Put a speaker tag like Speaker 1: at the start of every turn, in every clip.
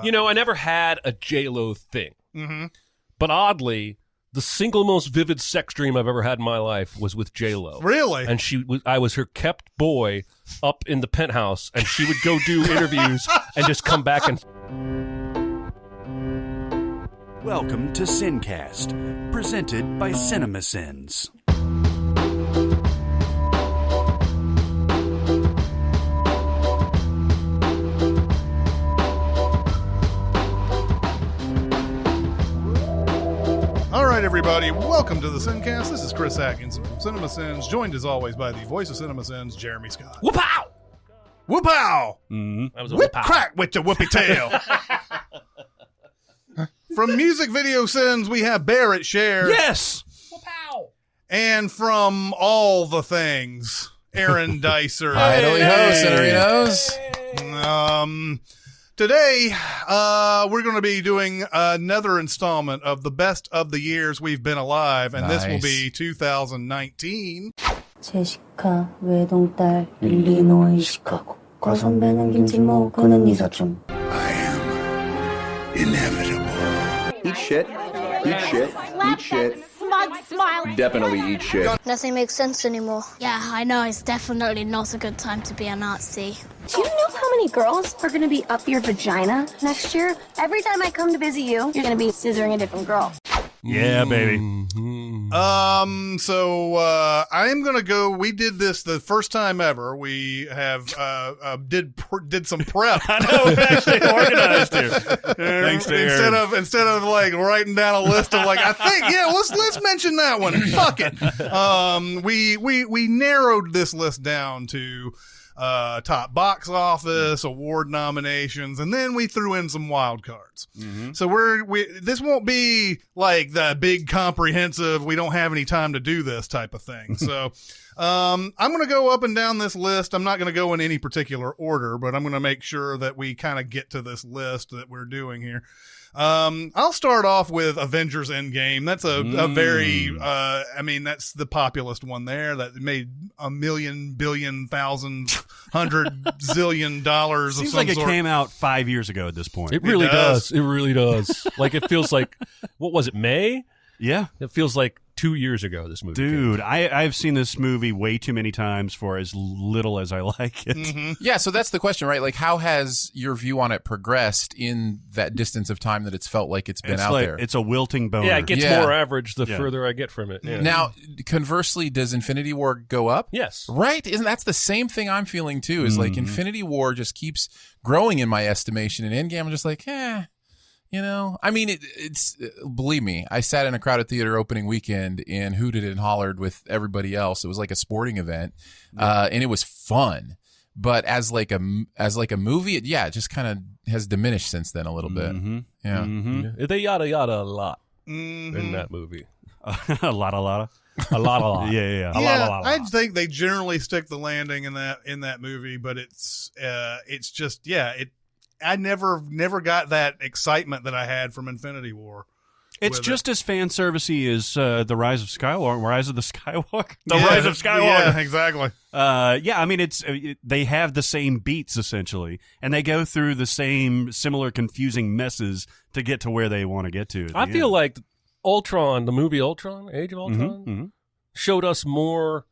Speaker 1: You know, I never had a J-Lo thing.
Speaker 2: Mm-hmm.
Speaker 1: But oddly, the single most vivid sex dream I've ever had in my life was with J-Lo.
Speaker 2: Really?
Speaker 1: And I was her kept boy up in the penthouse, and she would go do interviews and just come back and...
Speaker 3: Welcome to SinCast, presented by Cinemasins.
Speaker 2: All right, everybody, welcome to the SinCast. This is Chris Atkins from Cinemasins, joined as always by the voice of Cinemasins, Jeremy Scott.
Speaker 1: Whoop-ow!
Speaker 2: Whoop-ow!
Speaker 1: Mm-hmm. That was a
Speaker 2: Whip
Speaker 1: whoop-ow.
Speaker 2: crack with your whoopee tail. From Music Video Sins, we have Barrett Share.
Speaker 1: Yes! Whoop-ow!
Speaker 2: And from all the things, Aaron Dicer.
Speaker 4: Idly host,
Speaker 2: Today, we're going to be doing another installment of the best of the years we've been alive, and this will be 2019.
Speaker 5: 제시카 외동딸 일리노이 시카고 거선배는 김진모 그는 이사촌.
Speaker 6: I am inevitable.
Speaker 7: Eat shit. Eat shit. Eat shit.
Speaker 8: Smug smile.
Speaker 7: Definitely eat shit.
Speaker 8: Nothing makes sense anymore. Yeah, I know. It's definitely not a good time to be a Nazi.
Speaker 5: Do you know how many girls are going to be up your vagina next year? Every time I come to visit you, you're going to be scissoring a different girl.
Speaker 1: Yeah, baby.
Speaker 2: So I'm gonna go. We did this the first time ever. We have did some prep.
Speaker 1: I know, we actually organized here. Thanks to Aaron.
Speaker 2: Instead of like writing down a list of like, I think let's mention that one. Fuck it. We narrowed this list down to top box office, award nominations, and then we threw in some wild cards. Mm-hmm. So this won't be like the big comprehensive, we don't have any time to do this type of thing. So I'm going to go up and down this list. I'm not going to go in any particular order, but I'm going to make sure that we kind of get to this list that we're doing here. I'll start off with Avengers Endgame. That's a very, that's the populist one there that made $1 million, billion, thousand, $100 zillion of
Speaker 3: Seems
Speaker 2: some
Speaker 3: like it
Speaker 2: sort.
Speaker 3: came out 5 years ago at this point.
Speaker 1: It really does. It really does. Like, it feels like, what was it, May?
Speaker 3: Yeah.
Speaker 1: It feels like 2 years ago, this movie
Speaker 3: Dude, I've seen this movie way too many times for as little as I like it.
Speaker 2: Mm-hmm.
Speaker 4: Yeah, so that's the question, right? Like, how has your view on it progressed in that distance of time that it's felt like it's been out there?
Speaker 3: It's a wilting boner.
Speaker 1: Yeah, it gets
Speaker 4: Yeah.
Speaker 1: more average the further I get from it. Yeah.
Speaker 4: Now, conversely, does Infinity War go up?
Speaker 1: Yes.
Speaker 4: Right? Isn't that's the same thing I'm feeling too? Is like Infinity War just keeps growing in my estimation, and Endgame I'm just like, You know, I mean, it's believe me, I sat in a crowded theater opening weekend and hooted and hollered with everybody else. It was like a sporting event, and it was fun. But as like a movie, it just kind of has diminished since then a little bit. Yeah.
Speaker 1: Yeah. They yada yada a lot in that movie.
Speaker 3: a lot.
Speaker 1: A lot.
Speaker 3: Yeah.
Speaker 1: A lot.
Speaker 2: I think they generally stick the landing in that movie, but it's just I never got that excitement that I had from Infinity War.
Speaker 3: It's just as fan servicey as the Rise of Skywalker. Rise of the Skywalker.
Speaker 2: Rise of Skywalker. Yeah, exactly.
Speaker 3: I mean, they have the same beats essentially, and they go through the same similar confusing messes to get to where they want to get to.
Speaker 1: I feel like Ultron, the movie Ultron, Age of Ultron, showed us more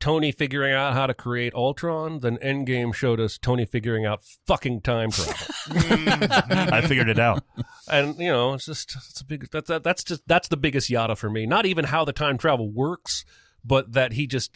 Speaker 1: Tony figuring out how to create Ultron than Endgame showed us Tony figuring out fucking time travel.
Speaker 3: I figured it out.
Speaker 1: And it's the biggest yada for me. Not even how the time travel works, but that he just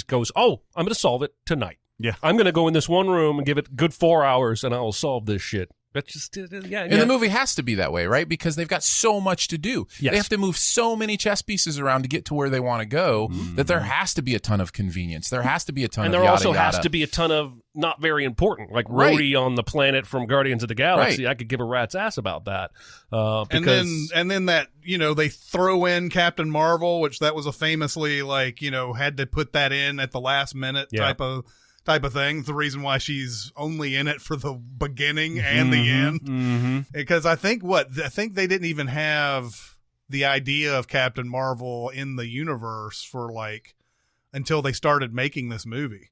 Speaker 1: goes, "Oh, I'm going to solve it tonight.
Speaker 3: Yeah.
Speaker 1: I'm going to go in this one room and give it a good 4 hours and I will solve this shit." That's just, And
Speaker 4: the movie has to be that way, right? Because they've got so much to do.
Speaker 1: Yes.
Speaker 4: They have to move so many chess pieces around to get to where they want to go that there has to be a ton of convenience. There has to be a ton of yada,
Speaker 1: And there also
Speaker 4: yada.
Speaker 1: has to be a ton of not very important, like
Speaker 4: Right.
Speaker 1: Rhodey on the planet from Guardians of the Galaxy.
Speaker 4: Right.
Speaker 1: I could give a rat's ass about that.
Speaker 2: And then that, they throw in Captain Marvel, which that was a famously had to put that in at the last minute type of thing. The reason why she's only in it for the beginning and the end. Because I think they didn't even have the idea of Captain Marvel in the universe for until they started making this movie.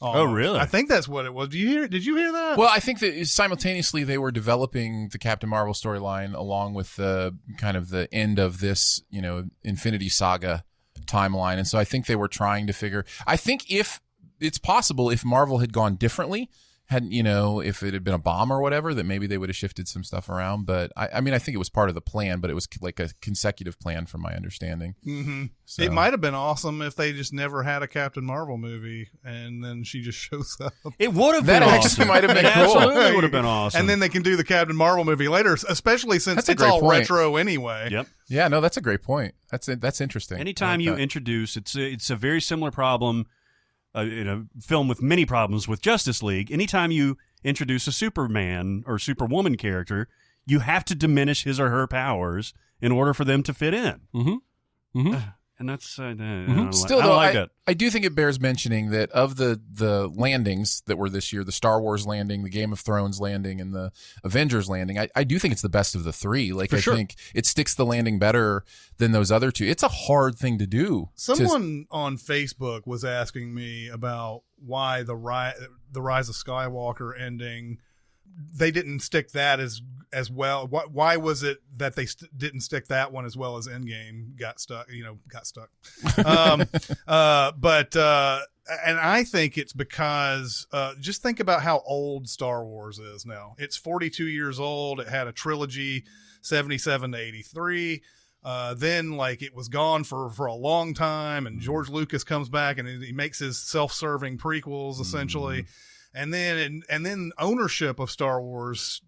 Speaker 3: Oh, really?
Speaker 2: I think that's what it was. Did you hear that?
Speaker 4: Well, I think that simultaneously they were developing the Captain Marvel storyline along with the kind of the end of this, Infinity Saga timeline. And so I think they were trying to figure, I think if it's possible, if Marvel had gone differently, if it had been a bomb or whatever, that maybe they would have shifted some stuff around. But I think it was part of the plan, but it was like a consecutive plan from my understanding.
Speaker 2: Mm-hmm.
Speaker 4: So.
Speaker 2: It might have been awesome if they just never had a Captain Marvel movie and then she just shows up.
Speaker 3: It would have been
Speaker 4: that
Speaker 3: awesome.
Speaker 4: Actually might have been
Speaker 3: it
Speaker 4: cool.
Speaker 3: absolutely would have been awesome.
Speaker 2: And then they can do the Captain Marvel movie later, especially since it's all retro anyway.
Speaker 3: Yep.
Speaker 4: Yeah, no, that's a great point. That's interesting.
Speaker 3: Anytime you introduce, it's a very similar problem in a film with many problems with Justice League. Anytime you introduce a Superman or Superwoman character, you have to diminish his or her powers in order for them to fit in.
Speaker 1: Mm-hmm. Mm-hmm.
Speaker 3: And that's
Speaker 4: Still,
Speaker 3: I don't
Speaker 4: though,
Speaker 3: like it.
Speaker 4: I do think it bears mentioning that of the landings that were this year, the Star Wars landing, the Game of Thrones landing, and the Avengers landing, I do think it's the best of the three. Like, I think it sticks the landing better than those other two. It's a hard thing to do.
Speaker 2: Someone on Facebook was asking me about why the Rise of Skywalker ending, they didn't stick that as well. Why was it that they didn't stick that one as well as Endgame got stuck? And I think it's because just think about how old Star Wars is now. It's 42 years old. It had a trilogy, 77 to 83. Then it was gone for a long time, and George Lucas comes back and he makes his self-serving prequels essentially. And then ownership of Star Wars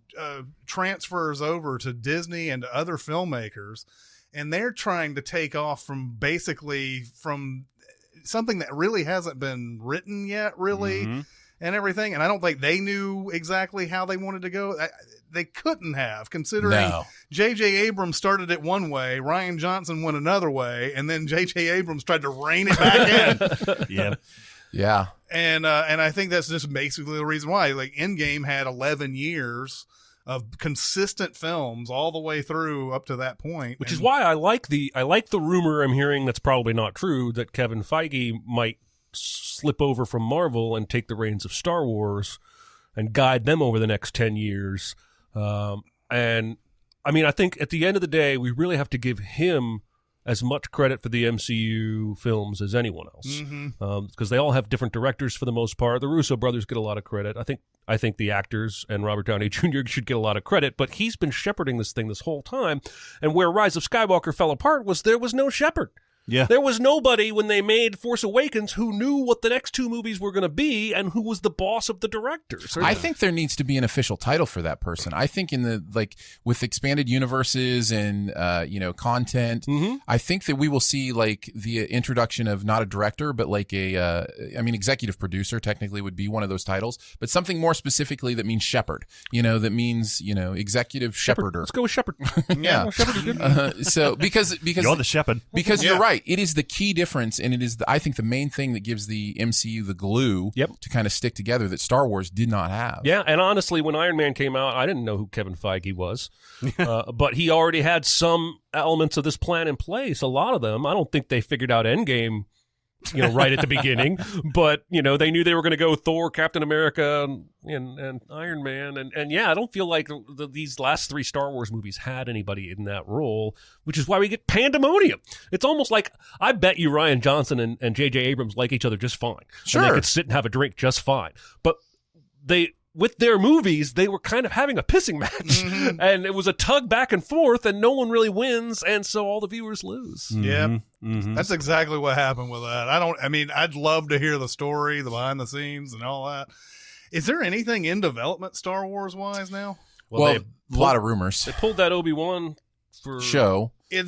Speaker 2: transfers over to Disney and to other filmmakers, and they're trying to take off from something that really hasn't been written yet, really, and everything. And I don't think they knew exactly how they wanted to go. They couldn't have, considering J.J. Abrams started it one way, Rian Johnson went another way, and then J.J. Abrams tried to rein it back in.
Speaker 4: Yeah.
Speaker 2: And I think that's just basically the reason why. Endgame had 11 years of consistent films all the way through up to that point.
Speaker 1: Which is why I like the rumor I'm hearing that's probably not true, that Kevin Feige might slip over from Marvel and take the reins of Star Wars and guide them over the next 10 years. And I think at the end of the day, we really have to give him as much credit for the MCU films as anyone else, because they all have different directors for the most part. The Russo brothers get a lot of credit. I think the actors and Robert Downey Jr. should get a lot of credit, but he's been shepherding this thing this whole time. And where Rise of Skywalker fell apart was there was no shepherd.
Speaker 3: Yeah.
Speaker 1: There was nobody when they made Force Awakens who knew what the next two movies were going to be and who was the boss of the directors.
Speaker 4: I think there needs to be an official title for that person. I think with expanded universes and content, I think that we will see the introduction of not a director, but executive producer technically would be one of those titles, but something more specifically that means shepherd. That means executive shepherder.
Speaker 1: Let's go with shepherd.
Speaker 4: Yeah,
Speaker 1: shepherd is good.
Speaker 4: So because
Speaker 3: you're the shepherd.
Speaker 4: Because you're right. It is the key difference, and it is, I think, the main thing that gives the MCU the glue to kind of stick together that Star Wars did not have.
Speaker 1: Yeah, and honestly, when Iron Man came out, I didn't know who Kevin Feige was, but he already had some elements of this plan in place, a lot of them. I don't think they figured out Endgame right at the beginning, but they knew they were going to go Thor, Captain America, and Iron Man, and I don't feel like these last three Star Wars movies had anybody in that role, which is why we get pandemonium. It's almost like, I bet you Rian Johnson and J.J. Abrams like each other just fine.
Speaker 4: Sure,
Speaker 1: and they could sit and have a drink just fine, but with their movies, they were kind of having a pissing match, and it was a tug back and forth, and no one really wins, and so all the viewers lose.
Speaker 2: Yep. That's exactly what happened with that. I'd love to hear the story, the behind the scenes and all that. Is there anything in development Star Wars wise now?
Speaker 4: Well, a lot of rumors.
Speaker 1: They pulled that Obi-Wan for
Speaker 4: show. They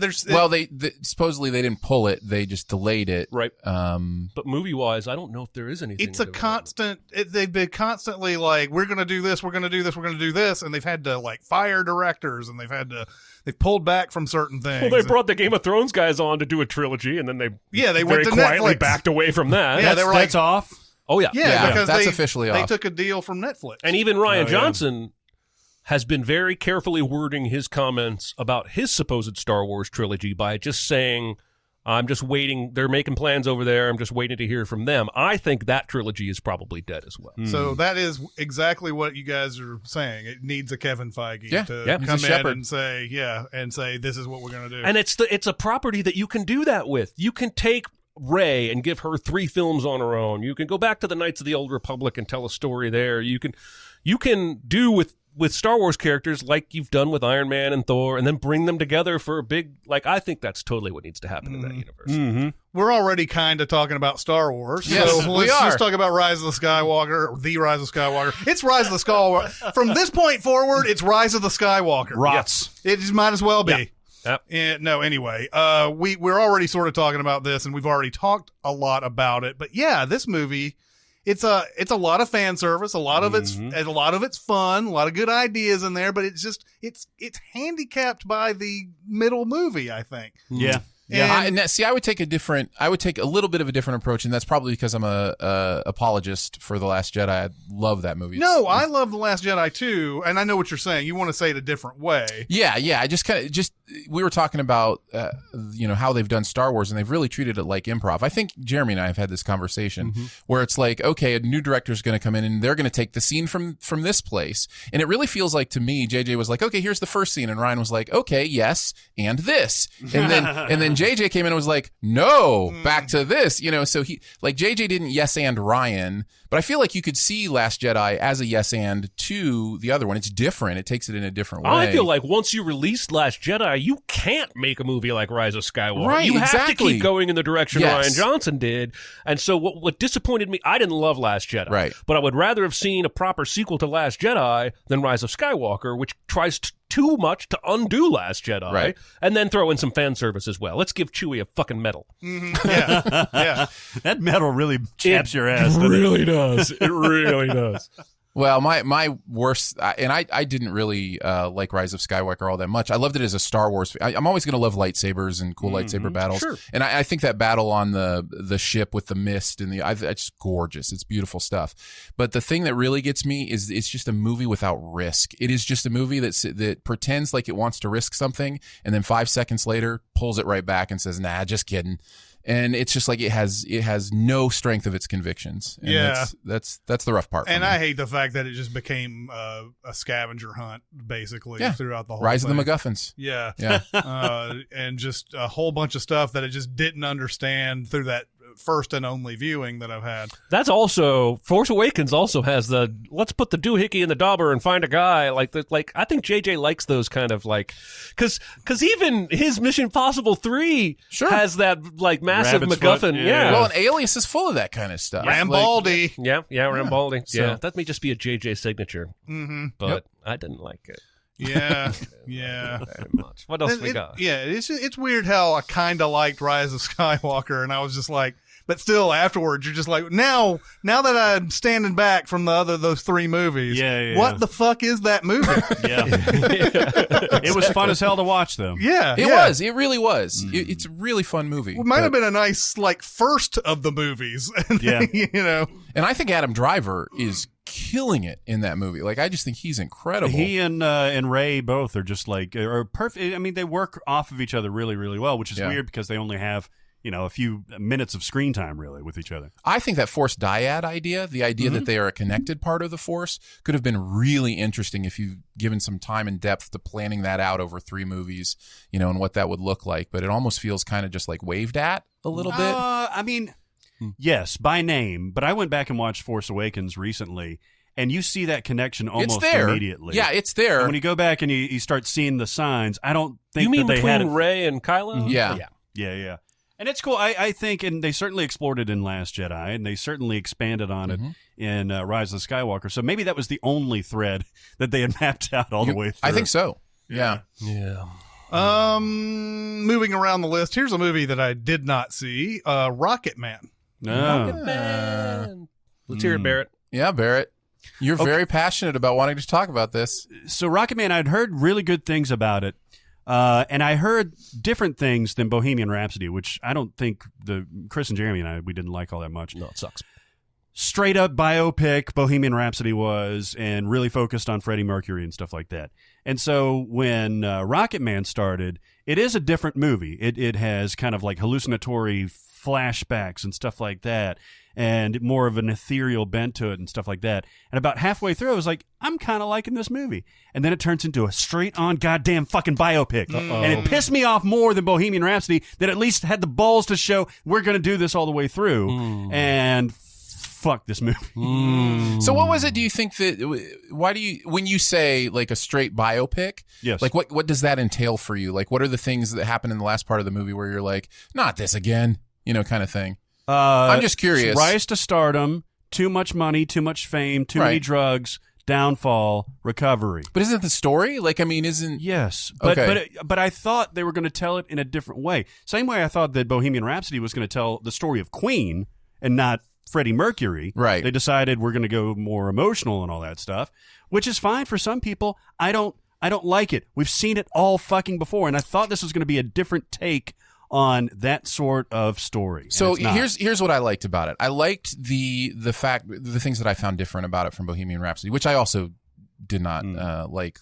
Speaker 4: supposedly they didn't pull it; they just delayed it.
Speaker 1: Right. But movie-wise, I don't know if there is anything.
Speaker 2: It's a constant. They've been constantly we're going to do this, we're going to do this, we're going to do this, and they've had to fire directors, and they've pulled back from certain things.
Speaker 1: Well, they brought the Game of Thrones guys on to do a trilogy, and then they
Speaker 2: very
Speaker 1: went to quietly
Speaker 2: Netflix.
Speaker 1: Backed away from that.
Speaker 2: Yeah, they were
Speaker 3: that's off.
Speaker 1: Oh yeah,
Speaker 2: because
Speaker 4: that's officially off.
Speaker 2: They took a deal from Netflix,
Speaker 1: and even Rian Johnson has been very carefully wording his comments about his supposed Star Wars trilogy by just saying, I'm just waiting. They're making plans over there. I'm just waiting to hear from them. I think that trilogy is probably dead as well.
Speaker 2: So that is exactly what you guys are saying. It needs a Kevin Feige to come in and say, this is what we're going to do.
Speaker 1: And it's a property that you can do that with. You can take Rey and give her 3 films on her own. You can go back to the Knights of the Old Republic and tell a story there. You can do with Star Wars characters like you've done with Iron Man and Thor, and then bring them together for a big, I think that's totally what needs to happen in that universe.
Speaker 3: Mm-hmm.
Speaker 2: We're already kind of talking about Star Wars.
Speaker 4: Yes,
Speaker 2: so let's just talk about Rise of the Skywalker, or The Rise of Skywalker. It's Rise of the Skywalker. From this point forward, it's Rise of the Skywalker.
Speaker 3: Rots.
Speaker 2: It just might as well be.
Speaker 1: Yep.
Speaker 2: No, anyway, we're already sort of talking about this, and we've already talked a lot about it. But yeah, this movie, it's a lot of fan service. A lot of it's fun. A lot of good ideas in there. But it's handicapped by the middle movie, I think.
Speaker 3: Yeah.
Speaker 2: And
Speaker 4: I would take a little bit of a different approach, and that's probably because I'm a apologist for The Last Jedi. I love that movie.
Speaker 2: No, I love The Last Jedi too, and I know what you're saying. You want to say it a different way.
Speaker 4: Yeah. I just we were talking about how they've done Star Wars, and they've really treated it like improv. I think Jeremy and I have had this conversation where it's like, okay, a new director is going to come in, and they're going to take the scene from this place, and it really feels like to me, JJ was like, okay, here's the first scene, and Ryan was like, okay, yes, and this, and then JJ came in and was like, no, back to this, so he, like, JJ didn't yes and Ryan, but I feel like you could see Last Jedi as a yes and to the other one. It's different. It takes it in a different way.
Speaker 1: I feel like once you release Last Jedi, you can't make a movie like Rise of Skywalker.
Speaker 4: Right,
Speaker 1: you have
Speaker 4: exactly.
Speaker 1: to keep going in the direction Rian Johnson did. And so what disappointed me, I didn't love Last Jedi.
Speaker 4: Right.
Speaker 1: But I would rather have seen a proper sequel to Last Jedi than Rise of Skywalker, which tries too much to undo Last Jedi, and then throw in some fan service as well. Let's give Chewie a fucking medal.
Speaker 2: Yeah.
Speaker 3: That medal really chaps your ass.
Speaker 1: It really does. It really does.
Speaker 4: Well, my worst, and I didn't really like Rise of Skywalker all that much. I loved it as a Star Wars. I'm always going to love lightsabers and cool lightsaber battles.
Speaker 1: Sure.
Speaker 4: And I think that battle on the ship with the mist and it's just gorgeous. It's beautiful stuff. But the thing that really gets me is it's just a movie without risk. It is just a movie that pretends like it wants to risk something, and then 5 seconds later pulls it right back and says, "Nah, just kidding." And it's just like it has no strength of its convictions. And that's the rough part.
Speaker 2: And I hate the fact that it just became a scavenger hunt basically throughout the whole
Speaker 4: Rise
Speaker 2: thing.
Speaker 4: of the MacGuffins.
Speaker 2: Yeah. And just a whole bunch of stuff that it just didn't understand through that first and only viewing that I've had.
Speaker 1: That's also Force Awakens also has the let's put the doohickey in the dauber and find a guy like I think JJ likes those kind of because even his Mission Impossible 3 has that like massive
Speaker 3: Rabbit's
Speaker 1: MacGuffin.
Speaker 3: foot,
Speaker 1: Yeah.
Speaker 4: Well, and Alias is full of that kind of stuff.
Speaker 2: Rambaldi.
Speaker 1: Rambaldi.
Speaker 4: So-
Speaker 1: Yeah, that may just be a JJ signature, but I didn't like it.
Speaker 2: Yeah.
Speaker 1: Very much. What else we got?
Speaker 2: Yeah, it's weird how I kind of liked Rise of Skywalker, and I was just like, but still afterwards, you're just like, now that I'm standing back from those 3 movies, what the fuck is that movie?
Speaker 3: It was fun as hell to watch, though.
Speaker 2: Yeah,
Speaker 4: It was. It really was. It's a really fun movie.
Speaker 2: It might have been a nice first of the movies.
Speaker 3: Yeah.
Speaker 4: And I think Adam Driver is killing it in that movie. Like, I just think he's incredible.
Speaker 3: He and Ray both are just are perfect. I mean, they work off of each other really, really well, which is weird because they only have a few minutes of screen time really with each other.
Speaker 4: I think that Force dyad idea, the idea that they are a connected part of the Force, could have been really interesting if you've given some time and depth to planning that out over 3 movies, and what that would look like. But it almost feels kind of just like waved at a little bit.
Speaker 3: I mean, yes, by name, but I went back and watched Force Awakens recently, and you see that connection almost immediately.
Speaker 4: Yeah, it's there.
Speaker 3: And when you go back and you start seeing the signs, I don't think
Speaker 1: You mean
Speaker 3: that they had
Speaker 1: between Rey and Kylo?
Speaker 3: Yeah. And it's cool. I think, and they certainly explored it in Last Jedi, and they certainly expanded on it in Rise of the Skywalker. So maybe that was the only thread that they had mapped out all the way through.
Speaker 4: I think so. Yeah.
Speaker 2: Moving around the list, here's a movie that I did not see, Rocket Man.
Speaker 1: Rocket Man. Let's hear it, Barrett.
Speaker 4: Yeah, Barrett. You're very passionate about wanting to talk about this.
Speaker 3: So Rocket Man, I'd heard really good things about it. And I heard different things than Bohemian Rhapsody, which I don't think Chris and Jeremy and we didn't like all that much.
Speaker 1: No, it sucks.
Speaker 3: straight up biopic Bohemian Rhapsody was, and really focused on Freddie Mercury and stuff like that. And so when Rocket Man started, it is a different movie. It has kind of like hallucinatory flashbacks and stuff like that, and more of an ethereal bent to it and stuff like that. And about halfway through, I was like, I'm kind of liking this movie. And then it turns into a straight-on goddamn fucking biopic. And it pissed me off more than Bohemian Rhapsody, that at least had the balls to show we're going to do this all the way through. And fuck this movie.
Speaker 4: So what was it, do you think that, why do you, when you say like a straight biopic,
Speaker 3: Yes.
Speaker 4: like what does that entail for you? Like what are the things that happen in the last part of the movie where you're like, not this again, kind of thing? I'm just curious.
Speaker 3: Rise to stardom, too much money, too much fame, too many drugs, downfall, recovery.
Speaker 4: But isn't the story, like, I mean, isn't...
Speaker 3: Yes, but
Speaker 4: Okay.
Speaker 3: but I thought they were going to tell it in a different way. Same way I thought that Bohemian Rhapsody was going to tell the story of Queen and not Freddie Mercury.
Speaker 4: Right.
Speaker 3: They decided we're going to go more emotional and all that stuff, which is fine for some people. I don't like it. We've seen it all fucking before, and I thought this was going to be a different take on that sort of story.
Speaker 4: So here's what I liked about it. I liked the things that I found different about it from Bohemian Rhapsody, which I also did not like,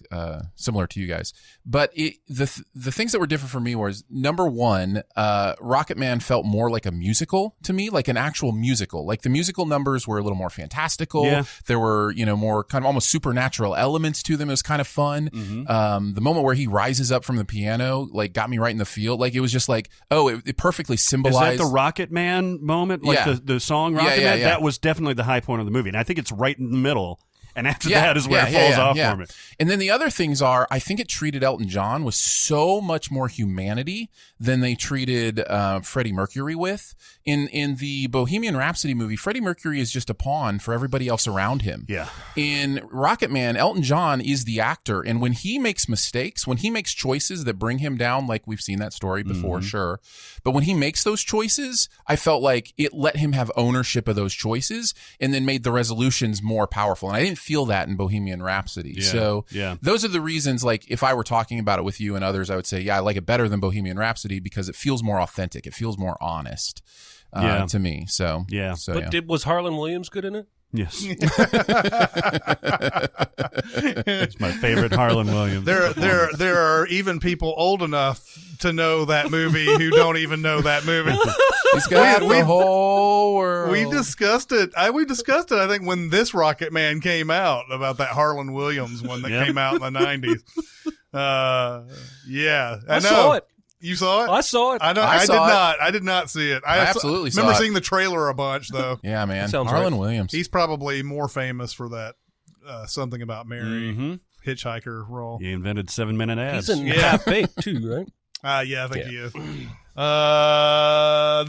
Speaker 4: similar to you guys. But the things that were different for me was, number one, Rocket Man felt more like a musical to me, like an actual musical. Like the musical numbers were a little more fantastical.
Speaker 3: Yeah.
Speaker 4: There were, more kind of almost supernatural elements to them. It was kind of fun. The moment where he rises up from the piano, like, got me right in the field. Like, it was just like, oh, it perfectly symbolized.
Speaker 3: Is that the Rocket Man moment? Like the song Rocket Man? That was definitely the high point of the movie. And I think it's right in the middle. And after that is where it falls off for me.
Speaker 4: And then the other things are, I think it treated Elton John with so much more humanity than they treated Freddie Mercury with. In the Bohemian Rhapsody movie, Freddie Mercury is just a pawn for everybody else around him.
Speaker 3: Yeah.
Speaker 4: In Rocket Man, Elton John is the actor. And when he makes mistakes, when he makes choices that bring him down, like we've seen that story before, sure. But when he makes those choices, I felt like it let him have ownership of those choices and then made the resolutions more powerful. And I didn't feel that in Bohemian Rhapsody. So those are the reasons, like, if I were talking about it with you and others, I would say, I like it better than Bohemian Rhapsody because it feels more authentic. It feels more honest to me. So,
Speaker 1: was Harlan Williams good in it?
Speaker 3: Yes. It's my favorite Harlan Williams.
Speaker 2: There are even people old enough to know that movie who don't even know that movie.
Speaker 4: He's got the whole world.
Speaker 2: We discussed it. I think when this Rocket Man came out, about that Harlan Williams one that came out in the 90s. I
Speaker 1: saw it.
Speaker 2: You saw it?
Speaker 1: I saw it.
Speaker 2: I did not see it.
Speaker 4: I absolutely saw it.
Speaker 2: Remember seeing the trailer a bunch, though.
Speaker 4: Yeah, man.
Speaker 1: Sounds
Speaker 4: Harlan
Speaker 1: right.
Speaker 4: Williams.
Speaker 2: He's probably more famous for that Something About Mary hitchhiker role.
Speaker 3: He invented 7-minute ads.
Speaker 1: He's in Half-Baked, too, right?
Speaker 2: I think he is.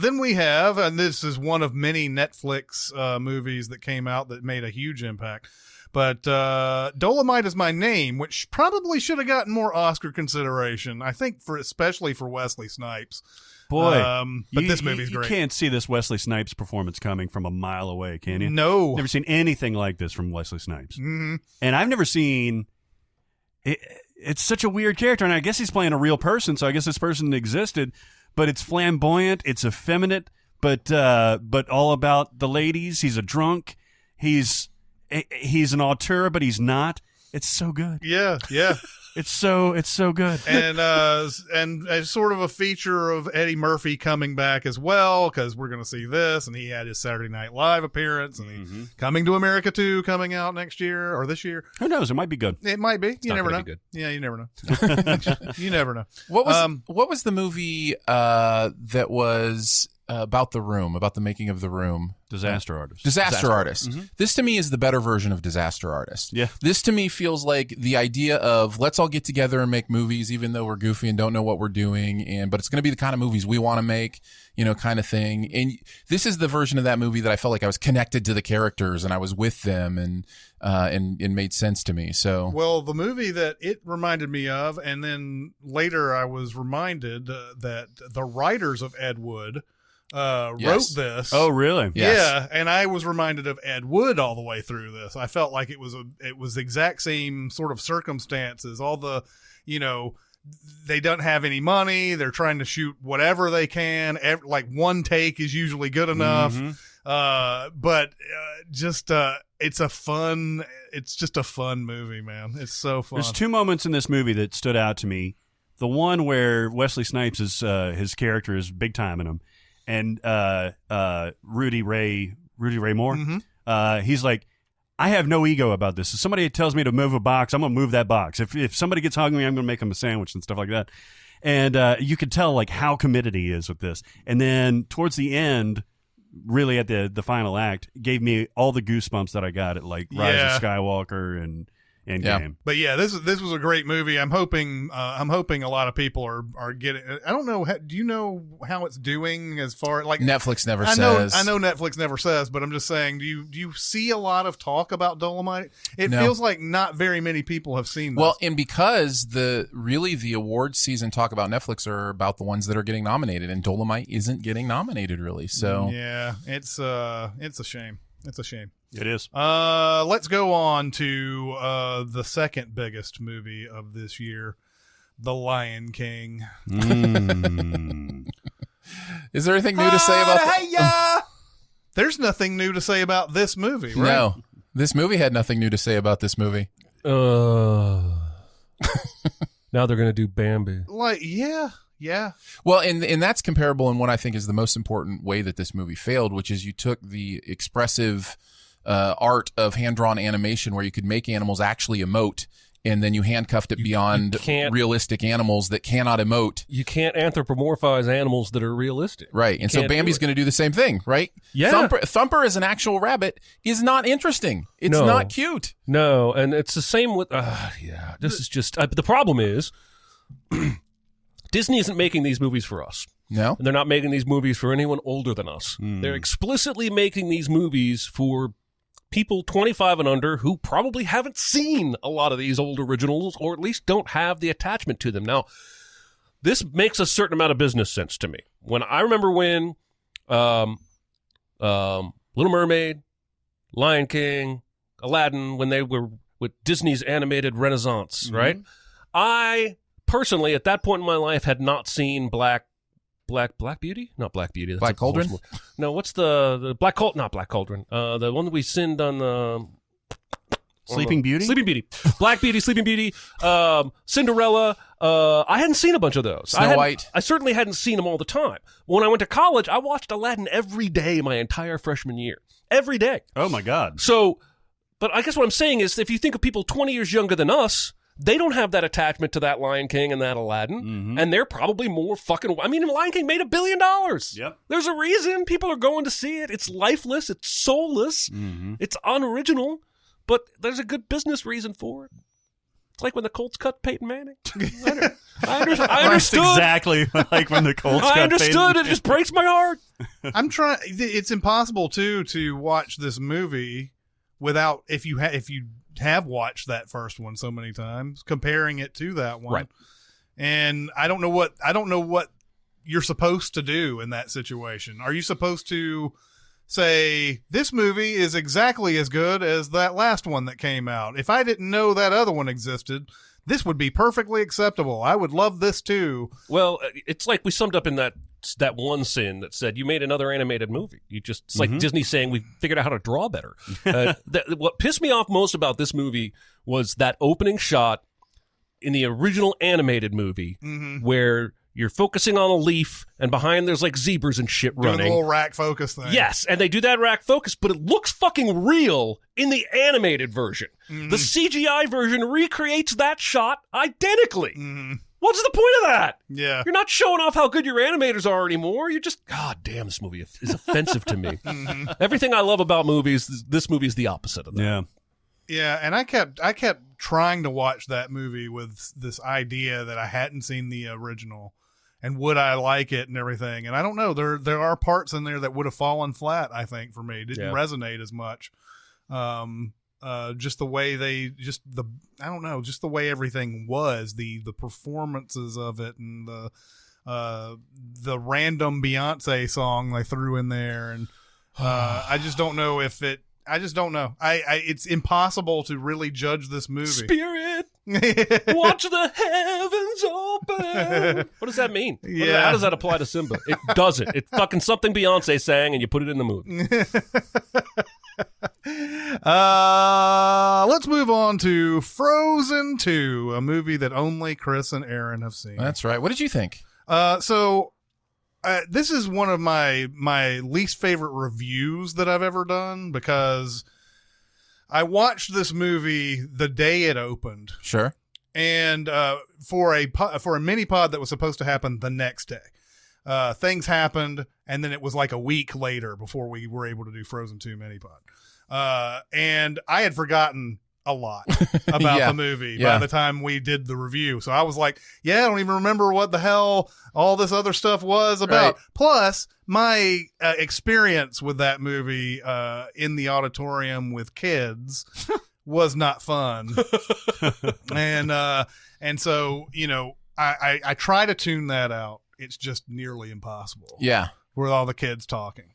Speaker 2: Then we have, and this is one of many Netflix movies that came out that made a huge impact, but Dolomite Is My Name, which probably should have gotten more Oscar consideration, I think, especially for Wesley Snipes.
Speaker 3: Boy,
Speaker 2: but this movie's great.
Speaker 3: You can't see this Wesley Snipes performance coming from a mile away, can you?
Speaker 2: No.
Speaker 3: Never seen anything like this from Wesley Snipes.
Speaker 2: Mm-hmm.
Speaker 3: And I've never seen... It's such a weird character, and I guess he's playing a real person, so I guess this person existed, but it's flamboyant, it's effeminate, but all about the ladies. He's a drunk. He's an auteur, but he's not. It's so good.
Speaker 2: Yeah.
Speaker 3: It's so good.
Speaker 2: And as sort of a feature of Eddie Murphy coming back as well, because we're going to see this, and he had his Saturday Night Live appearance, and Coming to America 2 coming out next year or this year.
Speaker 3: Who knows? It might be good.
Speaker 2: It might be. You never know. Yeah, you never know. You never know.
Speaker 4: What was the movie that was about the room, about the making of The Room?
Speaker 3: Disaster Artist.
Speaker 4: Disaster Artist. This to me is the better version of Disaster Artist.
Speaker 3: Yeah.
Speaker 4: This to me feels like the idea of let's all get together and make movies, even though we're goofy and don't know what we're doing, but it's going to be the kind of movies we want to make, kind of thing. And this is the version of that movie that I felt like I was connected to the characters and I was with them and made sense to me. So,
Speaker 2: well, the movie that it reminded me of, and then later I was reminded that the writers of Ed Wood wrote this.
Speaker 3: Oh, really?
Speaker 4: Yes.
Speaker 2: Yeah, and I was reminded of Ed Wood all the way through this. I felt like it was the exact same sort of circumstances. All the, they don't have any money. They're trying to shoot whatever they can. Like one take is usually good enough. But just it's just a fun movie, man. It's so fun.
Speaker 3: There's two moments in this movie that stood out to me. The one where Wesley Snipes is his character is big time in him, and Rudy Ray Moore. He's like, I have no ego about this. If somebody tells me to move a box, I'm gonna move that box. If somebody gets hungry, I'm gonna make them a sandwich and stuff like that. And you could tell like how committed he is with this. And then towards the end, really at the final act, gave me all the goosebumps that I got at like Rise of Skywalker and Endgame.
Speaker 2: Yeah. But yeah, this was a great movie. I'm hoping a lot of people are getting. I don't know. Do you know how it's doing as far like
Speaker 4: Netflix never says?
Speaker 2: I know Netflix never says, but I'm just saying. Do you see a lot of talk about Dolomite? It
Speaker 4: No.
Speaker 2: feels like not very many people have seen this.
Speaker 4: Well, and because the awards season talk about Netflix are about the ones that are getting nominated, and Dolomite isn't getting nominated really. So
Speaker 2: yeah, it's a shame. It's a shame.
Speaker 3: It is.
Speaker 2: Let's go on to the second biggest movie of this year, The Lion King.
Speaker 4: Is there anything new to say about
Speaker 2: There's nothing new to say about this movie, right?
Speaker 4: No. This movie had nothing new to say about this movie.
Speaker 1: Now they're going to do Bambi.
Speaker 2: Like, yeah.
Speaker 4: Well, and that's comparable in what I think is the most important way that this movie failed, which is you took the expressive art of hand-drawn animation where you could make animals actually emote, and then you handcuffed it beyond realistic animals that cannot emote.
Speaker 1: You can't anthropomorphize animals that are realistic.
Speaker 4: Right, and so Bambi's going to do the same thing, right?
Speaker 1: Yeah.
Speaker 4: Thumper as an actual rabbit is not interesting. It's not cute.
Speaker 1: No, and it's the same with... this is just... the problem is... Disney isn't making these movies for us.
Speaker 4: No.
Speaker 1: And they're not making these movies for anyone older than us. They're explicitly making these movies for people 25 and under who probably haven't seen a lot of these old originals, or at least don't have the attachment to them. Now, this makes a certain amount of business sense to me. I remember when Little Mermaid, Lion King, Aladdin, when they were with Disney's animated renaissance, right? I personally, at that point in my life, had not seen Black Beauty? Not Black Beauty. That's
Speaker 4: Black Cauldron?
Speaker 1: No, what's the Black Cauldron? Not Black Cauldron. The one that we sinned on the...
Speaker 3: Sleeping Beauty?
Speaker 1: Sleeping Beauty. Black Beauty, Sleeping Beauty, Cinderella. I hadn't seen a bunch of those.
Speaker 4: Snow White.
Speaker 1: I certainly hadn't seen them all the time. When I went to college, I watched Aladdin every day my entire freshman year. Every day.
Speaker 3: Oh, my God.
Speaker 1: So, but I guess what I'm saying is if you think of people 20 years younger than us, they don't have that attachment to that Lion King and that Aladdin, and they're probably more fucking... I mean, Lion King made $1 billion.
Speaker 3: Yep.
Speaker 1: There's a reason people are going to see it. It's lifeless. It's soulless. It's unoriginal, but there's a good business reason for it. It's like when the Colts cut Peyton Manning. I understood.
Speaker 3: Exactly like when the Colts cut
Speaker 1: I understood.
Speaker 3: Peyton.
Speaker 1: It just breaks my heart.
Speaker 2: I'm trying. It's impossible to watch this movie without if you have watched that first one so many times, comparing it to that one.
Speaker 1: Right.
Speaker 2: And I don't know what you're supposed to do in that situation. Are you supposed to say this movie is exactly as good as that last one that came out? If I didn't know that other one existed, this would be perfectly acceptable. I would love this too.
Speaker 1: Well, it's like we summed up in that one sin that said you made another animated movie. It's like Disney saying we figured out how to draw better. What pissed me off most about this movie was that opening shot in the original animated movie where you're focusing on a leaf and behind there's like zebras and shit running.
Speaker 2: Doing a little rack focus thing.
Speaker 1: Yes, and they do that rack focus, but it looks fucking real in the animated version. The CGI version recreates that shot identically. What's the point of that?
Speaker 2: Yeah.
Speaker 1: You're not showing off how good your animators are anymore. You're just, God damn, this movie is offensive to me. Everything I love about movies, this movie is the opposite of that.
Speaker 3: Yeah.
Speaker 2: Yeah, and I kept trying to watch that movie with this idea that I hadn't seen the original and would I like it and everything. And I don't know, there are parts in there that would have fallen flat, I think, for me. It didn't resonate as much. Just the way just the way everything was, the performances of it, and the random Beyonce song they threw in there, and I just don't know if it. I just don't know. It's impossible to really judge this movie.
Speaker 1: Spirit. Watch the heavens open. What does that mean?
Speaker 2: Yeah.
Speaker 1: How does that apply to Simba? It doesn't. It's fucking something Beyonce sang, and you put it in the movie.
Speaker 2: Let's move on to Frozen 2, a movie that only Chris and Aaron have seen.
Speaker 4: That's right. What did you think?
Speaker 2: This is one of my least favorite reviews that I've ever done because I watched this movie the day it opened.
Speaker 4: Sure.
Speaker 2: And for a mini pod that was supposed to happen the next day. Things happened, and then it was like a week later before we were able to do Frozen 2 mini pod. And I had forgotten a lot about the movie by the time we did the review. So I was like, I don't even remember what the hell all this other stuff was about. Right. Plus, my experience with that movie in the auditorium with kids was not fun. And so, I try to tune that out. It's just nearly impossible.
Speaker 4: Yeah.
Speaker 2: With all the kids talking.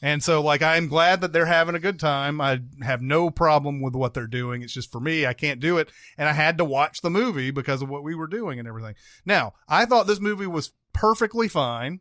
Speaker 2: And so, I'm glad that they're having a good time. I have no problem with what they're doing. It's just for me, I can't do it. And I had to watch the movie because of what we were doing and everything. Now, I thought this movie was perfectly fine.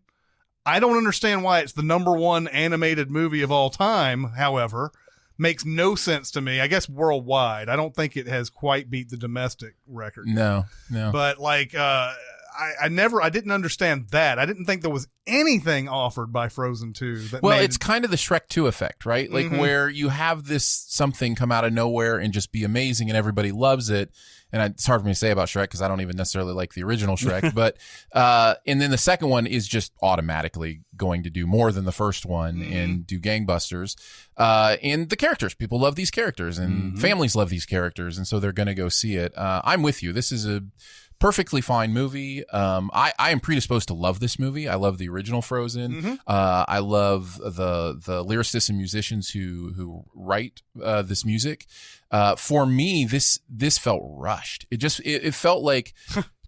Speaker 2: I don't understand why it's the #1 animated movie of all time, however. Makes no sense to me. I guess worldwide. I don't think it has quite beat the domestic record.
Speaker 4: No.
Speaker 2: But, I didn't understand that. I didn't think there was anything offered by Frozen 2.
Speaker 4: It's kind of the Shrek 2 effect, right? Where you have this something come out of nowhere and just be amazing and everybody loves it. And it's hard for me to say about Shrek because I don't even necessarily like the original Shrek. But and then the second one is just automatically going to do more than the first one and do gangbusters. And the characters, people love these characters and families love these characters. And so they're going to go see it. I'm with you. This is a perfectly fine movie. I am predisposed to love this movie. I love the original Frozen. I love the lyricists and musicians who write this music. For me, this felt rushed. It felt like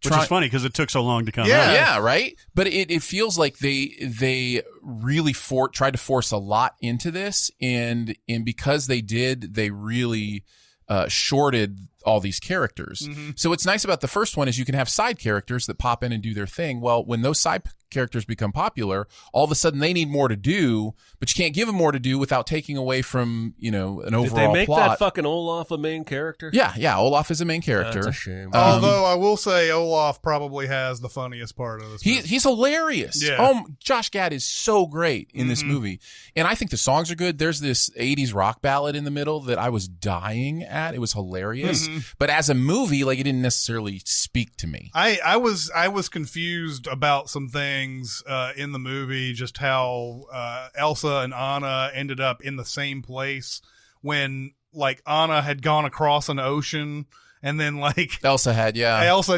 Speaker 3: which is funny because it took so long to come out.
Speaker 4: Yeah, right. But it feels like they really tried to force a lot into this, and because they did, they really shorted all these characters. So what's nice about the first one is you can have side characters that pop in and do their thing. Well, when those side characters become popular, all of a sudden they need more to do, but you can't give them more to do without taking away from, an overall plot. Did they make
Speaker 1: that fucking Olaf a main character?
Speaker 4: Yeah, Olaf is a main character.
Speaker 1: That's a shame.
Speaker 2: Although I will say Olaf probably has the funniest part of this movie.
Speaker 4: He's hilarious.
Speaker 2: Yeah.
Speaker 4: Josh Gad is so great in this movie. And I think the songs are good. There's this 80s rock ballad in the middle that I was dying at. It was hilarious. But as a movie, it didn't necessarily speak to me.
Speaker 2: I was confused about some things in the movie, just how Elsa and Anna ended up in the same place when Anna had gone across an ocean, and then
Speaker 4: Elsa had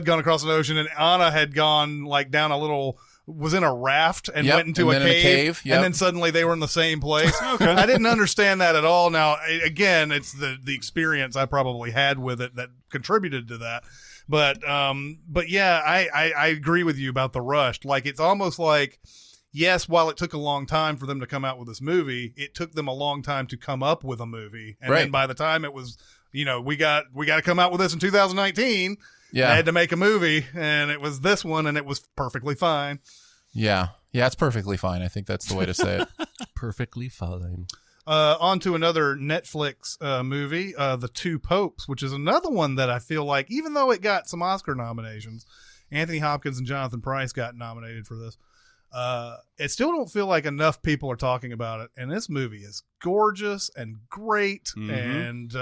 Speaker 2: gone across an ocean, and Anna had gone down was in a raft and went into a cave, and then suddenly they were in the same place. Okay. I didn't understand that at all. Now, again, it's the experience I probably had with it that contributed to that. But yeah, I agree with you about the rush. It's almost yes, while it took a long time for them to come out with this movie, it took them a long time to come up with a movie. And then by the time it was, we got to come out with this in 2019. Yeah. I had to make a movie, and it was this one, and it was perfectly fine.
Speaker 4: Yeah. Yeah, it's perfectly fine. I think that's the way to say it.
Speaker 1: Perfectly fine.
Speaker 2: On to another Netflix movie, The Two Popes, which is another one that I feel like, even though it got some Oscar nominations, Anthony Hopkins and Jonathan Pryce got nominated for this. It still don't feel like enough people are talking about it. And this movie is gorgeous and great, and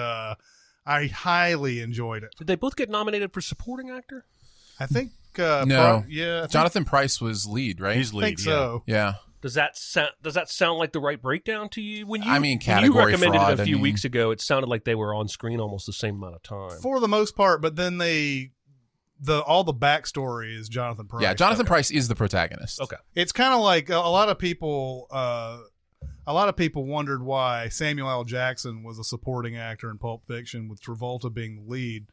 Speaker 2: I highly enjoyed it.
Speaker 1: Did they both get nominated for supporting actor?
Speaker 2: I think
Speaker 4: no. Jonathan Pryce was lead, right?
Speaker 3: He's lead.
Speaker 2: I think so.
Speaker 4: Yeah.
Speaker 1: Does that sound like the right breakdown to you? When you
Speaker 4: category
Speaker 1: recommended
Speaker 4: fraud,
Speaker 1: it a few weeks ago, it sounded like they were on screen almost the same amount of time.
Speaker 2: For the most part, but then all the backstory is Jonathan Pryce.
Speaker 4: Yeah, Jonathan Pryce is the protagonist.
Speaker 1: Okay.
Speaker 2: It's kind of like a lot of people wondered why Samuel L. Jackson was a supporting actor in Pulp Fiction with Travolta being the lead.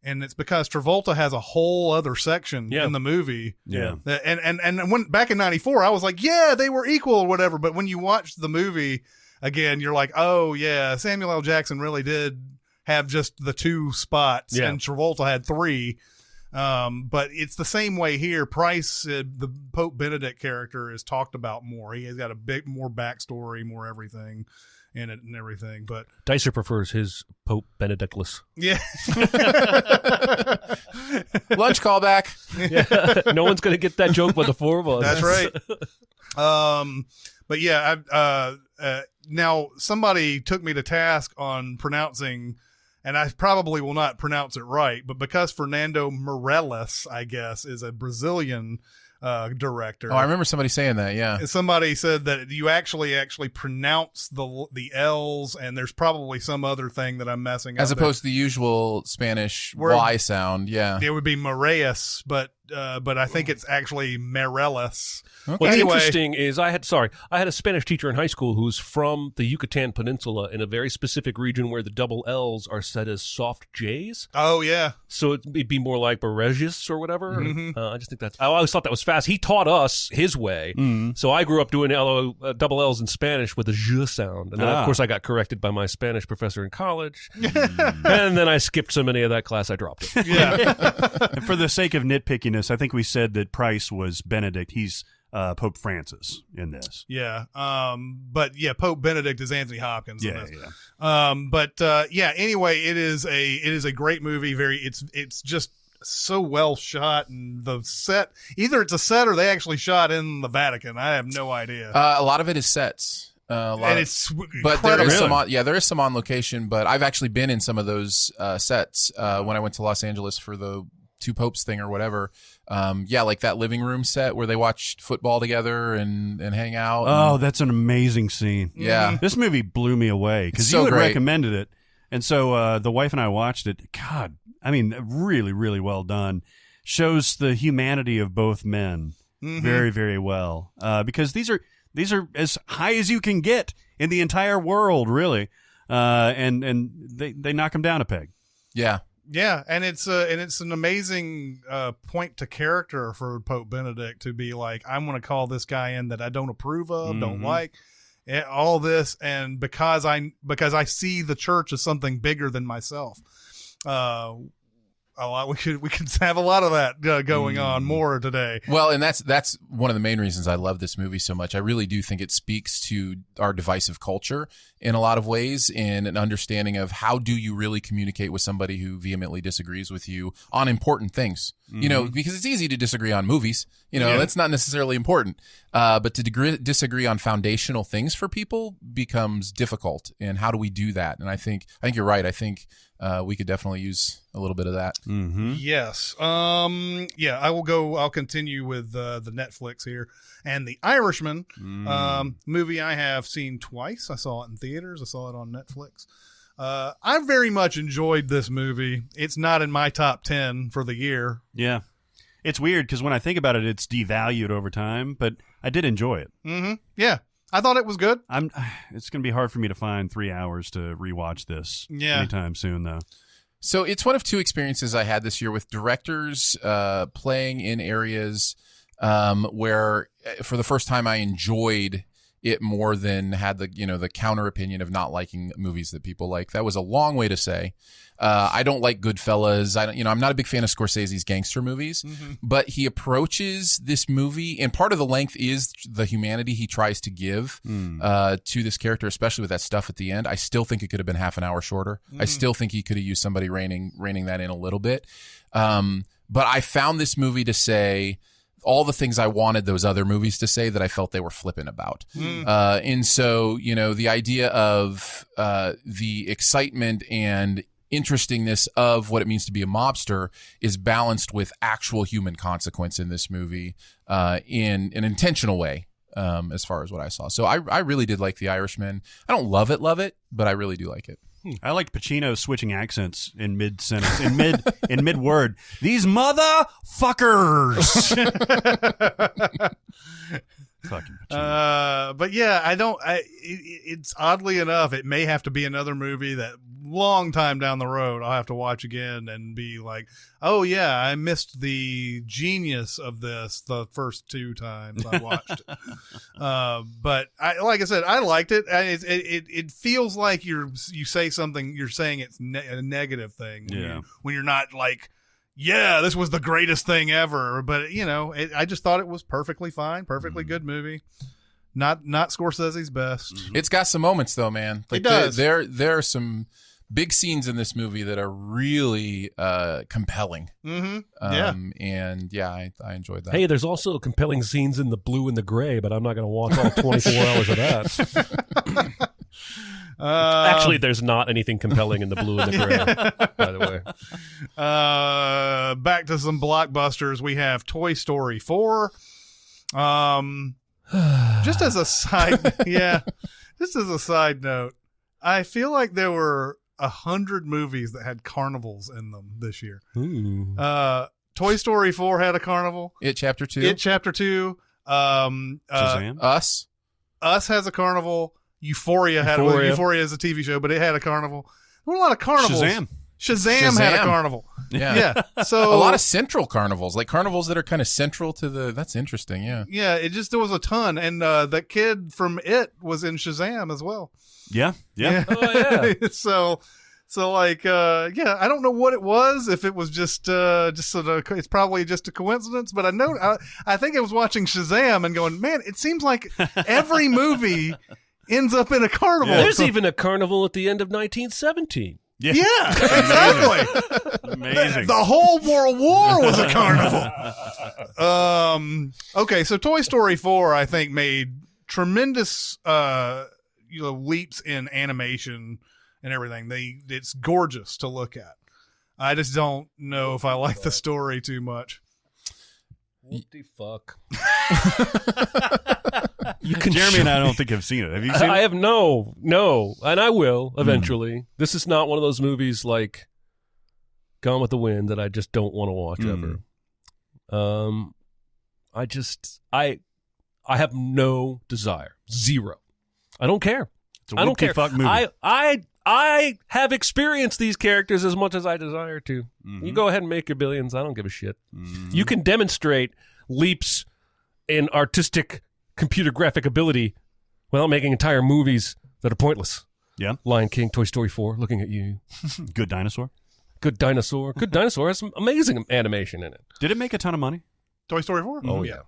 Speaker 2: And it's because Travolta has a whole other section in the movie.
Speaker 3: Yeah.
Speaker 2: And when back in 94, I was like, yeah, they were equal or whatever. But when you watch the movie again, you're like, oh, yeah, Samuel L. Jackson really did have just the 2 spots,
Speaker 1: Yeah.
Speaker 2: and Travolta had 3. But it's the same way here. Price, the Pope Benedict character, is talked about more. He has got a bit more backstory, more everything in it and everything. But
Speaker 1: Dicer prefers his Pope Benedictless.
Speaker 2: yeah.
Speaker 4: Lunch callback.
Speaker 1: Yeah. No one's going to get that joke but the 4 of us.
Speaker 2: That's right. But yeah, now somebody took me to task on pronouncing, and I probably will not pronounce it right, but because Fernando Meirelles, I guess, is a Brazilian director.
Speaker 4: Oh, I remember somebody saying that. Yeah.
Speaker 2: Somebody said that you actually pronounce the L's, and there's probably some other thing that I'm messing up.
Speaker 4: As opposed to the usual Spanish
Speaker 2: Where-
Speaker 4: Y sound. Yeah.
Speaker 2: It would be Moraes, but I think it's actually Meirelles.
Speaker 1: What's
Speaker 2: Anyway.
Speaker 1: interesting is I had a Spanish teacher in high school who's from the Yucatan Peninsula in a very specific region where the double L's are said as soft J's.
Speaker 2: Oh yeah.
Speaker 1: So it'd be more like Bereges or whatever.
Speaker 2: Mhm.
Speaker 1: I just think I always thought that was fast. He taught us his way. So I grew up doing double L's in Spanish with a zh sound. And then, of course, I got corrected by my Spanish professor in college. And then I skipped so many of that class, I dropped it.
Speaker 2: Yeah.
Speaker 3: And for the sake of nitpickiness, I think we said that Price was Benedict. He's Pope Francis in this.
Speaker 2: Yeah. But yeah, Pope Benedict is Anthony Hopkins. in
Speaker 3: Yeah,
Speaker 2: this.
Speaker 3: yeah.
Speaker 2: Yeah. Anyway, it is a great movie. It's just so well shot, and the set, either it's a set or they actually shot in the Vatican. I have no idea.
Speaker 4: A lot of it is sets.
Speaker 2: And it's
Speaker 4: But there is
Speaker 2: incredible.
Speaker 4: there is some on location, but I've actually been in some of those sets when I went to Los Angeles for the Two Popes thing or whatever. Like that living room set where they watched football together and hang out.
Speaker 3: Oh, that's an amazing scene.
Speaker 4: Yeah.
Speaker 3: This movie blew me away because
Speaker 4: So
Speaker 3: you had
Speaker 4: great.
Speaker 3: recommended it. And so the wife and I watched it. God, I mean, really, really well done. Shows the humanity of both men very, very well. Because these are as high as you can get in the entire world, really. And they knock them down a peg.
Speaker 4: Yeah.
Speaker 2: Yeah, and it's an amazing point to character for Pope Benedict to be like, I'm going to call this guy in that I don't approve of, don't like, and all this, and because I see the church as something bigger than myself. A lot we could have a lot of that going on more today.
Speaker 4: Well, and that's one of the main reasons I love this movie so much. I really do think it speaks to our divisive culture in a lot of ways, and an understanding of how do you really communicate with somebody who vehemently disagrees with you on important things. You know, because it's easy to disagree on movies. You know, that's not necessarily important. But to disagree on foundational things for people becomes difficult. And how do we do that? And I think you're right. I think we could definitely use a little bit of that.
Speaker 2: Yes. I'll continue with the Netflix here. And The Irishman, movie I have seen twice. I saw it in theaters. I saw it on Netflix. I very much enjoyed this movie. It's not in my top 10 for the year.
Speaker 3: Yeah. It's weird because when I think about it, it's devalued over time, but I did enjoy it.
Speaker 2: Mm-hmm. Yeah. I thought it was good.
Speaker 3: It's going to be hard for me to find 3 hours to rewatch this anytime soon, though.
Speaker 4: So it's one of two experiences I had this year with directors playing in areas where, for the first time, I enjoyed it more than had the counter opinion of not liking movies that people like. That was a long way to say. I don't like Goodfellas. I'm not a big fan of Scorsese's gangster movies, but he approaches this movie, and part of the length is the humanity he tries to give to this character, especially with that stuff at the end. I still think it could have been half an hour shorter. I still think he could have used somebody reining that in a little bit. But I found this movie to say all the things I wanted those other movies to say that I felt they were flippant about. And so, the idea of the excitement and interestingness of what it means to be a mobster is balanced with actual human consequence in this movie in an intentional way, as far as what I saw. So I really did like The Irishman. I don't love it, but I really do like it.
Speaker 3: I liked Pacino switching accents in mid sentence, in mid word. These motherfuckers. Fucking Pacino.
Speaker 2: But yeah, it's oddly enough, it may have to be another movie that long time down the road I'll have to watch again and be like, oh yeah, I missed the genius of this the first 2 times I watched it. But like I said, I liked it. It feels like you say something, you're saying it's a negative thing when you're not like, yeah, this was the greatest thing ever. But I just thought it was perfectly fine, perfectly good movie. Not Scorsese's best.
Speaker 4: It's got some moments though, man. Like
Speaker 2: it does.
Speaker 4: There are some big scenes in this movie that are really compelling.
Speaker 2: Mm-hmm.
Speaker 4: And yeah, I enjoyed that.
Speaker 1: Hey, there's also compelling scenes in the blue and the gray, but I'm not going to watch all 24 hours of that. Actually, there's not anything compelling in the blue and the gray, by the way.
Speaker 2: Back to some blockbusters. We have Toy Story 4. Just as a side note, I feel like there were 100 movies that had carnivals in them this year.
Speaker 1: Ooh.
Speaker 2: Toy Story 4 had a carnival.
Speaker 4: It Chapter 2.
Speaker 3: Shazam.
Speaker 2: Us has a carnival. Euphoria is a TV show, but it had a carnival. There were a lot of carnivals. Shazam had a carnival.
Speaker 4: Yeah.
Speaker 2: So
Speaker 4: a lot of central carnivals, like carnivals that are kind of central to the. That's interesting. Yeah.
Speaker 2: Yeah. There was a ton, and that kid from It was in Shazam as well.
Speaker 3: Yeah.
Speaker 1: Oh, yeah.
Speaker 2: So like, I don't know what it was. If it was just sort of, it's probably just a coincidence. But I think I was watching Shazam and going, man, it seems like every movie ends up in a carnival.
Speaker 1: There's even a carnival at the end of 1917.
Speaker 2: Yeah, exactly.
Speaker 3: Amazing.
Speaker 2: The whole World War was a carnival. Okay, so Toy Story 4, I think, made tremendous leaps in animation and everything. It's gorgeous to look at. I just don't know if I like the story too much.
Speaker 1: What the fuck?
Speaker 3: Jeremy and I don't think have seen it. Have you seen it?
Speaker 1: I have no, and I will eventually. This is not one of those movies like Gone with the Wind that I just don't want to watch ever. I have no desire. Zero. I don't care.
Speaker 3: It's a wimpy fuck movie.
Speaker 1: I have experienced these characters as much as I desire to. You go ahead and make your billions. I don't give a shit. You can demonstrate leaps in artistic computer graphic ability without making entire movies that are pointless.
Speaker 3: Yeah.
Speaker 1: Lion King, Toy Story 4, looking at you.
Speaker 3: Good Dinosaur.
Speaker 1: Good Dinosaur. Good Dinosaur has some amazing animation in it.
Speaker 3: Did it make a ton of money?
Speaker 2: Toy Story 4?
Speaker 1: Oh, yeah.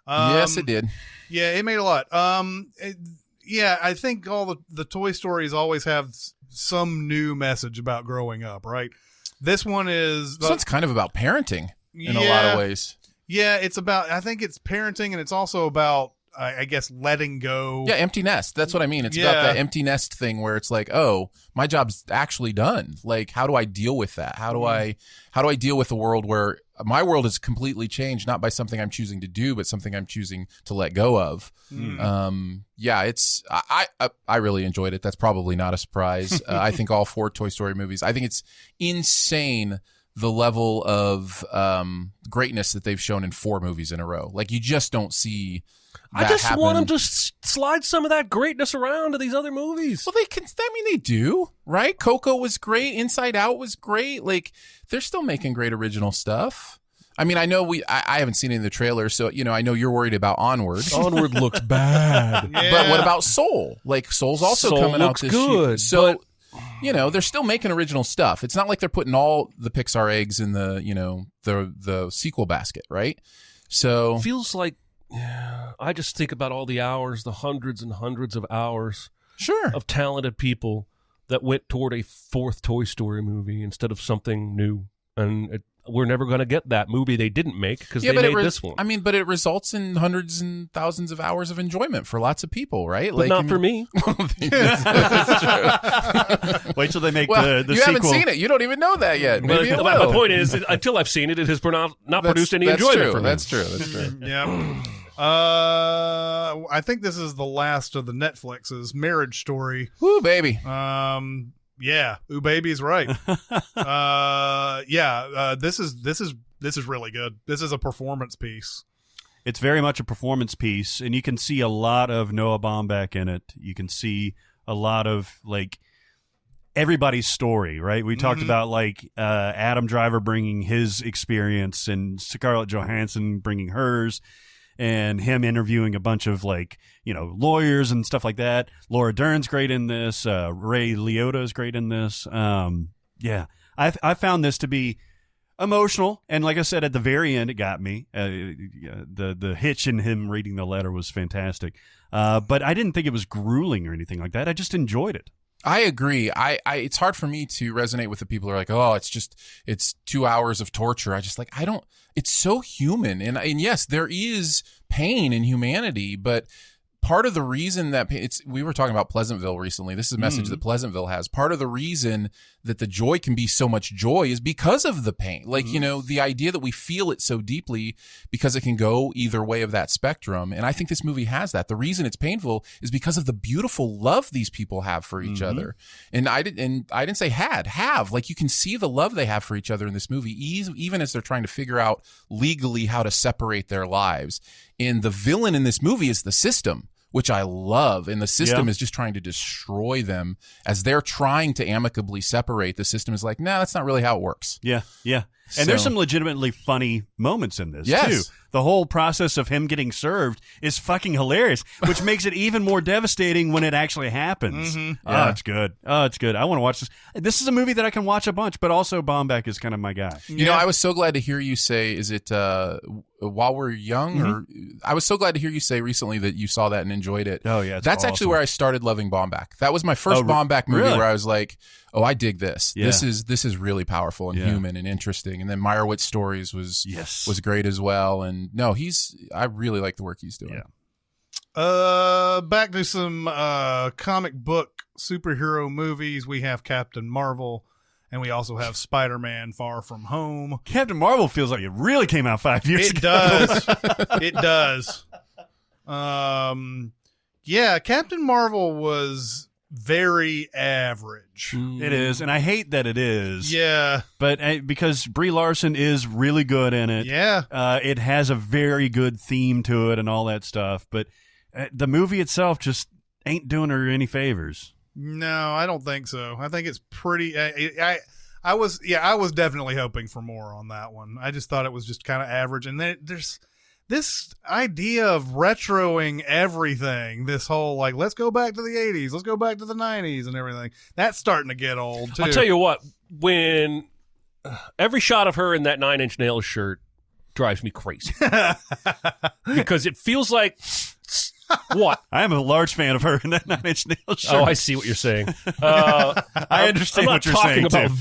Speaker 4: Yes, it did.
Speaker 2: Yeah, it made a lot. I think all the Toy Stories always have some new message about growing up, right? This one is...
Speaker 4: So it's kind of about parenting in a lot of ways.
Speaker 2: Yeah, it's about... I think it's parenting, and it's also about, I guess, letting go.
Speaker 4: Yeah, empty nest. That's what I mean. It's about that empty nest thing where it's like, oh, my job's actually done. Like, how do I deal with that? How do I deal with a world where my world is completely changed, not by something I'm choosing to do, but something I'm choosing to let go of? It's I really enjoyed it. That's probably not a surprise. I think all 4 Toy Story movies. I think it's insane the level of greatness that they've shown in 4 movies in a row. Like, you just don't see that
Speaker 1: I just
Speaker 4: happen.
Speaker 1: want them to slide some of that greatness around to these other movies.
Speaker 4: Well, they do, right? Coco was great. Inside Out was great. Like, they're still making great original stuff. I mean, I know I haven't seen any of the trailers, so, I know you're worried about Onward.
Speaker 1: Onward looks bad.
Speaker 2: Yeah.
Speaker 4: But what about Soul? Like, Soul's also coming out this year. So,
Speaker 1: but...
Speaker 4: they're still making original stuff. It's not like they're putting all the Pixar eggs in the sequel basket, right? So
Speaker 1: feels like I just think about all the hours, the hundreds and hundreds of hours of talented people that went toward a 4th Toy Story movie instead of something new. And we're never going to get that movie they didn't make because they made this one.
Speaker 4: I mean, but it results in hundreds and thousands of hours of enjoyment for lots of people, right?
Speaker 1: But not for me.
Speaker 4: That's true.
Speaker 3: Wait till they make
Speaker 4: the
Speaker 3: sequel.
Speaker 4: You haven't seen it. You don't even know that yet. Maybe
Speaker 1: But the point is, until I've seen it, it has not produced any enjoyment for me.
Speaker 4: That's true.
Speaker 2: Yeah. I think this is the last of the Netflix's Marriage Story.
Speaker 4: Woo, baby.
Speaker 2: Yeah, Ooh Baby's right. This is really good. This is a performance piece.
Speaker 3: It's very much a performance piece, and you can see a lot of Noah Baumbach in it. You can see a lot of like everybody's story, right? We talked about like Adam Driver bringing his experience and Scarlett Johansson bringing hers, and him interviewing a bunch of like, you know, lawyers and stuff like that. Laura Dern's great in this. Ray Liotta is great in this. Yeah, I found this to be emotional, and like I said, at the very end, it got me. The hitch in him reading the letter was fantastic, but I didn't think it was grueling or anything like that. I just enjoyed it.
Speaker 4: I agree. It's hard for me to resonate with the people who are like, oh, it's 2 hours of torture. It's so human. And yes, there is pain in humanity, but part of the reason that we were talking about Pleasantville recently. This is a message that Pleasantville has. Part of the reason that the joy can be so much joy is because of the pain. Like, you know, the idea that we feel it so deeply because it can go either way of that spectrum. And I think this movie has that. The reason it's painful is because of the beautiful love these people have for each other. And I didn't say have. Like, you can see the love they have for each other in this movie, even as they're trying to figure out legally how to separate their lives. And the villain in this movie is the system, which I love. And the system is just trying to destroy them as they're trying to amicably separate. The system is like, nah, that's not really how it works.
Speaker 3: Yeah, yeah. And there's some legitimately funny moments in this,
Speaker 4: Yes.
Speaker 3: too. The whole process of him getting served is fucking hilarious, which makes it even more devastating when it actually happens. Oh, it's good. Oh, it's good. I want to watch this. This is a movie that I can watch a bunch, but also Baumbach is kind of my guy.
Speaker 4: You know, I was so glad to hear you say, is it While We're Young? Or I was so glad to hear you say recently that you saw that and enjoyed it.
Speaker 3: Oh, yeah.
Speaker 4: That's actually where I started loving Baumbach. That was my first Baumbach movie where I was like, oh, I dig this.
Speaker 3: Yeah.
Speaker 4: This is really powerful and human and interesting. And then Meyerowitz Stories was great as well. And no, I really like the work he's doing.
Speaker 2: Yeah. Back to some comic book superhero movies. We have Captain Marvel, and we also have Spider-Man Far From Home.
Speaker 3: Captain Marvel feels like it really came out 5 years ago.
Speaker 2: It does. Yeah, Captain Marvel was very average.
Speaker 3: It is, and I hate that it is.
Speaker 2: Yeah.
Speaker 3: But because Brie Larson is really good in it.
Speaker 2: Yeah.
Speaker 3: It has a very good theme to it and all that stuff, but the movie itself just ain't doing her any favors.
Speaker 2: No, I don't think so. I think it's pretty I was definitely hoping for more on that one. I just thought it was just kind of average, and then there's this idea of retroing everything, this whole like, let's go back to the 80s, let's go back to the 90s and everything. That's starting to get old too.
Speaker 1: I'll tell you what, when every shot of her in that 9 Inch Nails shirt drives me crazy. Because it feels like what?
Speaker 3: I am a large fan of her in that 9 Inch Nails shirt.
Speaker 1: Oh, I see what you're saying.
Speaker 3: I understand what you're saying,
Speaker 1: I'm not talking about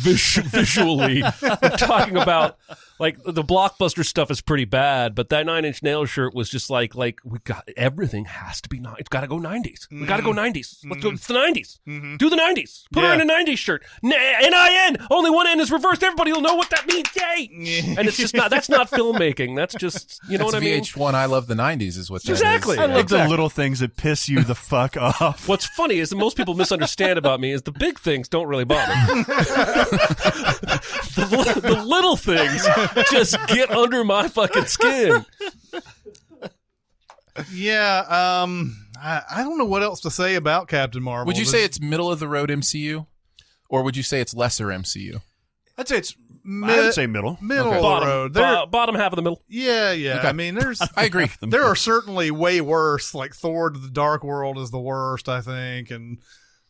Speaker 1: visually. I'm talking about, like, the Blockbuster stuff is pretty bad, but that 9 Inch Nails shirt was just like we got, everything has to be, it's got to go 90s. We got to go 90s. Let's do, it's the 90s. Do the 90s. Put her in a 90s shirt. N-I-N. Only one N is reversed. Everybody will know what that means. Yay. And it's just not, that's not filmmaking. That's just, you know what I mean?
Speaker 4: VH1 I Love the 90s is what that
Speaker 1: Exactly.
Speaker 4: is.
Speaker 3: I love the little things that piss you the fuck off.
Speaker 1: What's funny is that most people misunderstand about me is the big things don't really bother. the little things just get under my fucking skin.
Speaker 2: Yeah, I don't know what else to say about Captain Marvel.
Speaker 4: Would you say it's middle of the road MCU, or would you say it's lesser MCU?
Speaker 3: I'd say it's I would say middle.
Speaker 2: Middle of the road.
Speaker 1: Bottom half of the middle.
Speaker 2: Yeah.
Speaker 4: Okay.
Speaker 2: I mean, there's.
Speaker 4: I agree.
Speaker 2: There are certainly way worse. Like Thor: The Dark World is the worst, I think, and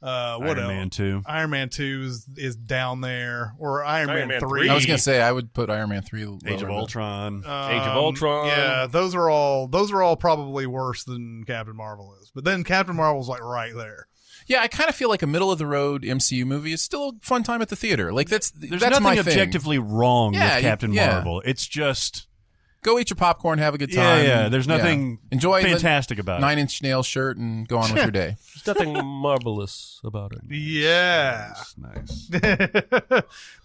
Speaker 2: what
Speaker 3: Iron
Speaker 2: else?
Speaker 3: Man 2.
Speaker 2: Iron Man 2 is down there, or Iron Man 3.
Speaker 4: I was gonna say I would put Iron Man 3 lower.
Speaker 3: Age of Ultron.
Speaker 1: Age of Ultron.
Speaker 2: Yeah, those are all probably worse than Captain Marvel is. But then Captain Marvel's like right there.
Speaker 4: Yeah, I kind of feel like a middle of the road MCU movie is still a fun time at the theater. Like
Speaker 3: There's
Speaker 4: that's
Speaker 3: nothing
Speaker 4: my thing.
Speaker 3: objectively wrong with Captain
Speaker 4: yeah.
Speaker 3: Marvel. It's just
Speaker 4: go eat your popcorn, have a good time.
Speaker 3: Yeah. There's nothing
Speaker 4: enjoy
Speaker 3: fantastic about it.
Speaker 4: 9 Inch Nails shirt and go on with your day.
Speaker 1: There's nothing marvelous about it.
Speaker 2: Yeah.
Speaker 3: Nice.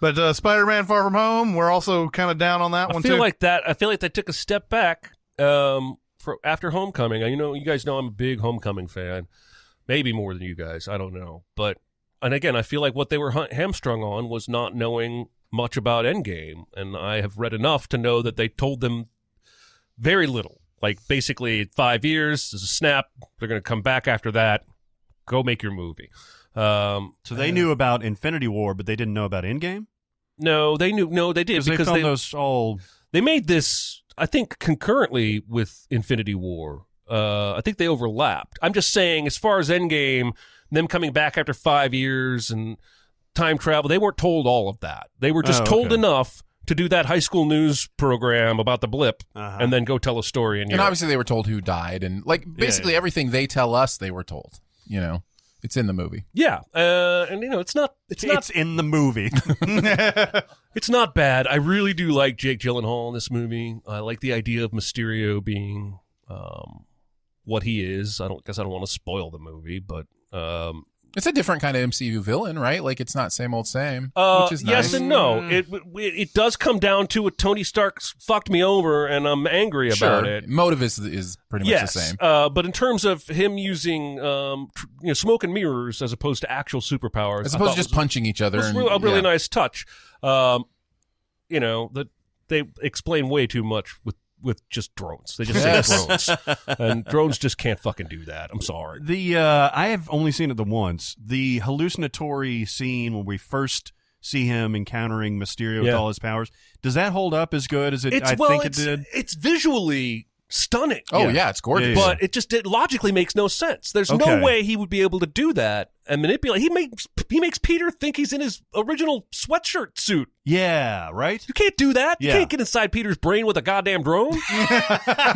Speaker 2: But Spider-Man Far From Home, we're also kind of down on that one too.
Speaker 1: I feel like they took a step back for after Homecoming. You guys know I'm a big Homecoming fan. Maybe more than you guys. I don't know. And again, I feel like what they were hamstrung on was not knowing much about Endgame. And I have read enough to know that they told them very little Like, basically, 5 years, there's a snap. They're going to come back after that. Go make your movie.
Speaker 3: So they knew about Infinity War, but they didn't know about Endgame?
Speaker 1: No, they knew. No, they did. Because
Speaker 3: they filmed those all...
Speaker 1: They made this, I think, concurrently with Infinity War. I think they overlapped. I'm just saying, as far as Endgame, them coming back after 5 years and time travel, they weren't told all of that. They were just told enough to do that high school news program about the blip and then go tell a story in Europe.
Speaker 4: And obviously they were told who died. And like basically everything they tell us, they were told. You know, it's in the movie.
Speaker 1: Yeah. And, you know, it's
Speaker 3: in the movie.
Speaker 1: It's not bad. I really do like Jake Gyllenhaal in this movie. I like the idea of Mysterio being what he is. I don't want to spoil the movie, but...
Speaker 4: It's a different kind of MCU villain, right? Like, it's not same old same, which is nice.
Speaker 1: Yes and no. It does come down to a Tony Stark fucked me over, and I'm angry about it.
Speaker 4: Motive is pretty much the same.
Speaker 1: But in terms of him using smoke and mirrors as opposed to actual superpowers,
Speaker 4: as opposed to just punching each other,
Speaker 1: it was a really nice touch. That they explain way too much with just drones. They just say drones. And drones just can't fucking do that. I'm sorry.
Speaker 3: I have only seen it the once. The hallucinatory scene when we first see him encountering Mysterio with all his powers, does that hold up as good as it did? It's
Speaker 1: visually stunning.
Speaker 4: Oh, yeah, it's gorgeous.
Speaker 1: But it logically makes no sense. There's no way he would be able to do that and manipulate. He makes Peter think he's in his original sweatshirt suit.
Speaker 3: Yeah, right?
Speaker 1: You can't do that. You can't get inside Peter's brain with a goddamn drone.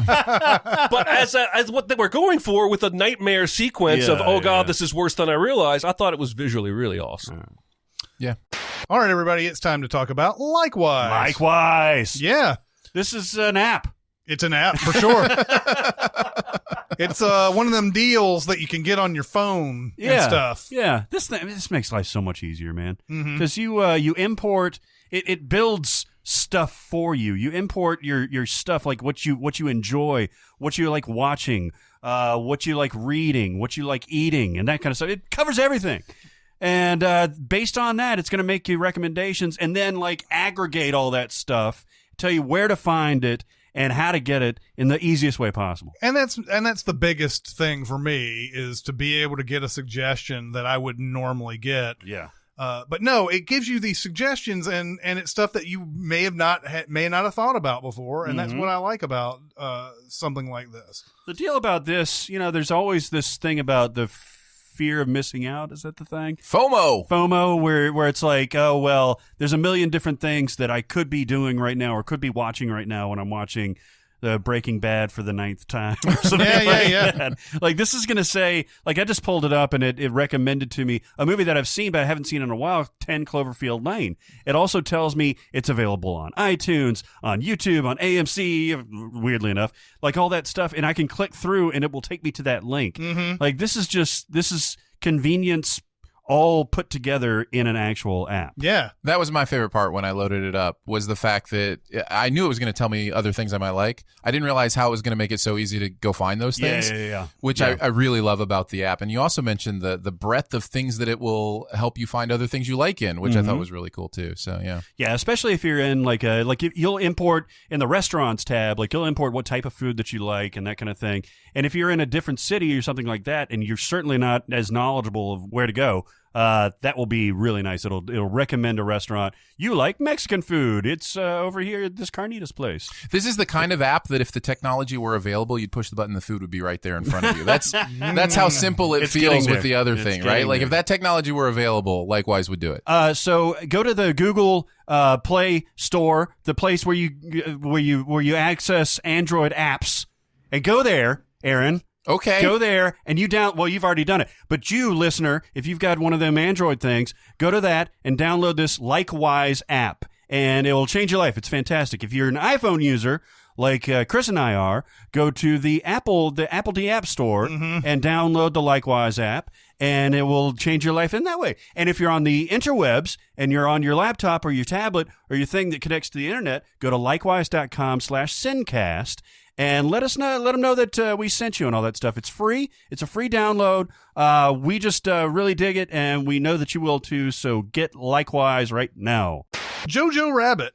Speaker 1: But as what they were going for with a nightmare sequence of, oh, God, this is worse than I realized, I thought it was visually really awesome.
Speaker 4: Yeah.
Speaker 2: All right, everybody, it's time to talk about Likewise.
Speaker 3: Likewise.
Speaker 2: Yeah.
Speaker 3: This is an app.
Speaker 2: It's an app for sure. It's one of them deals that you can get on your phone and stuff.
Speaker 3: Yeah, this makes life so much easier, man. Because you import it builds stuff for you. You import your stuff, like what you enjoy, what you like watching, what you like reading, what you like eating, and that kind of stuff. It covers everything. And based on that, it's going to make you recommendations, and then like aggregate all that stuff, tell you where to find it and how to get it in the easiest way possible. And
Speaker 2: that's the biggest thing for me, is to be able to get a suggestion that I wouldn't normally get.
Speaker 3: Yeah.
Speaker 2: But no, it gives you these suggestions, and it's stuff that you may not have thought about before, and that's what I like about something like this.
Speaker 3: The deal about this, there's always this thing about the fear of missing out. Is that the thing? FOMO, where it's like, oh, well, there's a million different things that I could be doing right now or could be watching right now when I'm watching the Breaking Bad for the 9th time or something that. Like, this is going to say, like, I just pulled it up and it recommended to me a movie that I've seen but I haven't seen in a while, 10 Cloverfield Lane. It also tells me it's available on iTunes, on YouTube, on AMC, weirdly enough, like all that stuff. And I can click through and it will take me to that link. Like, this is convenience all put together in an actual app.
Speaker 2: Yeah.
Speaker 4: That was my favorite part when I loaded it up, was the fact that I knew it was going to tell me other things I might like. I didn't realize how it was going to make it so easy to go find those things, which I really love about the app. And you also mentioned the breadth of things that it will help you find other things you like in, which I thought was really cool too. So, yeah.
Speaker 3: Yeah, especially if you're in you'll import in the restaurants tab, like you'll import what type of food that you like and that kind of thing. And if you're in a different city or something like that, and you're certainly not as knowledgeable of where to go, that will be really nice. It'll recommend a restaurant. You like Mexican food. It's over here at this carnitas place.
Speaker 4: This is the kind of app that if the technology were available, you'd push the button, the food would be right there in front of you. That's how simple it feels with the other thing, right? Like if that technology were available, Likewise would do it.
Speaker 3: So go to the Google Play Store, the place where you access Android apps, and go there, Aaron.
Speaker 4: Okay.
Speaker 3: Go there and you've already done it. But you, listener, if you've got one of them Android things, go to that and download this Likewise app, and it will change your life. It's fantastic. If you're an iPhone user, like Chris and I are, go to the Apple D App Store and download the Likewise app, and it will change your life in that way. And if you're on the interwebs and you're on your laptop or your tablet or your thing that connects to the internet, go to likewise.com/SinCast. And let them know that we sent you and all that stuff. It's free. It's a free download. We just really dig it, and we know that you will too. So get Likewise right now.
Speaker 2: Jojo Rabbit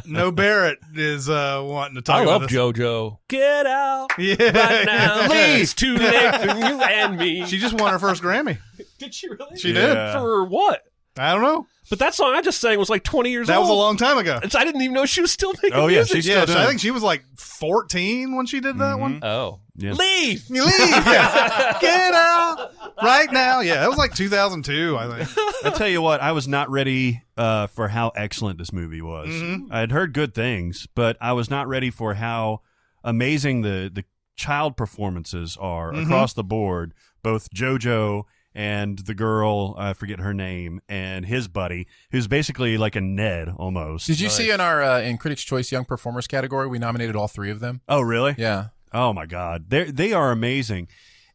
Speaker 2: No Barrett is wanting to talk
Speaker 1: I
Speaker 2: about
Speaker 1: love
Speaker 2: this.
Speaker 1: JoJo. Get out
Speaker 2: Yeah.
Speaker 1: right now. It's too late for you and me.
Speaker 2: She just won her first Grammy.
Speaker 1: Did she really?
Speaker 2: She did.
Speaker 1: For what?
Speaker 2: I don't know.
Speaker 1: But that song I just sang was like 20 years
Speaker 2: That
Speaker 1: old.
Speaker 2: was a long time ago.
Speaker 1: I didn't even know she was still making
Speaker 3: Oh, yeah,
Speaker 1: music.
Speaker 3: she's
Speaker 2: Yeah,
Speaker 3: still
Speaker 2: I
Speaker 3: doing
Speaker 2: think she was like 14 when she did that one.
Speaker 1: Oh.
Speaker 3: Yeah.
Speaker 1: Leave!
Speaker 2: You leave. Yeah. Get out right now. Yeah, that was like 2002, I think.
Speaker 3: I'll tell you what, I was not ready for how excellent this movie was.
Speaker 2: Mm-hmm.
Speaker 3: I had heard good things, but I was not ready for how amazing the child performances are across the board. Both JoJo and the girl, I forget her name, and his buddy, who's basically like a Ned almost.
Speaker 4: Did you see in our in Critics' Choice Young Performers category, we nominated all three of them?
Speaker 3: Oh, really?
Speaker 4: Yeah.
Speaker 3: Oh, my God. They are amazing.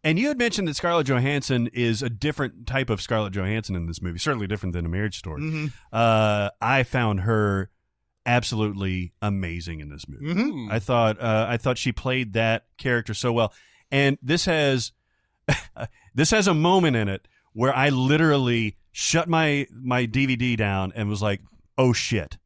Speaker 3: And you had mentioned that Scarlett Johansson is a different type of Scarlett Johansson in this movie, certainly different than A Marriage Story.
Speaker 2: Mm-hmm.
Speaker 3: I found her absolutely amazing in this movie.
Speaker 2: Mm-hmm.
Speaker 3: I thought she played that character so well. And this has a moment in it where I literally shut my DVD down and was like, "Oh shit."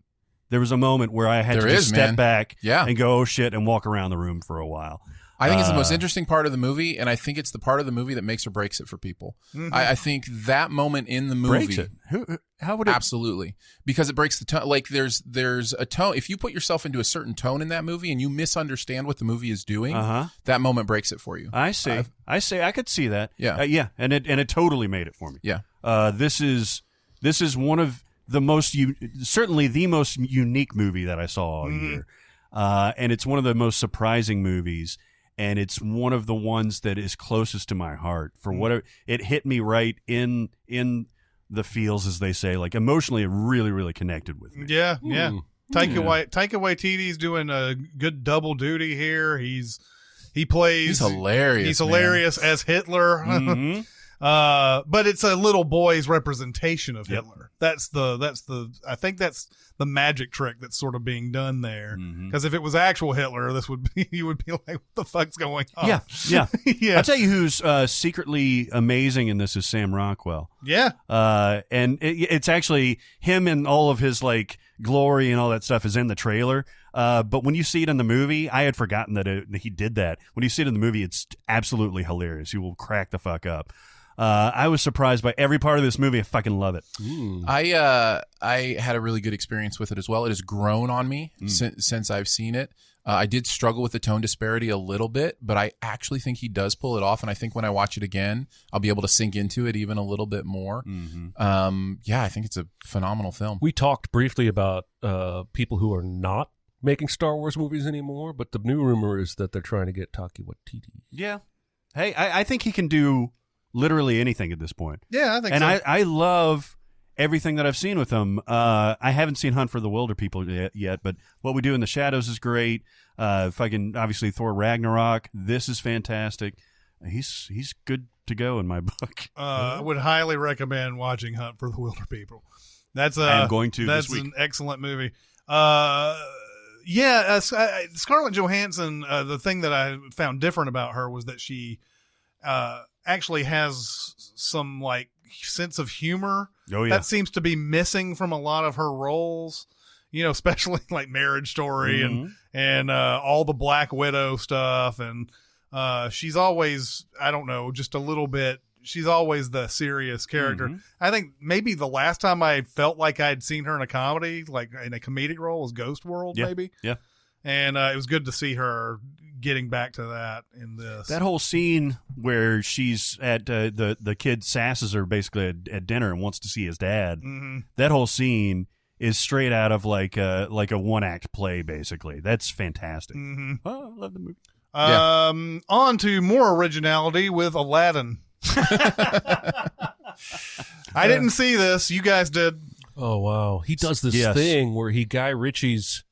Speaker 3: There was a moment where I had to just step back and go, "Oh shit," and walk around the room for a while.
Speaker 4: I think it's the most interesting part of the movie, and I think it's the part of the movie that makes or breaks it for people.
Speaker 2: Mm-hmm.
Speaker 4: I think that moment in the movie
Speaker 3: Breaks it. How would it?
Speaker 4: Absolutely, because it breaks the tone. Like there's a tone. If you put yourself into a certain tone in that movie and you misunderstand what the movie is doing, that moment breaks it for you.
Speaker 3: I see. I could see that.
Speaker 4: Yeah.
Speaker 3: Yeah, and it totally made it for me.
Speaker 4: Yeah.
Speaker 3: This is one of the most certainly the most unique movie that I saw all year, and it's one of the most surprising movies. And it's one of the ones that is closest to my heart for whatever it hit me right in the feels, as they say, like emotionally, it really, really connected with me.
Speaker 2: Yeah, yeah. Taika Waititi's doing a good double duty here. He plays.
Speaker 4: He's hilarious.
Speaker 2: He's hilarious as Hitler.
Speaker 3: Mm-hmm.
Speaker 2: But it's a little boy's representation of Hitler. That's I think that's the magic trick that's sort of being done there. Because if it was actual Hitler, you would be like, what the fuck's going on?
Speaker 3: Yeah.
Speaker 2: Yeah.
Speaker 3: I'll tell you who's secretly amazing in this is Sam Rockwell.
Speaker 2: Yeah.
Speaker 3: And it's actually him and all of his like glory and all that stuff is in the trailer. But when you see it in the movie, I had forgotten that he did that. When you see it in the movie, it's absolutely hilarious. You will crack the fuck up. I was surprised by every part of this movie. I fucking love it.
Speaker 4: I had a really good experience with it as well. It has grown on me since I've seen it. I did struggle with the tone disparity a little bit, but I actually think he does pull it off. And I think when I watch it again, I'll be able to sink into it even a little bit more. I think it's a phenomenal film.
Speaker 1: We talked briefly about people who are not making Star Wars movies anymore, but the new rumor is that they're trying to get Taika Waititi.
Speaker 3: Yeah. Hey, I think he can do literally anything at this point.
Speaker 2: Yeah, I think
Speaker 3: and
Speaker 2: so.
Speaker 3: I love everything that I've seen with him. I haven't seen Hunt for the Wilder People yet, but What We Do in the Shadows is great. Obviously Thor Ragnarok. This is fantastic. He's good to go in my book.
Speaker 2: I would highly recommend watching Hunt for the Wilder People. I am
Speaker 3: going to
Speaker 2: That's
Speaker 3: this week.
Speaker 2: an excellent movie. Scarlett Johansson, the thing that I found different about her was that she actually has some like sense of humor.
Speaker 3: Oh yeah,
Speaker 2: that seems to be missing from a lot of her roles. You know, especially like Marriage Story and all the Black Widow stuff. And she's always, I don't know, just a little bit. She's always the serious character. I think maybe the last time I felt like I'd seen her in a comedy, like in a comedic role, was Ghost World. Maybe.
Speaker 3: Yeah.
Speaker 2: And it was good to see her getting back to that in this.
Speaker 3: That whole scene where she's at the kid sasses her basically at dinner and wants to see his dad. That whole scene is straight out of like a one act play. Basically, that's fantastic. Oh, I love the movie.
Speaker 2: On to more originality with Aladdin. I didn't see this. You guys did.
Speaker 1: Oh wow, he does this thing where he Guy Ritchie's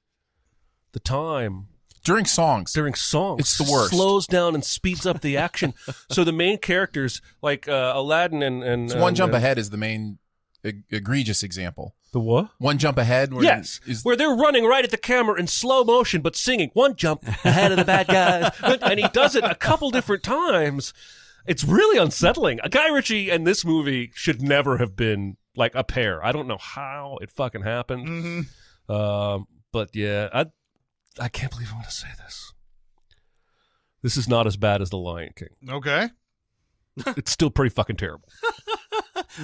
Speaker 1: the time.
Speaker 4: During songs.
Speaker 1: It's
Speaker 4: the worst.
Speaker 1: Slows down and speeds up the action. So the main characters, like Aladdin and
Speaker 4: One Jump Ahead is the main egregious example.
Speaker 1: The what?
Speaker 4: One Jump Ahead?
Speaker 1: Where they're running right at the camera in slow motion, but singing one jump ahead of the bad guys. And he does it a couple different times. It's really unsettling. Guy Ritchie and this movie should never have been like a pair. I don't know how it fucking happened. But yeah, I can't believe I'm going to say this. This is not as bad as The Lion King.
Speaker 2: Okay.
Speaker 1: It's still pretty fucking terrible.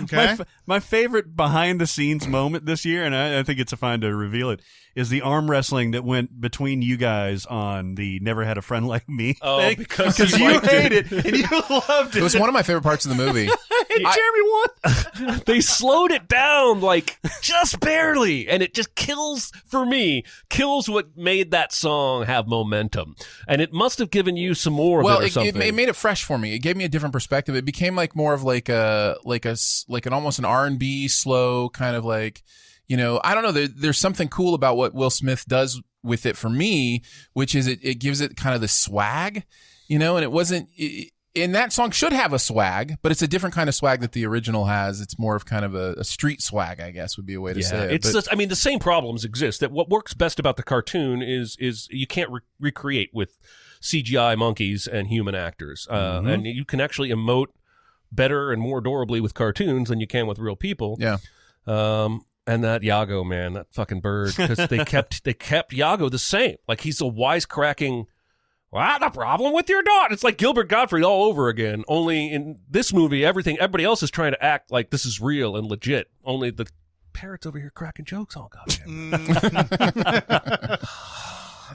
Speaker 2: Okay.
Speaker 3: My favorite behind-the-scenes moment this year, and I think it's fine to reveal it, is the arm wrestling that went between you guys on the Never Had a Friend Like Me thing.
Speaker 1: Because
Speaker 3: you hated it and you loved it.
Speaker 4: It was one of my favorite parts of the movie.
Speaker 3: And Jeremy won.
Speaker 1: They slowed it down like just barely, and it just kills what made that song have momentum. And it must have given you some more of it or something.
Speaker 4: It made it fresh for me. It gave me a different perspective. It became like more of like an almost an R&B slow kind of like, you know, I don't know. There's something cool about what Will Smith does with it for me, which is it gives it kind of the swag, you know, and it wasn't. And that song should have a swag, but it's a different kind of swag that the original has. It's more of kind of a street swag, I guess, would be a way to say it.
Speaker 1: It's just, I mean, the same problems exist. That what works best about the cartoon is you can't recreate with CGI monkeys and human actors, and you can actually emote better and more adorably with cartoons than you can with real people.
Speaker 4: Yeah.
Speaker 1: And that Iago, man, that fucking bird, because they kept Iago the same. Like he's a wisecracking. Well, the problem with your daughter. It's like Gilbert Gottfried all over again. Only in this movie, everybody else is trying to act like this is real and legit. Only the parrot's over here cracking jokes all goddamn.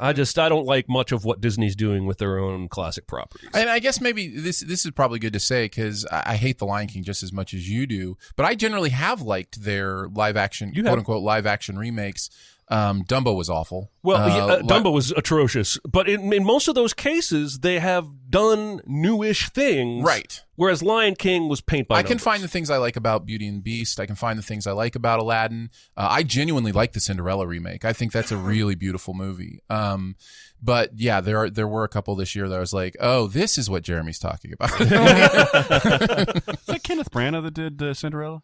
Speaker 1: I don't like much of what Disney's doing with their own classic properties.
Speaker 4: And I guess maybe this is probably good to say because I hate The Lion King just as much as you do, but I generally have liked their live action, quote unquote, live action remakes. Dumbo was awful.
Speaker 1: Well, Dumbo was atrocious, but in most of those cases, they have done newish things.
Speaker 4: Right.
Speaker 1: Whereas Lion King was paint by numbers.
Speaker 4: I can find the things I like about Beauty and the Beast. I can find the things I like about Aladdin. I genuinely like the Cinderella remake. I think that's a really beautiful movie. But yeah, there were a couple this year that I was like, oh, this is what Jeremy's talking about. Is
Speaker 3: that Kenneth Branagh that did Cinderella?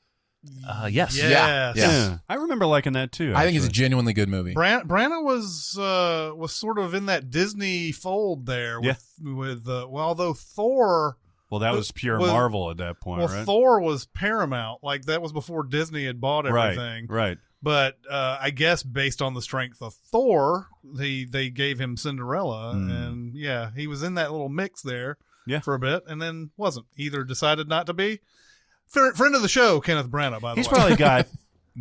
Speaker 1: Yes.
Speaker 4: Yeah.
Speaker 3: I remember liking that too.
Speaker 4: I think it's a genuinely good movie.
Speaker 2: Branagh was sort of in that Disney fold there with although Thor.
Speaker 3: Well, that was pure Marvel at that point, right?
Speaker 2: Thor was Paramount. Like that was before Disney had bought everything.
Speaker 3: Right.
Speaker 2: But I guess based on the strength of Thor, they gave him Cinderella, and he was in that little mix there for a bit, and then wasn't. Either decided not to be. Friend of the show, Kenneth Branagh, by the way.
Speaker 3: He's probably got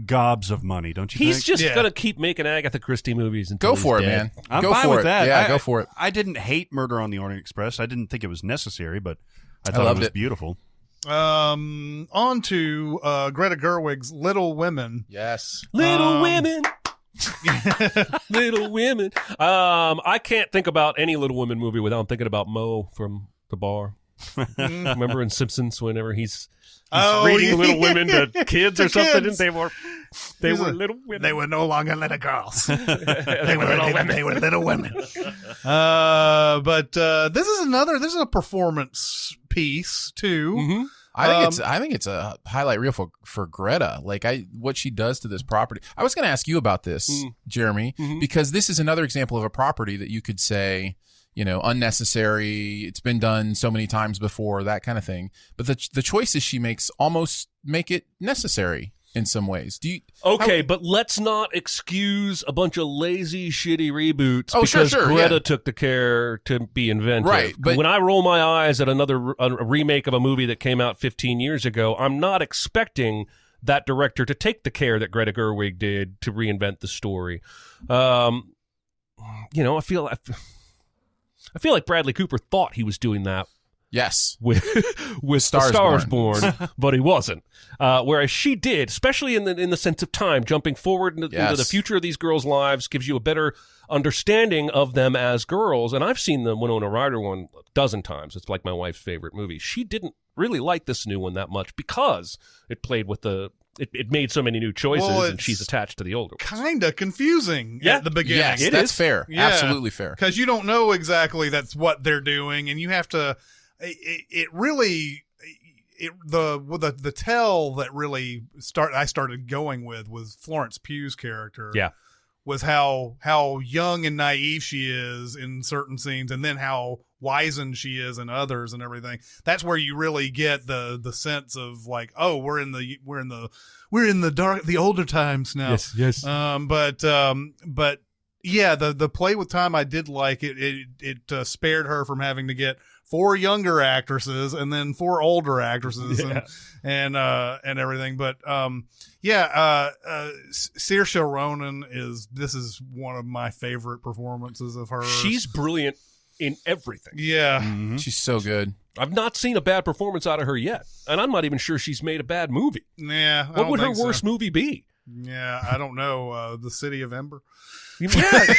Speaker 3: gobs of money, don't you think?
Speaker 1: He's just going to keep making Agatha Christie movies until
Speaker 4: Go for it, man.
Speaker 3: I'm
Speaker 4: Go
Speaker 3: fine
Speaker 4: for
Speaker 3: with
Speaker 4: it.
Speaker 3: that.
Speaker 4: Yeah, go for it.
Speaker 3: I didn't hate Murder on the Orient Express. I didn't think it was necessary, but I thought it was beautiful.
Speaker 2: On to Greta Gerwig's Little Women.
Speaker 4: Yes.
Speaker 1: Little Women. Little Women. I can't think about any Little Women movie without thinking about Mo from the bar. Remember in Simpsons whenever he's reading Little Women to kids or something, and they were little women.
Speaker 2: They were no longer little girls. They were little women. They were little women. But this is a performance piece too.
Speaker 1: Mm-hmm.
Speaker 4: I think it's a highlight reel for Greta. Like what she does to this property. I was going to ask you about this, Jeremy, because this is another example of a property that you could say, you know, unnecessary. It's been done so many times before, that kind of thing. But the choices she makes almost make it necessary in some ways.
Speaker 1: But let's not excuse a bunch of lazy, shitty reboots because
Speaker 4: sure,
Speaker 1: Greta took the care to be inventive.
Speaker 4: Right, but
Speaker 1: when I roll my eyes at a remake of a movie that came out 15 years ago, I'm not expecting that director to take the care that Greta Gerwig did to reinvent the story. You know, I feel like Bradley Cooper thought he was doing that.
Speaker 4: Yes.
Speaker 1: With Stars Born, but he wasn't. Whereas she did, especially in the sense of time, jumping forward into the future of these girls' lives gives you a better understanding of them as girls. And I've seen the Winona Ryder one a dozen times. It's like my wife's favorite movie. She didn't really like this new one that much because it played with it made so many new choices, and she's attached to the older ones.
Speaker 2: Kind of confusing at the beginning.
Speaker 4: Yes, that's fair. Yeah. Absolutely fair.
Speaker 2: Because you don't know exactly that's what they're doing, and you have to. The tell that really I started going with was Florence Pugh's character.
Speaker 1: Yeah.
Speaker 2: was how young and naive she is in certain scenes, and then how wizened she is in others and everything. That's where you really get the sense of like, oh, we're in the older times now.
Speaker 1: Yes.
Speaker 2: But yeah, the play with time, I did like it. It spared her from having to get 4 younger actresses and then 4 older actresses and everything. But Saoirse Ronan is one of my favorite performances of her.
Speaker 1: She's brilliant in everything.
Speaker 2: Yeah.
Speaker 4: Mm-hmm. She's so good.
Speaker 1: I've not seen a bad performance out of her yet, and I'm not even sure she's made a bad movie.
Speaker 2: Yeah.
Speaker 1: What would her worst movie be?
Speaker 2: Yeah, I don't know. The City of Ember.
Speaker 1: Yeah,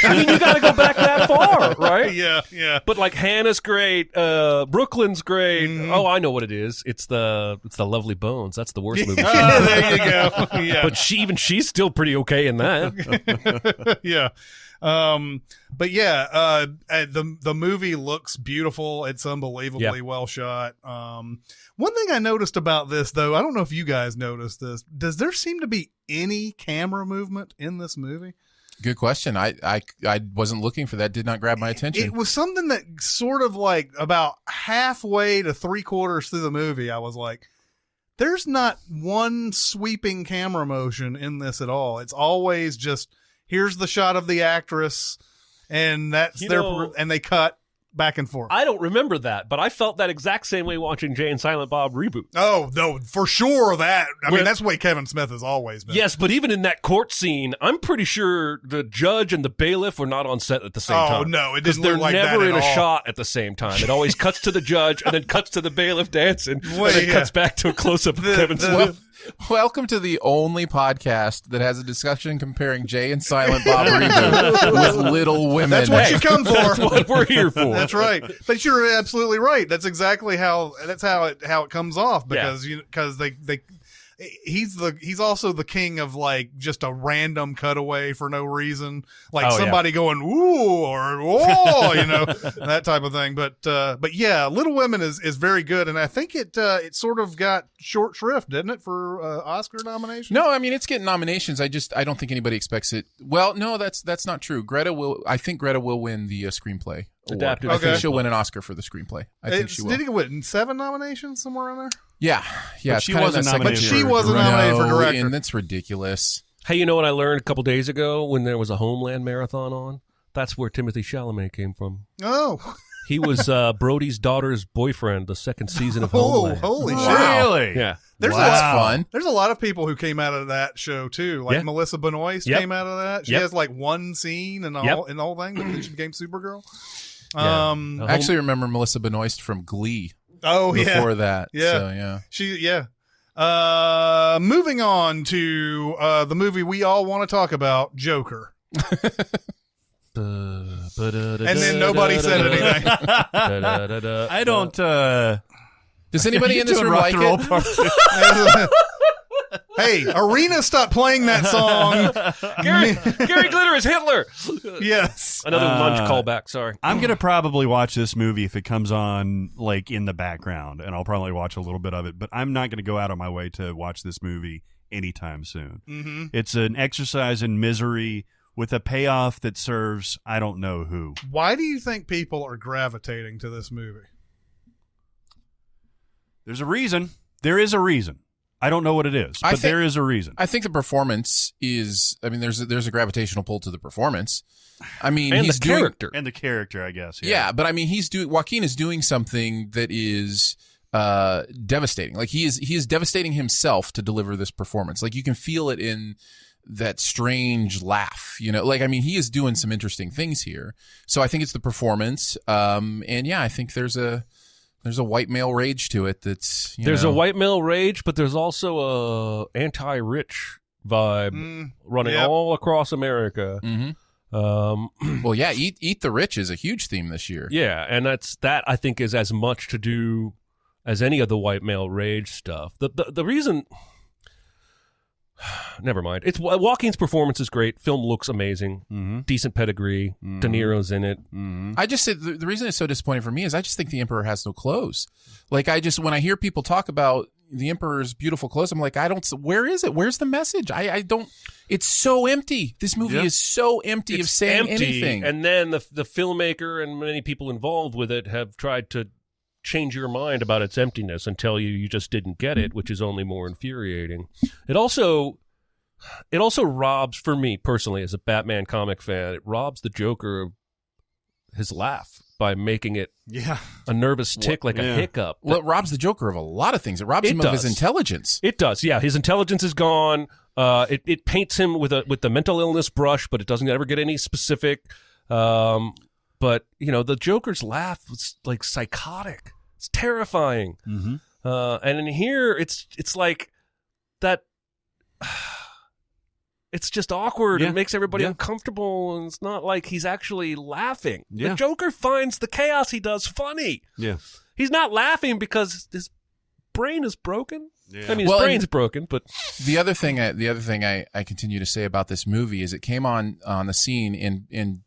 Speaker 1: I mean, you got to go back that far, right?
Speaker 2: Yeah.
Speaker 1: But like Hannah's great, Brooklyn's great. Mm-hmm. Oh, I know what it is. It's the Lovely Bones. That's the worst movie.
Speaker 2: There you go. Yeah.
Speaker 1: But she's still pretty okay in that.
Speaker 2: Yeah. But yeah, the movie looks beautiful. It's unbelievably well shot. One thing I noticed about this, though, I don't know if you guys noticed this. Does there seem to be any camera movement in this movie?
Speaker 4: Good question. I wasn't looking for that. Did not grab my attention.
Speaker 2: It was something that sort of like about halfway to 3/4 through the movie, I was like, there's not one sweeping camera motion in this at all. It's always just, here's the shot of the actress, and that's and they cut back and forth.
Speaker 1: I don't remember that, but I felt that exact same way watching Jay and Silent Bob reboot.
Speaker 2: Oh, no, for sure that. I mean, that's the way Kevin Smith has always been.
Speaker 1: Yes, but even in that court scene, I'm pretty sure the judge and the bailiff were not on set at the same time.
Speaker 2: Oh, no, it didn't look like that
Speaker 1: they're never in a
Speaker 2: all.
Speaker 1: shot at the same time. It always cuts to the judge and then cuts to the bailiff dancing and then cuts back to a close-up of Kevin Smith.
Speaker 4: Welcome to the only podcast that has a discussion comparing Jay and Silent Bob reboot with Little Women.
Speaker 2: That's what you come for.
Speaker 1: That's what we're here for.
Speaker 2: That's right. But you're absolutely right. That's exactly how it comes off, because he's also the king of like just a random cutaway for no reason, like somebody going ooh or whoa, that type of thing. But yeah, Little Women is very good, and I think it sort of got short shrift, didn't it, for Oscar nomination?
Speaker 4: No, I mean it's getting nominations. I don't think anybody expects it. Well, no, that's not true. I think Greta will win the screenplay
Speaker 1: adapted.
Speaker 4: I think she'll win an Oscar for the screenplay. I think she will.
Speaker 2: Did he win 7 nominations somewhere in there?
Speaker 4: Yeah.
Speaker 3: But she wasn't nominated.
Speaker 2: But she wasn't nominated for director.
Speaker 4: And that's ridiculous.
Speaker 1: Hey, you know what I learned a couple days ago when there was a Homeland marathon on? That's where Timothy Chalamet came from.
Speaker 2: Oh.
Speaker 1: He was Brody's daughter's boyfriend the second season of Homeland.
Speaker 2: Oh, holy shit.
Speaker 3: Really?
Speaker 1: Yeah.
Speaker 4: That's fun.
Speaker 2: There's a lot of people who came out of that show, too. Like Melissa Benoist came out of that. She has like one scene and the whole thing, but then she became Supergirl.
Speaker 1: Yeah.
Speaker 4: I actually remember Melissa Benoist from Glee.
Speaker 2: Oh,
Speaker 4: before that.
Speaker 2: Yeah.
Speaker 4: So,
Speaker 2: moving on to the movie we all want to talk about, Joker. And then nobody said anything.
Speaker 3: I don't.
Speaker 4: Does anybody in this room like it?
Speaker 2: Hey, Arena, stop playing that song.
Speaker 1: Gary Glitter is Hitler.
Speaker 2: Yes.
Speaker 1: Another lunch callback. Sorry.
Speaker 3: I'm gonna probably watch this movie if it comes on like in the background, and I'll probably watch a little bit of it. But I'm not gonna go out of my way to watch this movie anytime soon. Mm-hmm. It's an exercise in misery with a payoff that serves I don't know who.
Speaker 2: Why do you think people are gravitating to this movie?
Speaker 3: There's a reason. There is a reason. I don't know what it is, but there is a reason.
Speaker 4: I think the performance is. I mean, there's a gravitational pull to the performance. I mean,
Speaker 1: and
Speaker 4: he's
Speaker 1: the character,
Speaker 3: and the character, I guess.
Speaker 4: Yeah, but I mean, Joaquin is doing something that is devastating. Like he is devastating himself to deliver this performance. Like you can feel it in that strange laugh. Like I mean, he is doing some interesting things here. So I think it's the performance. And yeah, I think there's a white male rage to it. There's
Speaker 1: a white male rage, but there's also a anti-rich vibe running all across America.
Speaker 4: Mm-hmm. Well, yeah, eat the rich is a huge theme this year.
Speaker 1: Yeah, and that I think is as much to do as any of the white male rage stuff. The reason. Never mind. It's Joaquin's performance is great. Film looks amazing. Decent pedigree. De Niro's in it.
Speaker 4: I just said the reason it's so disappointing for me is I just think the Emperor has no clothes. Like when I hear people talk about the Emperor's beautiful clothes. I'm like, where is it? Where's the message? I don't. It's so empty. This movie is so empty of saying anything.
Speaker 1: And then the filmmaker and many people involved with it have tried to change your mind about its emptiness and tell you just didn't get it, which is only more infuriating. It also robs, for me personally, as a Batman comic fan, it robs the Joker of his laugh by making it a nervous tick, like a hiccup.
Speaker 4: Well, it robs the Joker of a lot of things. It robs him of his intelligence.
Speaker 1: It does, yeah. His intelligence is gone. It paints him with the mental illness brush, but it doesn't ever get any specific. But the Joker's laugh was like psychotic. It's terrifying. Mm-hmm. And in here, it's like that. It's just awkward and makes everybody uncomfortable, and it's not like he's actually laughing. Yeah. The Joker finds the chaos he does funny. Yeah, he's not laughing because his brain is broken. Yeah. I mean, his brain's broken, but
Speaker 4: the other thing I continue to say about this movie is it came on the scene in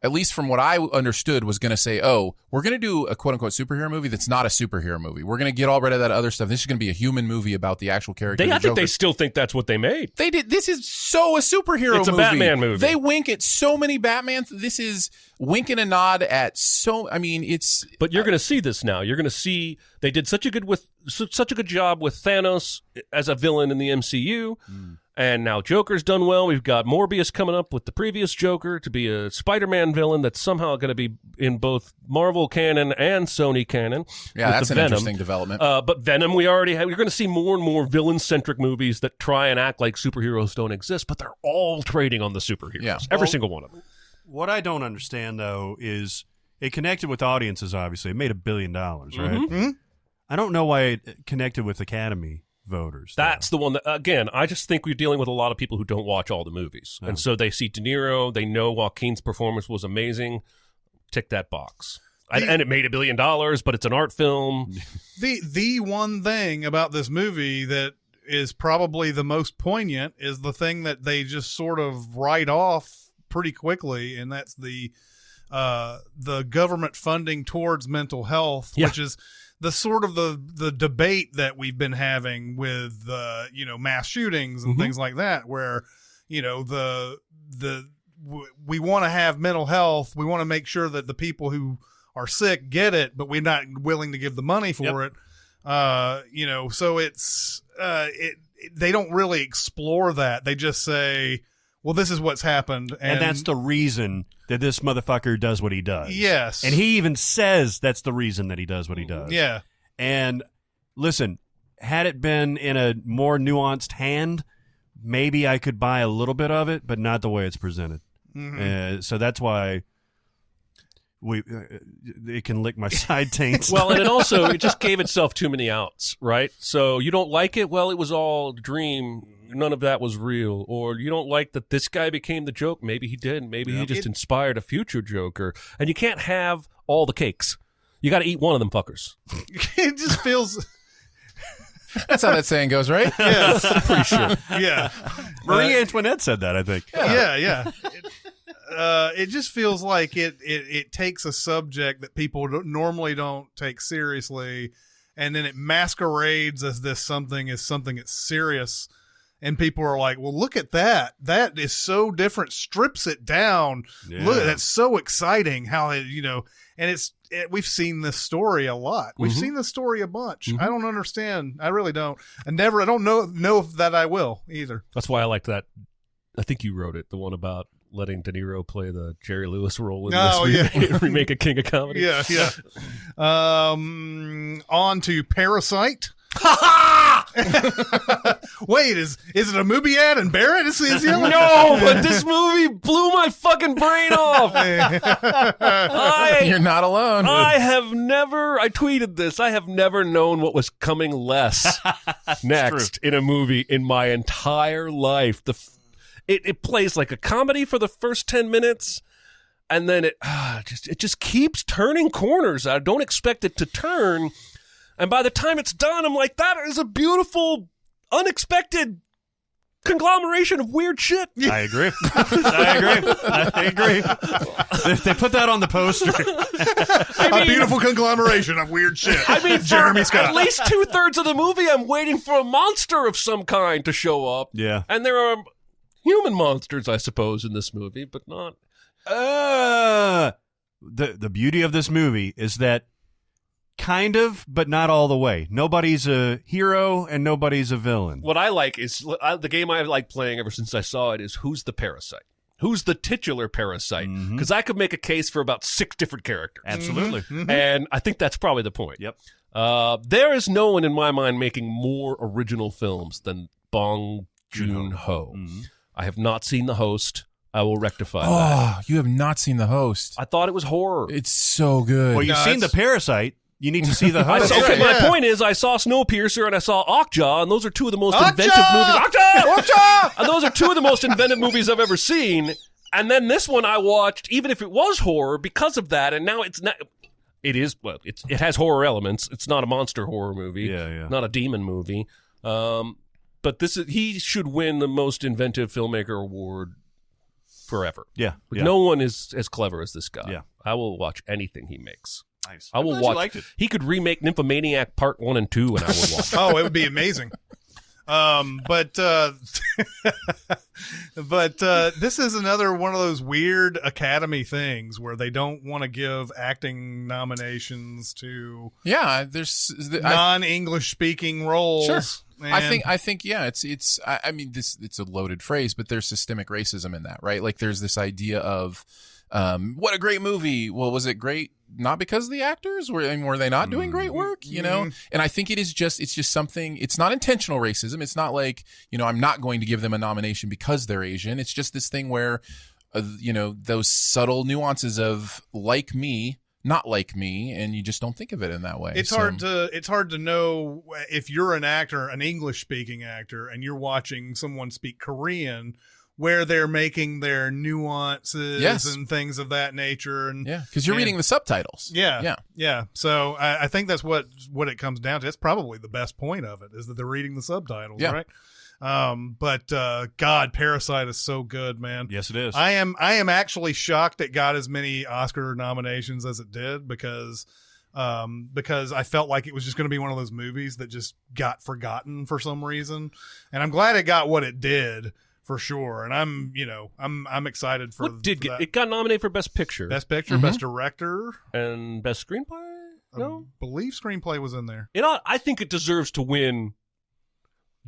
Speaker 4: at least from what I understood, was going to say, oh, we're going to do a quote-unquote superhero movie that's not a superhero movie. We're going to get all rid of that other stuff. This is going to be a human movie about the actual character.
Speaker 1: I think they still think that's what they made.
Speaker 4: They did. This is so a superhero movie.
Speaker 1: It's a Batman movie.
Speaker 4: They wink at so many Batmans. This is winking a nod at so... I mean, it's...
Speaker 1: But you're going to see this now. You're going to see... They did such a good job with Thanos as a villain in the MCU. And now Joker's done well. We've got Morbius coming up with the previous Joker to be a Spider-Man villain that's somehow going to be in both Marvel canon and Sony canon.
Speaker 4: Yeah, that's an interesting development.
Speaker 1: But Venom, we already have. You're going to see more and more villain-centric movies that try and act like superheroes don't exist, but they're all trading on the superheroes. Yeah. Every single one of them.
Speaker 3: What I don't understand, though, is it connected with audiences, obviously. It made $1 billion, right? Mm-hmm. I don't know why it connected with Academy voters.
Speaker 1: That's the one that, again, I just think we're dealing with a lot of people who don't watch all the movies. And so they see De Niro, they know Joaquin's performance was amazing. Tick that box. And it made $1 billion, but it's an art film.
Speaker 2: The one thing about this movie that is probably the most poignant is the thing that they just sort of write off pretty quickly, and that's the government funding towards mental health, which is the sort of the debate that we've been having with mass shootings and things like that, where we want to have mental health, we want to make sure that the people who are sick get it, but we're not willing to give the money for it. So it's they don't really explore that. They just say, well, this is what's happened.
Speaker 3: And that's the reason that this motherfucker does what he does.
Speaker 2: Yes.
Speaker 3: And he even says that's the reason that he does what he does.
Speaker 2: Yeah.
Speaker 3: And listen, had it been in a more nuanced hand, maybe I could buy a little bit of it, but not the way it's presented. Mm-hmm. So that's why it can lick my side taints.
Speaker 1: Well, and it just gave itself too many outs, right? So you don't like it? Well, it was all a dream. None of that was real. Or you don't like that this guy became the joke. Maybe he did. Maybe he just inspired a future Joker. And you can't have all the cakes. You got to eat one of them fuckers.
Speaker 2: It just feels...
Speaker 4: That's how that saying goes, right?
Speaker 2: Yes.
Speaker 1: I'm pretty sure.
Speaker 2: Yeah.
Speaker 3: Marie Antoinette said that, I think.
Speaker 2: Yeah. It just feels like it takes a subject that people normally don't take seriously, and then it masquerades as something that's serious. And people are like, well, look at that. That is so different. Strips it down. Yeah. Look, that's so exciting how we've seen this story a lot. We've seen this story a bunch. I don't understand. I really don't. I don't know if that I will either.
Speaker 1: That's why I like that. I think you wrote it, the one about letting De Niro play the Jerry Lewis role in this remake of King of Comedy.
Speaker 2: Yeah. On to Parasite. Wait, is it a movie ad and Barrett? Is
Speaker 1: no, but this movie blew my fucking brain off.
Speaker 4: You're not alone.
Speaker 1: I tweeted this. I have never known what was coming less next in a movie in my entire life. It plays like a comedy for the first 10 minutes, and then it just keeps turning corners. I don't expect it to turn. And by the time it's done, I'm like, that is a beautiful, unexpected conglomeration of weird shit.
Speaker 3: I agree. I agree. They put that on the poster.
Speaker 2: A beautiful conglomeration of weird shit.
Speaker 1: I mean,
Speaker 2: Jeremy
Speaker 1: for
Speaker 2: Scott.
Speaker 1: at least 2/3 of the movie, I'm waiting for a monster of some kind to show up.
Speaker 3: Yeah.
Speaker 1: And there are human monsters, I suppose, in this movie, but not.
Speaker 3: The beauty of this movie is that kind of, but not all the way. Nobody's a hero and nobody's a villain.
Speaker 1: What I like is the game I like playing ever since I saw it is who's the parasite? Who's the titular parasite? Because I could make a case for about 6 different characters.
Speaker 3: Absolutely.
Speaker 1: And I think that's probably the point.
Speaker 3: Yep.
Speaker 1: There is no one in my mind making more original films than Bong Joon-ho. I have not seen The Host. I will rectify that.
Speaker 4: Oh, you have not seen The Host.
Speaker 1: I thought it was horror.
Speaker 4: It's so good.
Speaker 3: Well, you've seen The Parasite. You need to see The Host.
Speaker 1: Okay,
Speaker 2: right,
Speaker 1: my point is I saw Snowpiercer and I saw Okja, and those are two of the most inventive movies. Okja! And those are two of the most inventive movies I've ever seen. And then this one I watched, even if it was horror, because of that, and now it's not... It is, well, it has horror elements. It's not a monster horror movie.
Speaker 3: Yeah.
Speaker 1: Not a demon movie. But he should win the most inventive filmmaker award forever.
Speaker 3: Yeah.
Speaker 1: No one is as clever as this guy.
Speaker 3: Yeah.
Speaker 1: I will watch anything he makes.
Speaker 3: Nice.
Speaker 1: I will
Speaker 3: I'm glad you
Speaker 1: watch.
Speaker 3: liked it.
Speaker 1: He could remake Nymphomaniac Part 1 and 2, and I would watch.
Speaker 2: Oh, it would be amazing. But this is another one of those weird Academy things where they don't want to give acting nominations to
Speaker 4: there's
Speaker 2: non-English speaking roles.
Speaker 4: Sure.
Speaker 2: And
Speaker 4: I think yeah, I mean it's a loaded phrase, but there's systemic racism in that, right? Like there's this idea of what a great movie. Well, was it great not because of the actors? Were they not doing great work? You know? And I think it's just something, it's not intentional racism. It's not like, I'm not going to give them a nomination because they're Asian. It's just this thing where, those subtle nuances of like me, not like me, and you just don't think of it in that way.
Speaker 2: It's hard to know if you're an actor, an English speaking actor, and you're watching someone speak Korean, where they're making their nuances and things of that nature. And
Speaker 4: because you're reading the subtitles.
Speaker 2: Yeah. So I think that's what it comes down to. It's probably the best point of it is that they're reading the subtitles, right? But God, Parasite is so good, man.
Speaker 3: Yes, it is.
Speaker 2: I am actually shocked it got as many Oscar nominations as it did because I felt like it was just going to be one of those movies that just got forgotten for some reason, and I'm glad it got what it did. For sure, and I'm excited for.
Speaker 1: What did
Speaker 2: that.
Speaker 1: It got nominated for Best Picture,
Speaker 2: Best Director,
Speaker 1: and Best Screenplay? No,
Speaker 2: I believe Screenplay was in there.
Speaker 1: I think it deserves to win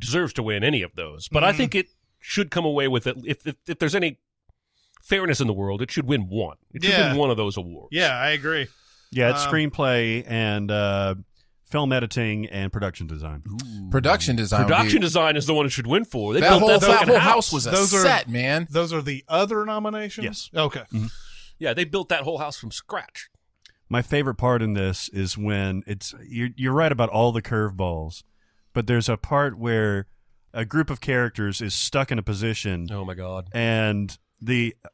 Speaker 1: any of those, but I think it should come away with it. If there's any fairness in the world, it should win one. It should win one of those awards.
Speaker 2: Yeah, I agree.
Speaker 3: Yeah, it's screenplay and film editing and production design.
Speaker 4: Production design
Speaker 1: is the one it should win for. They
Speaker 4: that
Speaker 1: built
Speaker 4: whole house was a set, man.
Speaker 2: Those are the other nominations?
Speaker 3: Yes.
Speaker 2: Okay.
Speaker 3: Mm-hmm.
Speaker 1: Yeah, they built that whole house from scratch.
Speaker 3: My favorite part in this is when you're right about all the curveballs, but there's a part where a group of characters is stuck in a position.
Speaker 1: Oh my God.
Speaker 3: And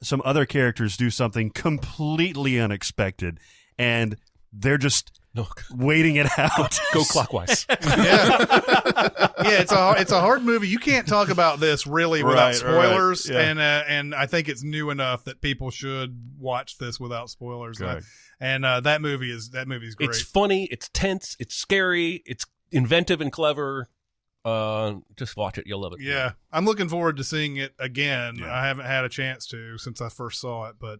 Speaker 3: some other characters do something completely unexpected, and they're just waiting it out.
Speaker 1: Go clockwise.
Speaker 2: It's a hard movie. You can't talk about this really without spoilers,
Speaker 3: right. Yeah.
Speaker 2: And I think it's new enough that people should watch this without spoilers.
Speaker 3: Correct.
Speaker 2: And that movie's great.
Speaker 1: It's funny. It's tense. It's scary. It's inventive and clever. Just watch it. You'll love it.
Speaker 2: Yeah, I'm looking forward to seeing it again.
Speaker 3: Yeah.
Speaker 2: I haven't had a chance to since I first saw it, but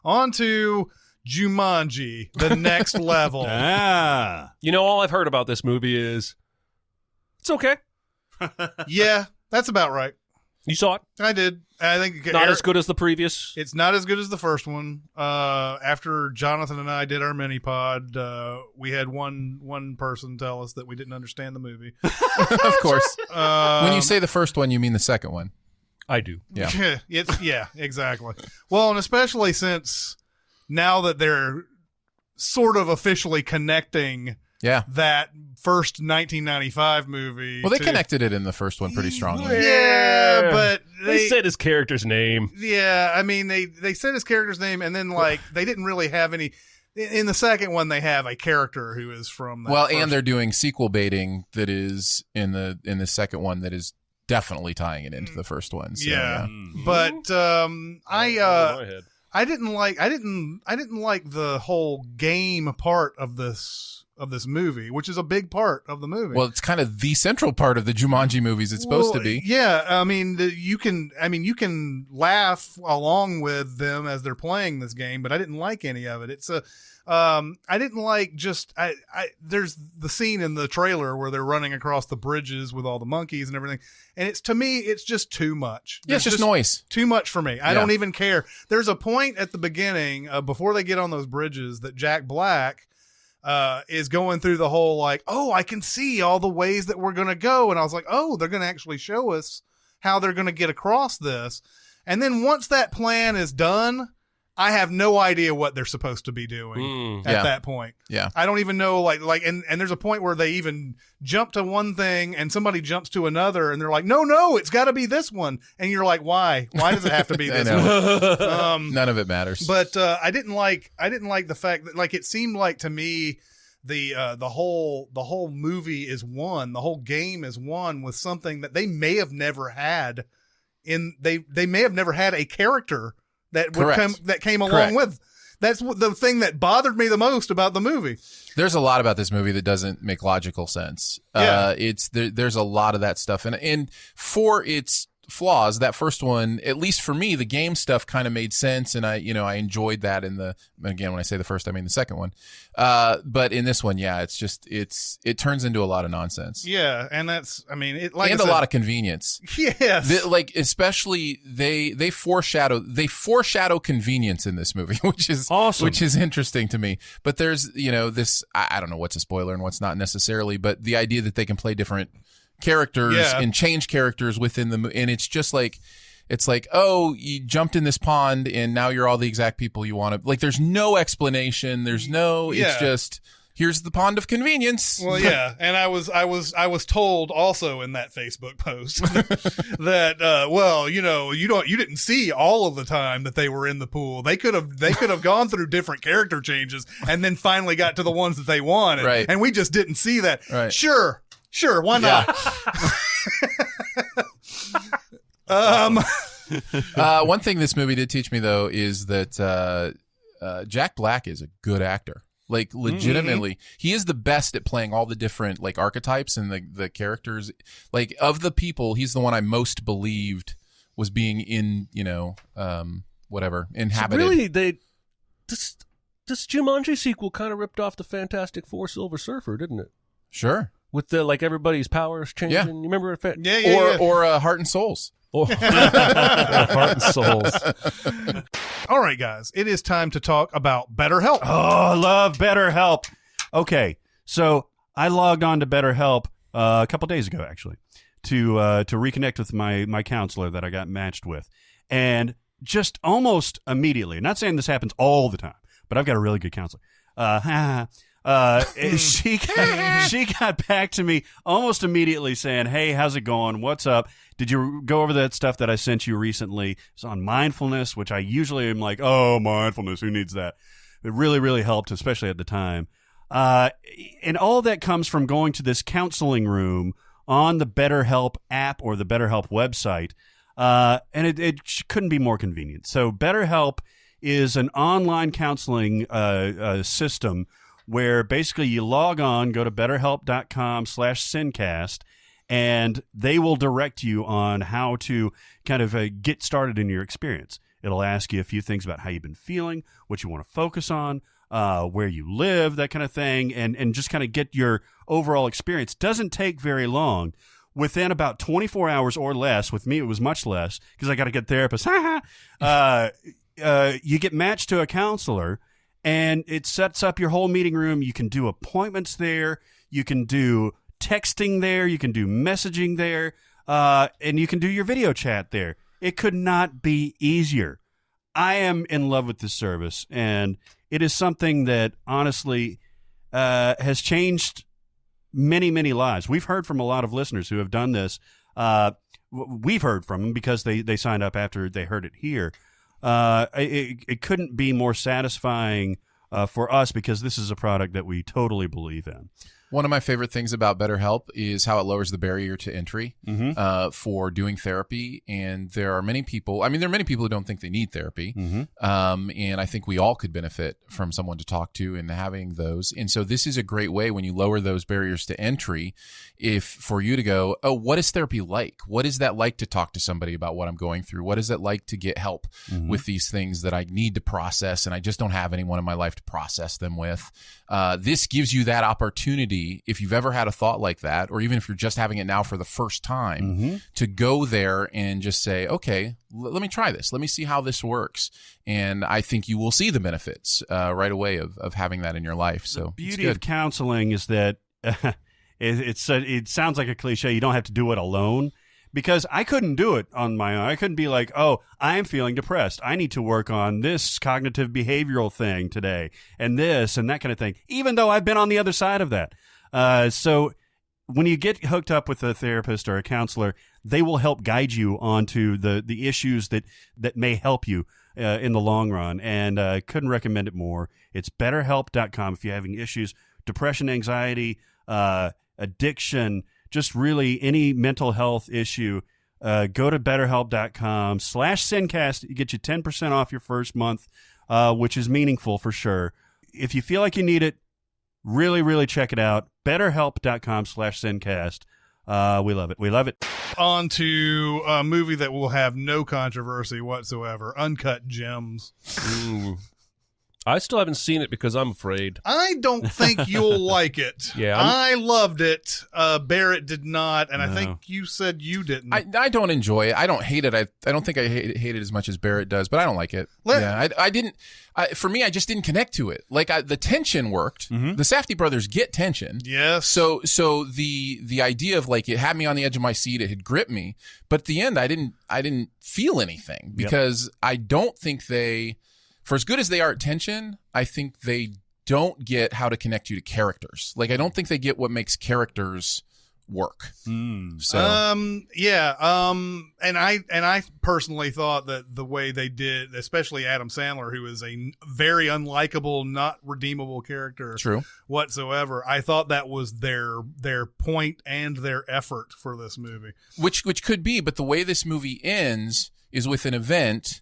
Speaker 2: on to Jumanji, the next level.
Speaker 1: All I've heard about this movie is it's okay.
Speaker 2: Yeah, that's about right.
Speaker 1: You saw it?
Speaker 2: I did. I think
Speaker 1: not as good as the previous.
Speaker 2: It's not as good as the first one. After Jonathan and I did our mini pod, we had one person tell us that we didn't understand the movie.
Speaker 4: Of course. When you say the first one, you mean the second one.
Speaker 1: I do.
Speaker 4: Yeah.
Speaker 2: Yeah, exactly. Well, and especially since now that they're sort of officially connecting that first 1995 movie.
Speaker 4: Well, they connected it in the first one pretty strongly.
Speaker 2: Yeah, but
Speaker 1: they said his character's name.
Speaker 2: Yeah, I mean, they said his character's name, and then, they didn't really have any... In the second one, they have a character who is from that
Speaker 4: and they're doing sequel baiting that is in the second one that is definitely tying it into the first one. So,
Speaker 2: but I didn't like the whole game part of this movie, which is a big part of the movie.
Speaker 4: Well, it's kind of the central part of the Jumanji movies. It's supposed to be.
Speaker 2: Yeah, I mean, you can laugh along with them as they're playing this game, but I didn't like any of it. It's I didn't like there's the scene in the trailer where they're running across the bridges with all the monkeys and everything. And to me, it's just too much.
Speaker 4: Yeah, it's just noise.
Speaker 2: Too much for me. I don't even care. There's a point at the beginning, before they get on those bridges, that Jack Black is going through the whole like, oh, I can see all the ways that we're going to go. And I was like, oh, they're going to actually show us how they're going to get across this. And then once that plan is done, I have no idea what they're supposed to be doing at that point. Yeah. I don't even know, and there's a point where they even jump to one thing and somebody jumps to another and they're like, no, it's got to be this one. And you're like, why? Why does it have to be this one?
Speaker 4: None of it matters.
Speaker 2: But I didn't like the fact that, like, it seemed like to me the whole movie is one, the whole game is one with something that they may have never had they may have never had a character that came along with. That's the thing that bothered me the most about the movie.
Speaker 4: There's a lot about this movie that doesn't make logical sense. There's a lot of that stuff, and for its flaws, that first one, at least for me, the game stuff kind of made sense, and I enjoyed that again, when I say the first, I mean the second one. But in this one, it turns into a lot of nonsense.
Speaker 2: Yeah, and that's, I mean, it
Speaker 4: a lot of convenience.
Speaker 2: Yes,
Speaker 4: especially they foreshadow convenience in this movie, which is awesome, which is interesting to me. But there's this, I don't know what's a spoiler and what's not necessarily, but the idea that they can play different characters and change characters within the, and it's just like, oh, you jumped in this pond and now you're all the exact people you want to, like, there's no explanation, there's no, it's just, here's the pond of convenience.
Speaker 2: Well, yeah, and I was told also in that Facebook post that you didn't see all of the time that they were in the pool. They could have gone through different character changes and then finally got to the ones that they wanted.
Speaker 4: Right.
Speaker 2: And we just didn't see that. Right. Sure, why not?
Speaker 4: One thing this movie did teach me, though, is that Jack Black is a good actor. Like, legitimately, he is the best at playing all the different, like, archetypes and the characters. Like, of the people, he's the one I most believed was being in, inhabited.
Speaker 1: So really, this Jumanji sequel kind of ripped off the Fantastic Four Silver Surfer, didn't it?
Speaker 4: Sure.
Speaker 1: With the, like, everybody's powers changing.
Speaker 4: Yeah.
Speaker 1: You remember it?
Speaker 4: Or Heart and Souls.
Speaker 1: Heart and Souls.
Speaker 2: All right, guys, it is time to talk about BetterHelp.
Speaker 3: Oh, I love BetterHelp. Okay, so I logged on to BetterHelp a couple days ago, actually, to reconnect with my counselor that I got matched with, and just almost immediately. Not saying this happens all the time, but I've got a really good counselor. She got back to me almost immediately saying, "Hey, how's it going? What's up? Did you go over that stuff that I sent you recently? It's on mindfulness," which I usually am like, "Oh, mindfulness, who needs that?" It really, really helped, especially at the time. And all that comes from going to this counseling room on the BetterHelp app or the BetterHelp website, and it couldn't be more convenient. So BetterHelp is an online counseling system where basically you log on, go to betterhelp.com/SinCast, and they will direct you on how to kind of get started in your experience. It'll ask you a few things about how you've been feeling, what you want to focus on, where you live, that kind of thing, and just kind of get your overall experience. Doesn't take very long. Within about 24 hours or less, with me it was much less because I got a good therapist, you get matched to a counselor, and it sets up your whole meeting room. You can do appointments there. You can do texting there. You can do messaging there. And you can do your video chat there. It could not be easier. I am in love with this service, and it is something that honestly has changed many, many lives. We've heard from a lot of listeners who have done this. We've heard from them because they signed up after they heard it here. It couldn't be more satisfying for us because this is a product that we totally believe in.
Speaker 4: One of my favorite things about BetterHelp is how it lowers the barrier to entry for doing therapy. And there are many people, there are many people who don't think they need therapy. And I think we all could benefit from someone to talk to and having those. And so this is a great way when you lower those barriers to entry, for you to go, oh, what is therapy like? What is that like to talk to somebody about what I'm going through? What is it like to get help with these things that I need to process and I just don't have anyone in my life to process them with? This gives you that opportunity, if you've ever had a thought like that, or even if you're just having it now for the first time, to go there and just say, okay, let me try this. Let me see how this works. And I think you will see the benefits right away of having that in your life. So
Speaker 3: the beauty of counseling is that it sounds like a cliche. You don't have to do it alone. Because I couldn't do it on my own. I couldn't be like, oh, I'm feeling depressed. I need to work on this cognitive behavioral thing today and this and that kind of thing, even though I've been on the other side of that. So when you get hooked up with a therapist or a counselor, they will help guide you onto the issues that may help you in the long run. And couldn't recommend it more. It's BetterHelp.com if you're having issues, depression, anxiety, addiction, just really any mental health issue. Go to BetterHelp.com/SinCast. You get you 10% off your first month, which is meaningful for sure. If you feel like you need it, really, really check it out. BetterHelp.com/SinCast. We love it. We love it.
Speaker 2: On to a movie that will have no controversy whatsoever, Uncut Gems.
Speaker 1: Ooh. I still haven't seen it because I'm afraid.
Speaker 2: I don't think you'll like it.
Speaker 1: Yeah,
Speaker 2: I loved it. Barrett did not, and I think you said you didn't.
Speaker 4: I don't enjoy it. I don't hate it. I don't think I hate it as much as Barrett does, but I don't like it. I didn't. For me, I just didn't connect to it. Like the tension worked. The Safdie brothers get tension.
Speaker 2: Yes.
Speaker 4: So the idea of like it had me on the edge of my seat. It had gripped me, but at the end, I didn't feel anything because I don't think they. For as good as they are at tension, I think they don't get how to connect you to characters. Like, I don't think they get what makes characters work. And I personally thought that the way they did, especially Adam Sandler, who is a very unlikable, not redeemable character whatsoever, I thought that was their point and their effort for this movie. Which could be, but the way this movie ends is with an event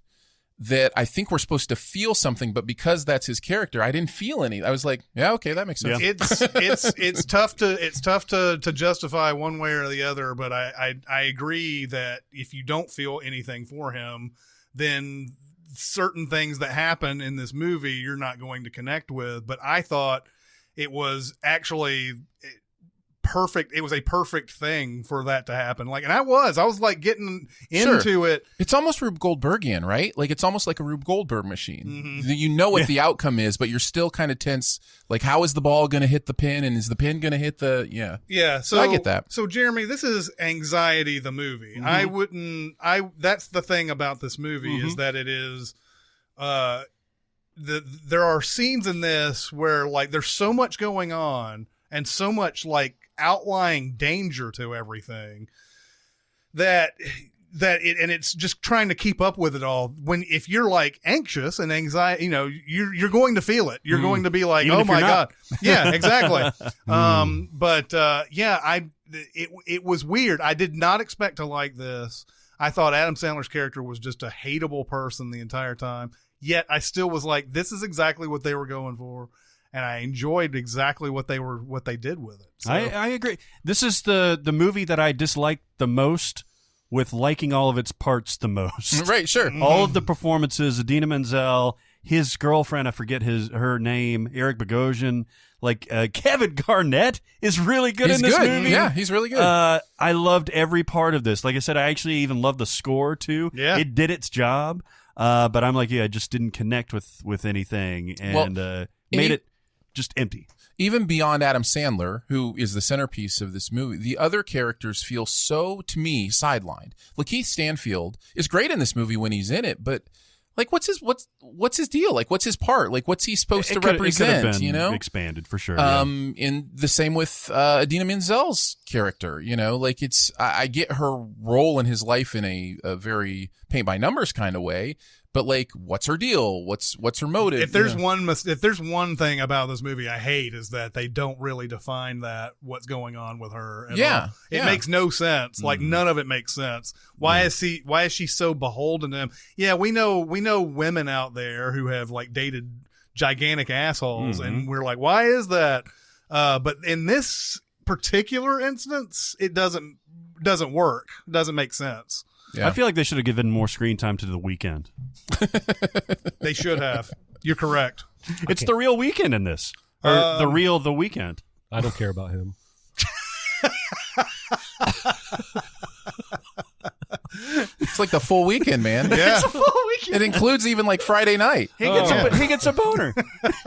Speaker 4: that I think we're supposed to feel something, but because that's his character, I didn't feel any. I was like, yeah, okay, that makes sense.
Speaker 2: Yeah. It's tough to justify one way or the other, but I agree that if you don't feel anything for him, then certain things that happen in this movie you're not going to connect with. But I thought it was actually perfect. It was a perfect thing for that to happen. Like, and I was like getting into it.
Speaker 4: It's almost Rube Goldbergian, right? Like, it's almost like a Rube Goldberg machine. You know what the outcome is, but you're still kind of tense. Like, how is the ball going to hit the pin, and is the pin going to hit the
Speaker 2: yeah? So
Speaker 4: I get that.
Speaker 2: So Jeremy, this is Anxiety the movie. That's the thing about this movie is that it is there are scenes in this where like there's so much going on and so much like outlying danger to everything that it's just trying to keep up with it all. If you're like anxious and anxiety, you're going to feel it. You're going to be like, oh my God. Yeah, exactly. It was weird. I did not expect to like this. I thought Adam Sandler's character was just a hateable person the entire time. Yet I still was like, this is exactly what they were going for. And I enjoyed exactly what they did with it. So.
Speaker 3: I agree. This is the movie that I disliked the most, with liking all of its parts the most.
Speaker 4: Right, sure.
Speaker 3: All of the performances, Idina Menzel, his girlfriend, I forget her name, Eric Bogosian, like Kevin Garnett is really good in this movie.
Speaker 4: Yeah, he's really good.
Speaker 3: I loved every part of this. Like I said, I actually even loved the score too.
Speaker 2: Yeah.
Speaker 3: It did its job. But I'm like, I just didn't connect with anything, and made it just empty.
Speaker 4: Even beyond Adam Sandler, who is the centerpiece of this movie, the other characters feel so, to me, sidelined. Lakeith Stanfield is great in this movie when he's in it, but like, what's his deal? Like, what's his part? Like, what's he supposed to represent?
Speaker 3: It could have been expanded for sure.
Speaker 4: In the same with Idina Menzel's character, like I get her role in his life in a very paint by numbers kind of way, but like, what's her deal? What's her motive?
Speaker 2: If there's one thing about this movie I hate is that they don't really define what's going on with her at all. It makes no sense. Like none of it makes sense. Why is she so beholden to him? Yeah, we know women out there who have like dated gigantic assholes, and we're like, why is that? But in this particular instance, it doesn't work. It doesn't make sense.
Speaker 3: Yeah. I feel like they should have given more screen time to The Weeknd.
Speaker 2: They should have. You're correct.
Speaker 3: It's the real Weeknd in this. Or The Weeknd.
Speaker 1: I don't care about him.
Speaker 4: It's like the full weekend, man.
Speaker 2: Yeah.
Speaker 3: It's a full weekend.
Speaker 4: It includes even like Friday night.
Speaker 3: He gets a boner.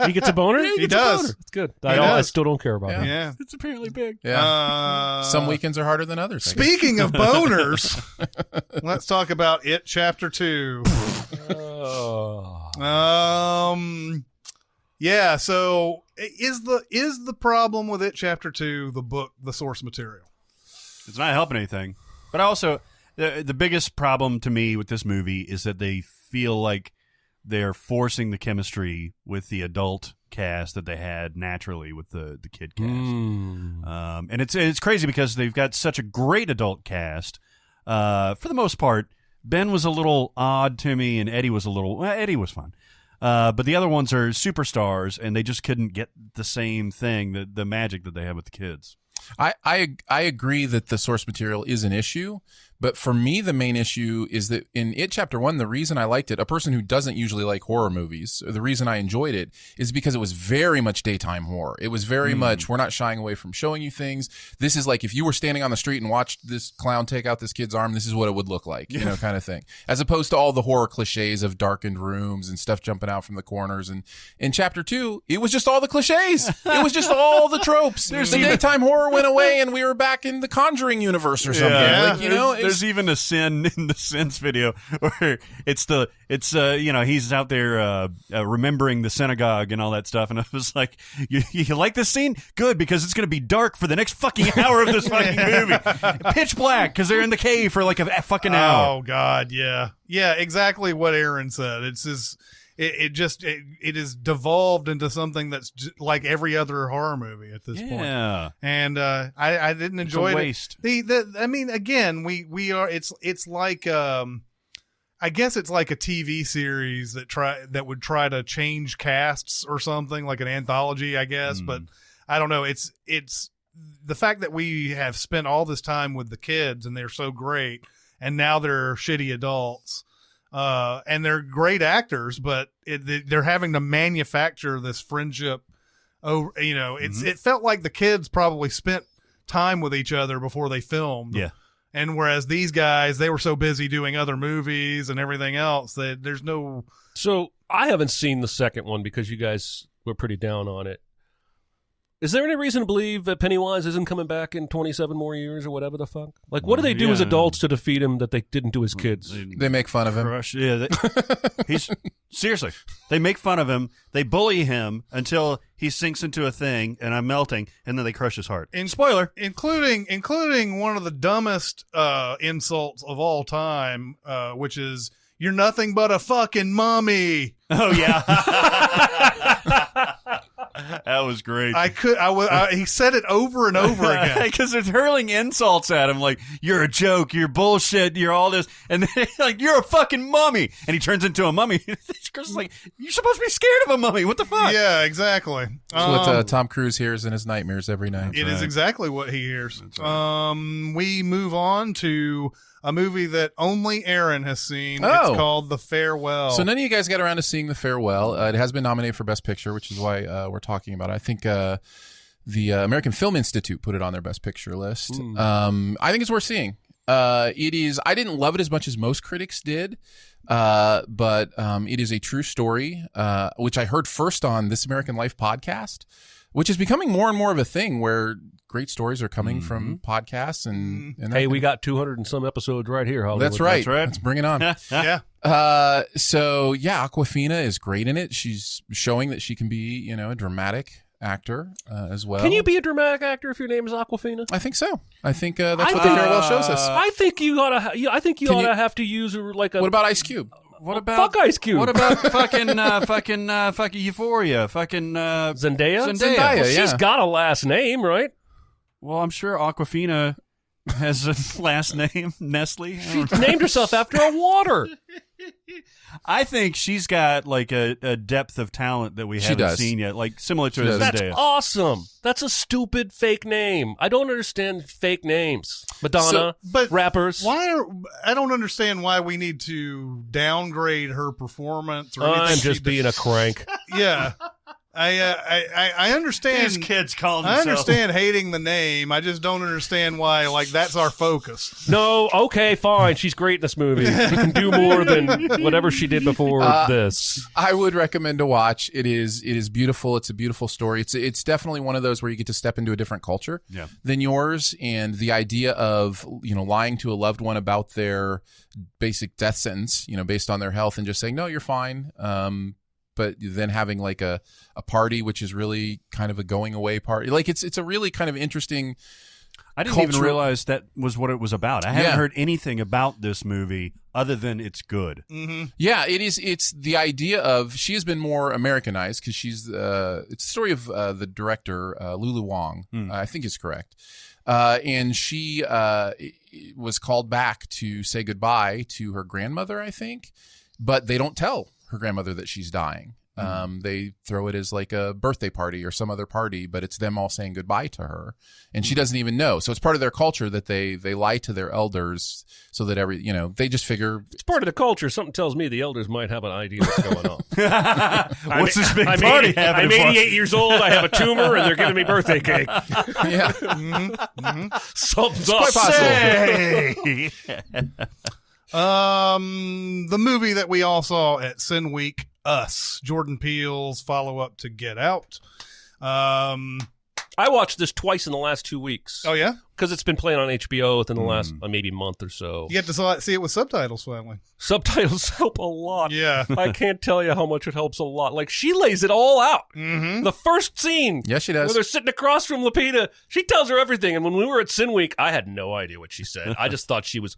Speaker 1: He gets a boner?
Speaker 2: He does.
Speaker 1: It's good. I still don't care about him.
Speaker 2: Yeah.
Speaker 3: It's apparently big.
Speaker 4: Yeah. Some weekends are harder than others.
Speaker 2: Speaking of boners, let's talk about It Chapter 2. Yeah, so is the problem with It Chapter 2 the book, the source material?
Speaker 3: It's not helping anything. But also, the biggest problem to me with this movie is that they feel like they're forcing the chemistry with the adult cast that they had naturally with the kid cast. And it's crazy because they've got such a great adult cast. For the most part, Ben was a little odd to me, and Eddie was Eddie was fun. But the other ones are superstars, and they just couldn't get the same thing, the magic that they had with the kids.
Speaker 4: I agree that the source material is an issue, but for me, the main issue is that in It Chapter 1, the reason I liked it, a person who doesn't usually like horror movies, the reason I enjoyed it is because it was very much daytime horror. It was very much, we're not shying away from showing you things. This is like if you were standing on the street and watched this clown take out this kid's arm, this is what it would look like, you know, kind of thing. As opposed to all the horror cliches of darkened rooms and stuff jumping out from the corners. And in Chapter 2, it was just all the cliches. It was just all the tropes. The daytime horror went away and we were back in the Conjuring universe or something.
Speaker 2: Yeah.
Speaker 4: Like, you know,
Speaker 3: there's even a sin in the Sins video where it's he's out there remembering the synagogue and all that stuff, and I was like, you like this scene? Good, because it's going to be dark for the next fucking hour of this fucking movie. Pitch black because they're in the cave for like a fucking hour.
Speaker 2: Oh God, yeah, exactly what Aaron said. It's just. It is devolved into something that's like every other horror movie at this point. Yeah, and I didn't enjoy
Speaker 3: it.
Speaker 2: I mean, again, we are. It's like I guess it's like a TV series that would try to change casts or something, like an anthology, I guess. But I don't know. It's the fact that we have spent all this time with the kids and they're so great, and now they're shitty adults. And they're great actors, but they're having to manufacture this friendship. Oh, you know, it felt like the kids probably spent time with each other before they filmed.
Speaker 3: Yeah.
Speaker 2: And whereas these guys, they were so busy doing other movies and everything else that there's no.
Speaker 1: So I haven't seen the second one because you guys were pretty down on it. Is there any reason to believe that Pennywise isn't coming back in 27 more years or whatever the fuck? Like, what do they do as adults to defeat him that they didn't do as kids?
Speaker 4: They make fun of him.
Speaker 3: Yeah, seriously. They make fun of him. They bully him until he sinks into a thing, and I'm melting, and then they crush his heart.
Speaker 2: Spoiler, including one of the dumbest insults of all time, which is "You're nothing but a fucking mummy."
Speaker 3: Oh yeah. That was great.
Speaker 2: He said it over and over again
Speaker 3: because they're hurling insults at him, like "You're a joke, you're bullshit, you're all this," and then like "You're a fucking mummy," and he turns into a mummy. Chris is like, "You're supposed to be scared of a mummy. What the fuck?"
Speaker 2: Yeah, exactly.
Speaker 4: That's what Tom Cruise hears in his nightmares every night.
Speaker 2: It is exactly what he hears. Right. We move on to a movie that only Aaron has seen.
Speaker 4: Oh.
Speaker 2: It's called The Farewell.
Speaker 4: So none of you guys got around to seeing The Farewell. It has been nominated for Best Picture, which is why we're talking about it. I think the American Film Institute put it on their Best Picture list. I think it's worth seeing. It is. I didn't love it as much as most critics did, but it is a true story, which I heard first on This American Life podcast, which is becoming more and more of a thing where great stories are coming from podcasts and
Speaker 1: hey, we got 200 and some episodes right here, Hollywood.
Speaker 4: That's right. Let's bring it on.
Speaker 2: Yeah.
Speaker 4: So yeah, Awkwafina is great in it. She's showing that she can be, you know, a dramatic actor as well.
Speaker 1: Can you be a dramatic actor if your name is Awkwafina?
Speaker 4: I think so. I think that's what The Farewell shows us.
Speaker 1: I think you ought to. I think you ought to have to use like a.
Speaker 4: What about Ice Cube?
Speaker 3: What about
Speaker 1: fuck Ice Cube?
Speaker 3: What about fucking Euphoria? Fucking
Speaker 1: Zendaya?
Speaker 4: Zendaya,
Speaker 1: Well,
Speaker 4: yeah.
Speaker 1: she's got a last name, right?
Speaker 3: Well, I'm sure Awkwafina has a last name, Nestle.
Speaker 1: She named herself after a water.
Speaker 3: I think she's got like a depth of talent that we haven't seen yet, like similar to Zendaya.
Speaker 1: That's awesome. That's a stupid fake name. I don't understand fake names. Madonna,
Speaker 2: but
Speaker 1: rappers.
Speaker 2: I don't understand why we need to downgrade her performance. Or anything
Speaker 1: I'm just being a crank.
Speaker 2: Yeah. I understand.
Speaker 3: These kids calling
Speaker 2: I
Speaker 3: themselves.
Speaker 2: understand hating the name. I just don't understand why. Like that's our focus.
Speaker 1: No, okay, fine. She's great in this movie. She can do more than whatever she did before this.
Speaker 4: I would recommend to watch. It is beautiful. It's a beautiful story. It's definitely one of those where you get to step into a different culture than yours, and the idea of lying to a loved one about their basic death sentence, based on their health, and just saying no, you're fine. But then having like a party, which is really kind of a going away party. Like it's a really kind of interesting.
Speaker 3: I didn't even realize that was what it was about. I haven't heard anything about this movie other than it's good.
Speaker 2: Mm-hmm.
Speaker 4: Yeah, it is. It's the idea of she has been more Americanized because she's it's the story of the director Lulu Wang. I think is correct. And she was called back to say goodbye to her grandmother, I think, but they don't tell her grandmother that she's dying. They throw it as like a birthday party or some other party, but it's them all saying goodbye to her, and she doesn't even know. So it's part of their culture that they lie to their elders so that they just figure
Speaker 1: it's part of the culture. Something tells me the elders might have an idea what's going on.
Speaker 3: What's this big
Speaker 1: I'm
Speaker 3: party happening?
Speaker 1: I'm 88 years old. I have a tumor, and they're giving me birthday cake.
Speaker 4: yeah.
Speaker 1: Something's
Speaker 4: Quite
Speaker 1: possible.
Speaker 2: The movie that we all saw at Sin Week, Us, Jordan Peele's follow-up to Get Out.
Speaker 1: I watched this twice in the last 2 weeks.
Speaker 2: Oh, yeah?
Speaker 1: Because it's been playing on HBO within the last maybe month or so.
Speaker 2: You get to see it with subtitles finally.
Speaker 1: Subtitles help a lot.
Speaker 2: Yeah.
Speaker 1: I can't tell you how much it helps a lot. Like, she lays it all out.
Speaker 2: Mm-hmm.
Speaker 1: The first scene.
Speaker 4: Yes, she does.
Speaker 1: Where they're sitting across from Lupita. She tells her everything. And when we were at Sin Week, I had no idea what she said. I just thought she was...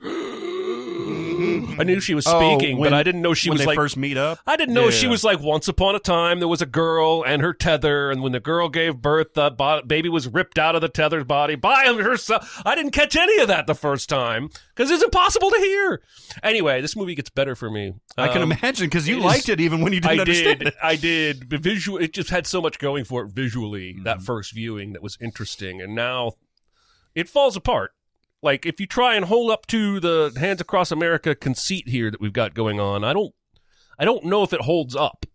Speaker 1: I knew she was speaking, but I didn't know she was
Speaker 3: when
Speaker 1: like...
Speaker 3: they first meet up?
Speaker 1: I didn't know she was like, once upon a time, there was a girl and her tether, and when the girl gave birth, the baby was ripped out of the tethered body by herself. I didn't catch any of that the first time, because it's impossible to hear. Anyway, this movie gets better for me.
Speaker 3: I can imagine, because you liked it even when you didn't understand it.
Speaker 1: I did. It just had so much going for it visually, that first viewing, that was interesting, and now it falls apart. Like, if you try and hold up to the Hands Across America conceit here that we've got going on, I don't know if it holds up.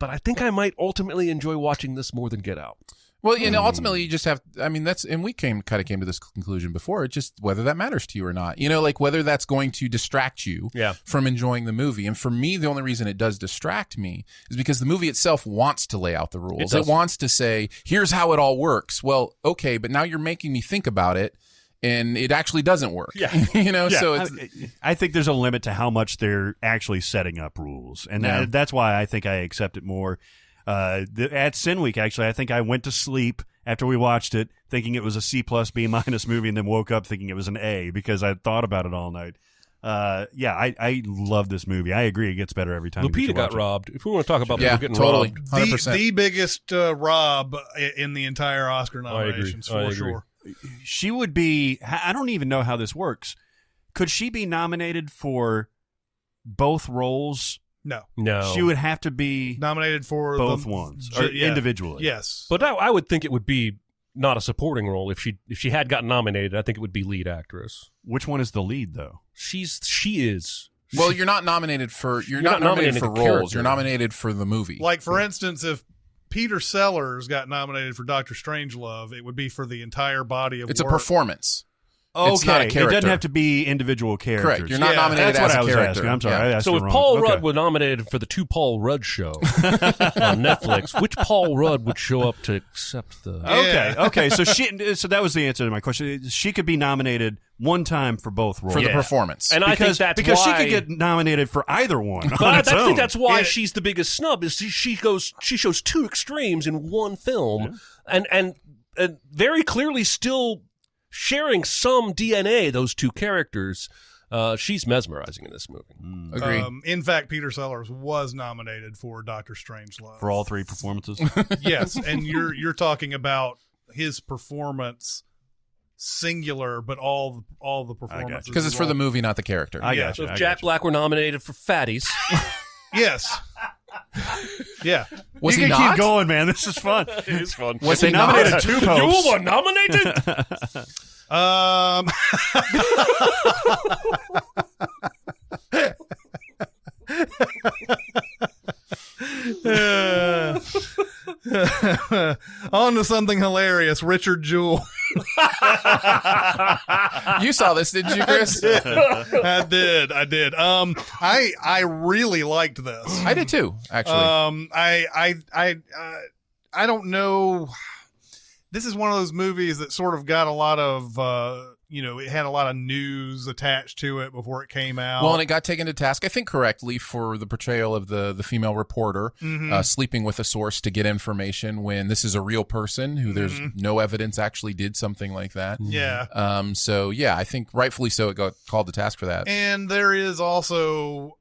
Speaker 1: But I think I might ultimately enjoy watching this more than Get Out.
Speaker 4: Well, ultimately you just have, and we kind of came to this conclusion before, it's just whether that matters to you or not. Like whether that's going to distract you from enjoying the movie. And for me, the only reason it does distract me is because the movie itself wants to lay out the rules. It wants to say, here's how it all works. Well, okay, but now you're making me think about it. And it actually doesn't work.
Speaker 1: Yeah.
Speaker 4: So it's,
Speaker 3: I think there's a limit to how much they're actually setting up rules. And that's why I think I accept it more. At Sin Week, actually, I think I went to sleep after we watched it thinking it was a C+, B- movie, and then woke up thinking it was an A because I thought about it all night. I love this movie. I agree. It gets better every time.
Speaker 1: Lupita got robbed. If we want to talk about people getting
Speaker 4: totally.
Speaker 1: robbed.
Speaker 4: 100%.
Speaker 2: The biggest rob in the entire Oscar nominations, for sure.
Speaker 3: She would be, I don't even know how this works. Could she be nominated for both roles?
Speaker 2: No.
Speaker 3: She would have to be
Speaker 2: nominated for
Speaker 3: both ones or individually.
Speaker 2: Yes.
Speaker 1: But I would think it would be not a supporting role. If she had gotten nominated, I think it would be lead actress.
Speaker 3: Which one is the lead, though?
Speaker 1: She is.
Speaker 4: Well, you're not nominated for roles.
Speaker 1: Character.
Speaker 4: You're nominated for the movie.
Speaker 2: Like, for instance, if Peter Sellers got nominated for Dr. Strangelove, it would be for the entire body of
Speaker 4: It's
Speaker 2: work.
Speaker 4: a performance.
Speaker 3: Okay,
Speaker 4: not a character.
Speaker 3: It doesn't have to be individual characters.
Speaker 4: Correct. You're not nominated
Speaker 3: That's
Speaker 4: as
Speaker 3: what
Speaker 4: a
Speaker 3: I was
Speaker 4: character.
Speaker 3: asking. I'm sorry. I asked
Speaker 1: So
Speaker 3: it
Speaker 1: if
Speaker 3: wrong.
Speaker 1: Paul
Speaker 3: Okay.
Speaker 1: Rudd were nominated for the Two Paul Rudd show on Netflix, which Paul Rudd would show up to accept the...
Speaker 3: Okay. So that was the answer to my question. She could be nominated one time for both roles
Speaker 4: For the performance.
Speaker 1: And I think that's
Speaker 3: because
Speaker 1: why...
Speaker 3: she could get nominated for either one.
Speaker 1: But I think that's why she's the biggest snub. Is she shows two extremes in one film, and very clearly still sharing some DNA. Those two characters, She's mesmerizing in this movie.
Speaker 4: Agreed.
Speaker 2: In fact, Peter Sellers was nominated for Dr. Strangelove
Speaker 3: For all 3 performances.
Speaker 2: Yes, and you're talking about his performance singular, but all the performances
Speaker 4: Because it's for the movie, not the character.
Speaker 3: I
Speaker 2: Yeah.
Speaker 3: got
Speaker 1: So
Speaker 3: you.
Speaker 1: if
Speaker 3: I
Speaker 1: Jack
Speaker 3: got you.
Speaker 1: Black were nominated for Fatties,
Speaker 2: Yes. Yeah.
Speaker 4: Was
Speaker 3: you
Speaker 4: he
Speaker 3: can
Speaker 4: not?
Speaker 3: keep going, man. This is fun.
Speaker 1: it's fun.
Speaker 4: Was
Speaker 3: They
Speaker 4: he not?
Speaker 3: nominated 2 popes.
Speaker 1: You were nominated?
Speaker 2: On to something hilarious. Richard Jewell.
Speaker 4: You saw this, didn't you, Chris?
Speaker 2: I did. I really liked this.
Speaker 4: I did too, actually.
Speaker 2: I don't know. This is one of those movies that sort of got a lot of, it had a lot of news attached to it before it came out.
Speaker 4: Well, and it got taken to task, I think correctly, for the portrayal of the female reporter sleeping with a source to get information when this is a real person who there's no evidence actually did something like that.
Speaker 2: Yeah.
Speaker 4: So, yeah, I think rightfully so it got called to task for that.
Speaker 2: And there is also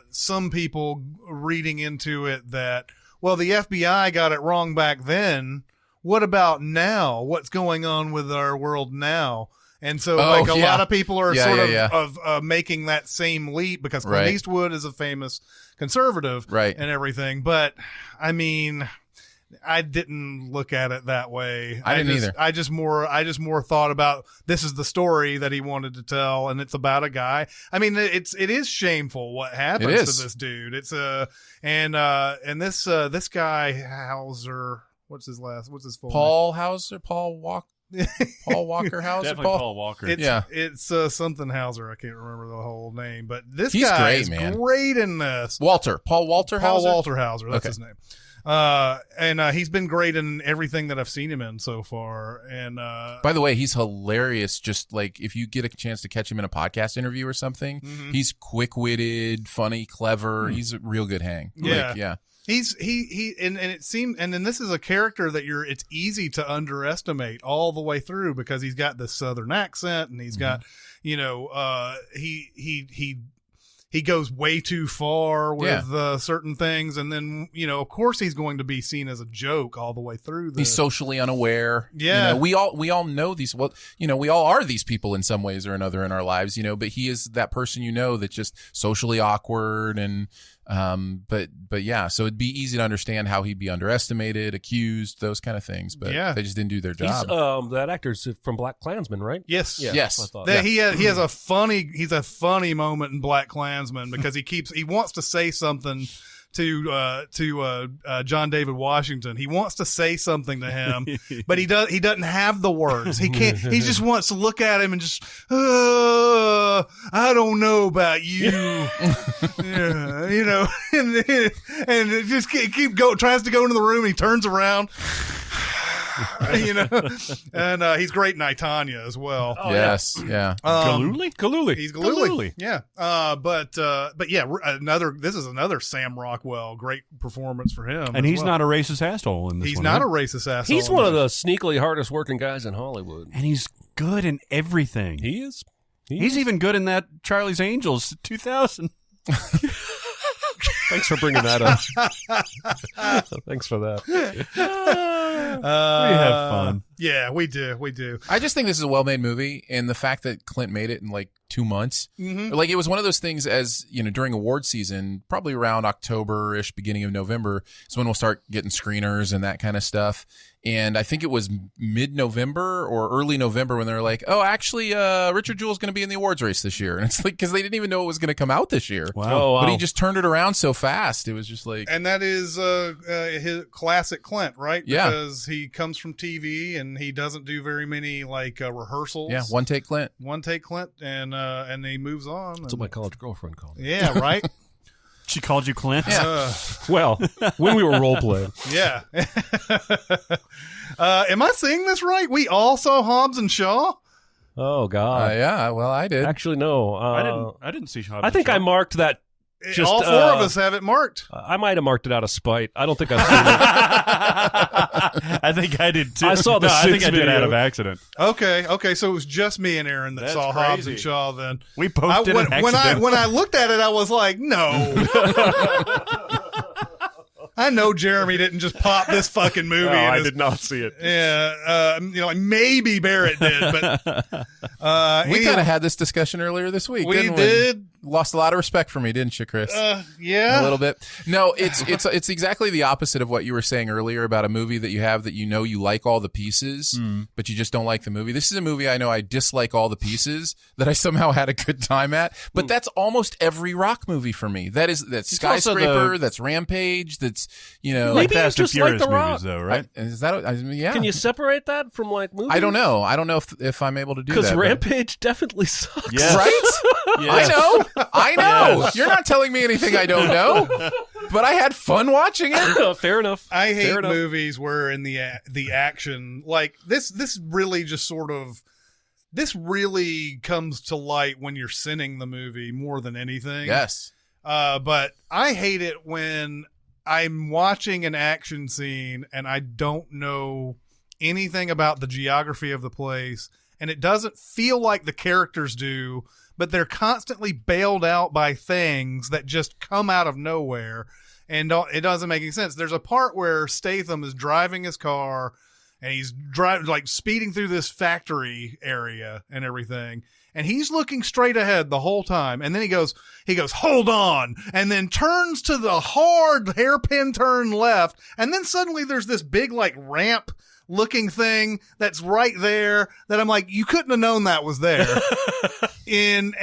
Speaker 2: some people reading into it that, well, the FBI got it wrong back then. What about now? What's going on with our world now? And so, a lot of people are of making that same leap because Clint Eastwood is a famous conservative, and everything. But I mean, I didn't look at it that way.
Speaker 4: I didn't either.
Speaker 2: I just more thought about this is the story that he wanted to tell, and it's about a guy. I mean, it is shameful what happens to this dude. It's and this guy Hauser. What's his full name?
Speaker 4: Paul Hauser? Paul Walker Hauser?
Speaker 3: Definitely Paul Walker.
Speaker 2: It's something Hauser. I can't remember the whole name, but he's
Speaker 4: guy
Speaker 2: is great in this.
Speaker 4: Paul Walter Hauser?
Speaker 2: That's his name. And he's been great in everything that I've seen him in so far. And
Speaker 4: by the way, he's hilarious. Just like if you get a chance to catch him in a podcast interview or something, he's quick-witted, funny, clever. He's a real good hang.
Speaker 2: Yeah. He's and it seemed, and then this is a character that it's easy to underestimate all the way through because he's got this Southern accent and he's got, he goes way too far with certain things. And then, of course he's going to be seen as a joke all the way through.
Speaker 4: He's socially unaware.
Speaker 2: Yeah.
Speaker 4: We all know these. Well, we all are these people in some ways or another in our lives, but he is that person, that's just socially awkward and, but yeah, so it'd be easy to understand how he'd be underestimated, accused, those kind of things, but they just didn't do their job.
Speaker 1: He's, that actor's from BlacKkKlansman, right?
Speaker 2: Yes.
Speaker 1: Yeah,
Speaker 4: yes.
Speaker 1: that's what I thought.
Speaker 2: That he has a funny moment in BlacKkKlansman because he wants to say something to John David Washington. He wants to say something to him, but he doesn't have the words. He can't. He just wants to look at him and just, I don't know about you, and it just keep going. Tries to go into the room. And he turns around. And he's great in I, Tonya as well.
Speaker 4: Oh, yes, yeah.
Speaker 1: Galooly.
Speaker 2: He's Galooly. Yeah. But yeah, this is another Sam Rockwell. Great performance for him.
Speaker 3: And he's not a racist asshole in this
Speaker 2: He's
Speaker 3: one.
Speaker 2: not a racist asshole.
Speaker 1: He's one of the sneakily hardest working guys in Hollywood.
Speaker 3: And he's good in everything.
Speaker 1: He is.
Speaker 3: He's even good in that Charlie's Angels 2000.
Speaker 1: Thanks for bringing that up. Thanks for that.
Speaker 3: We have fun.
Speaker 2: Yeah, we do.
Speaker 4: I just think this is a well-made movie, and the fact that Clint made it in like 2 months, like it was one of those things. As during award season, probably around October-ish, beginning of November, is when we'll start getting screeners and that kind of stuff. And I think it was mid-November or early November when they were like, "Oh, actually, Richard Jewell's going to be in the awards race this year," and it's like because they didn't even know it was going to come out this year.
Speaker 3: Wow.
Speaker 1: Oh, wow.
Speaker 4: But he just turned it around so fast. It was just like,
Speaker 2: And that is his classic Clint, right?
Speaker 4: Yeah.
Speaker 2: Because he comes from TV and he doesn't do very many rehearsals.
Speaker 4: yeah, one take Clint.
Speaker 2: One take Clint, and he moves on.
Speaker 1: That's what my college girlfriend called me.
Speaker 2: Yeah, right.
Speaker 3: She called you Clint?
Speaker 4: Yeah.
Speaker 1: Well, when we were role playing.
Speaker 2: Yeah. Am I saying this right? We all saw Hobbs and Shaw.
Speaker 1: Oh God.
Speaker 4: Yeah, well, I did.
Speaker 1: Actually, no.
Speaker 3: I didn't see Hobbs.
Speaker 1: I think I marked that Just,
Speaker 2: all 4 of us have it marked.
Speaker 1: I might have marked it out of spite. I don't think I've seen it.
Speaker 3: I think I did too.
Speaker 1: I saw the
Speaker 3: I think
Speaker 1: 6
Speaker 3: I did
Speaker 1: video.
Speaker 3: out of accident.
Speaker 2: Okay, so it was just me and Aaron that
Speaker 3: That's
Speaker 2: saw Hobbs
Speaker 3: crazy.
Speaker 2: and Shaw then.
Speaker 3: We both did it
Speaker 2: when I looked at it, I was like, no. I know Jeremy didn't just pop this fucking movie.
Speaker 1: No, I did not see it.
Speaker 2: Yeah, maybe Barrett did, but
Speaker 4: we kind of had this discussion earlier this week.
Speaker 2: We
Speaker 4: didn't
Speaker 2: did.
Speaker 4: Lost a lot of respect for me, didn't you, Chris?
Speaker 2: Yeah,
Speaker 4: a little bit. No, it's exactly the opposite of what you were saying earlier about a movie that you have that you like all the pieces, but you just don't like the movie. This is a movie I know I dislike all the pieces that I somehow had a good time at. But that's almost every rock movie for me. That's Skyscraper, that's Rampage, that's
Speaker 1: Maybe
Speaker 3: like
Speaker 1: you
Speaker 3: Fast and
Speaker 1: just like
Speaker 3: Furious
Speaker 1: The Rock.
Speaker 3: movies, though, right?
Speaker 4: Yeah.
Speaker 1: Can you separate that from like movies?
Speaker 4: I don't know. I don't know if I'm able to do that.
Speaker 1: Because Rampage definitely sucks.
Speaker 3: Yes.
Speaker 4: Right?
Speaker 3: Yes.
Speaker 4: I know. You're not telling me anything I don't know. But I had fun watching it.
Speaker 1: Fair enough.
Speaker 2: I hate
Speaker 1: Fair enough.
Speaker 2: movies where in the action, like this really just sort of, this really comes to light when you're sinning the movie more than anything.
Speaker 4: Yes.
Speaker 2: But I hate it when I'm watching an action scene and I don't know anything about the geography of the place, and it doesn't feel like the characters do, but they're constantly bailed out by things that just come out of nowhere, and it doesn't make any sense. There's a part where Statham is driving his car and he's driving, like speeding through this factory area and everything, and he's looking straight ahead the whole time. And then he goes, hold on, and then turns to the hard hairpin turn left. And then suddenly there's this big like ramp looking thing that's right there that I'm like, you couldn't have known that was there. And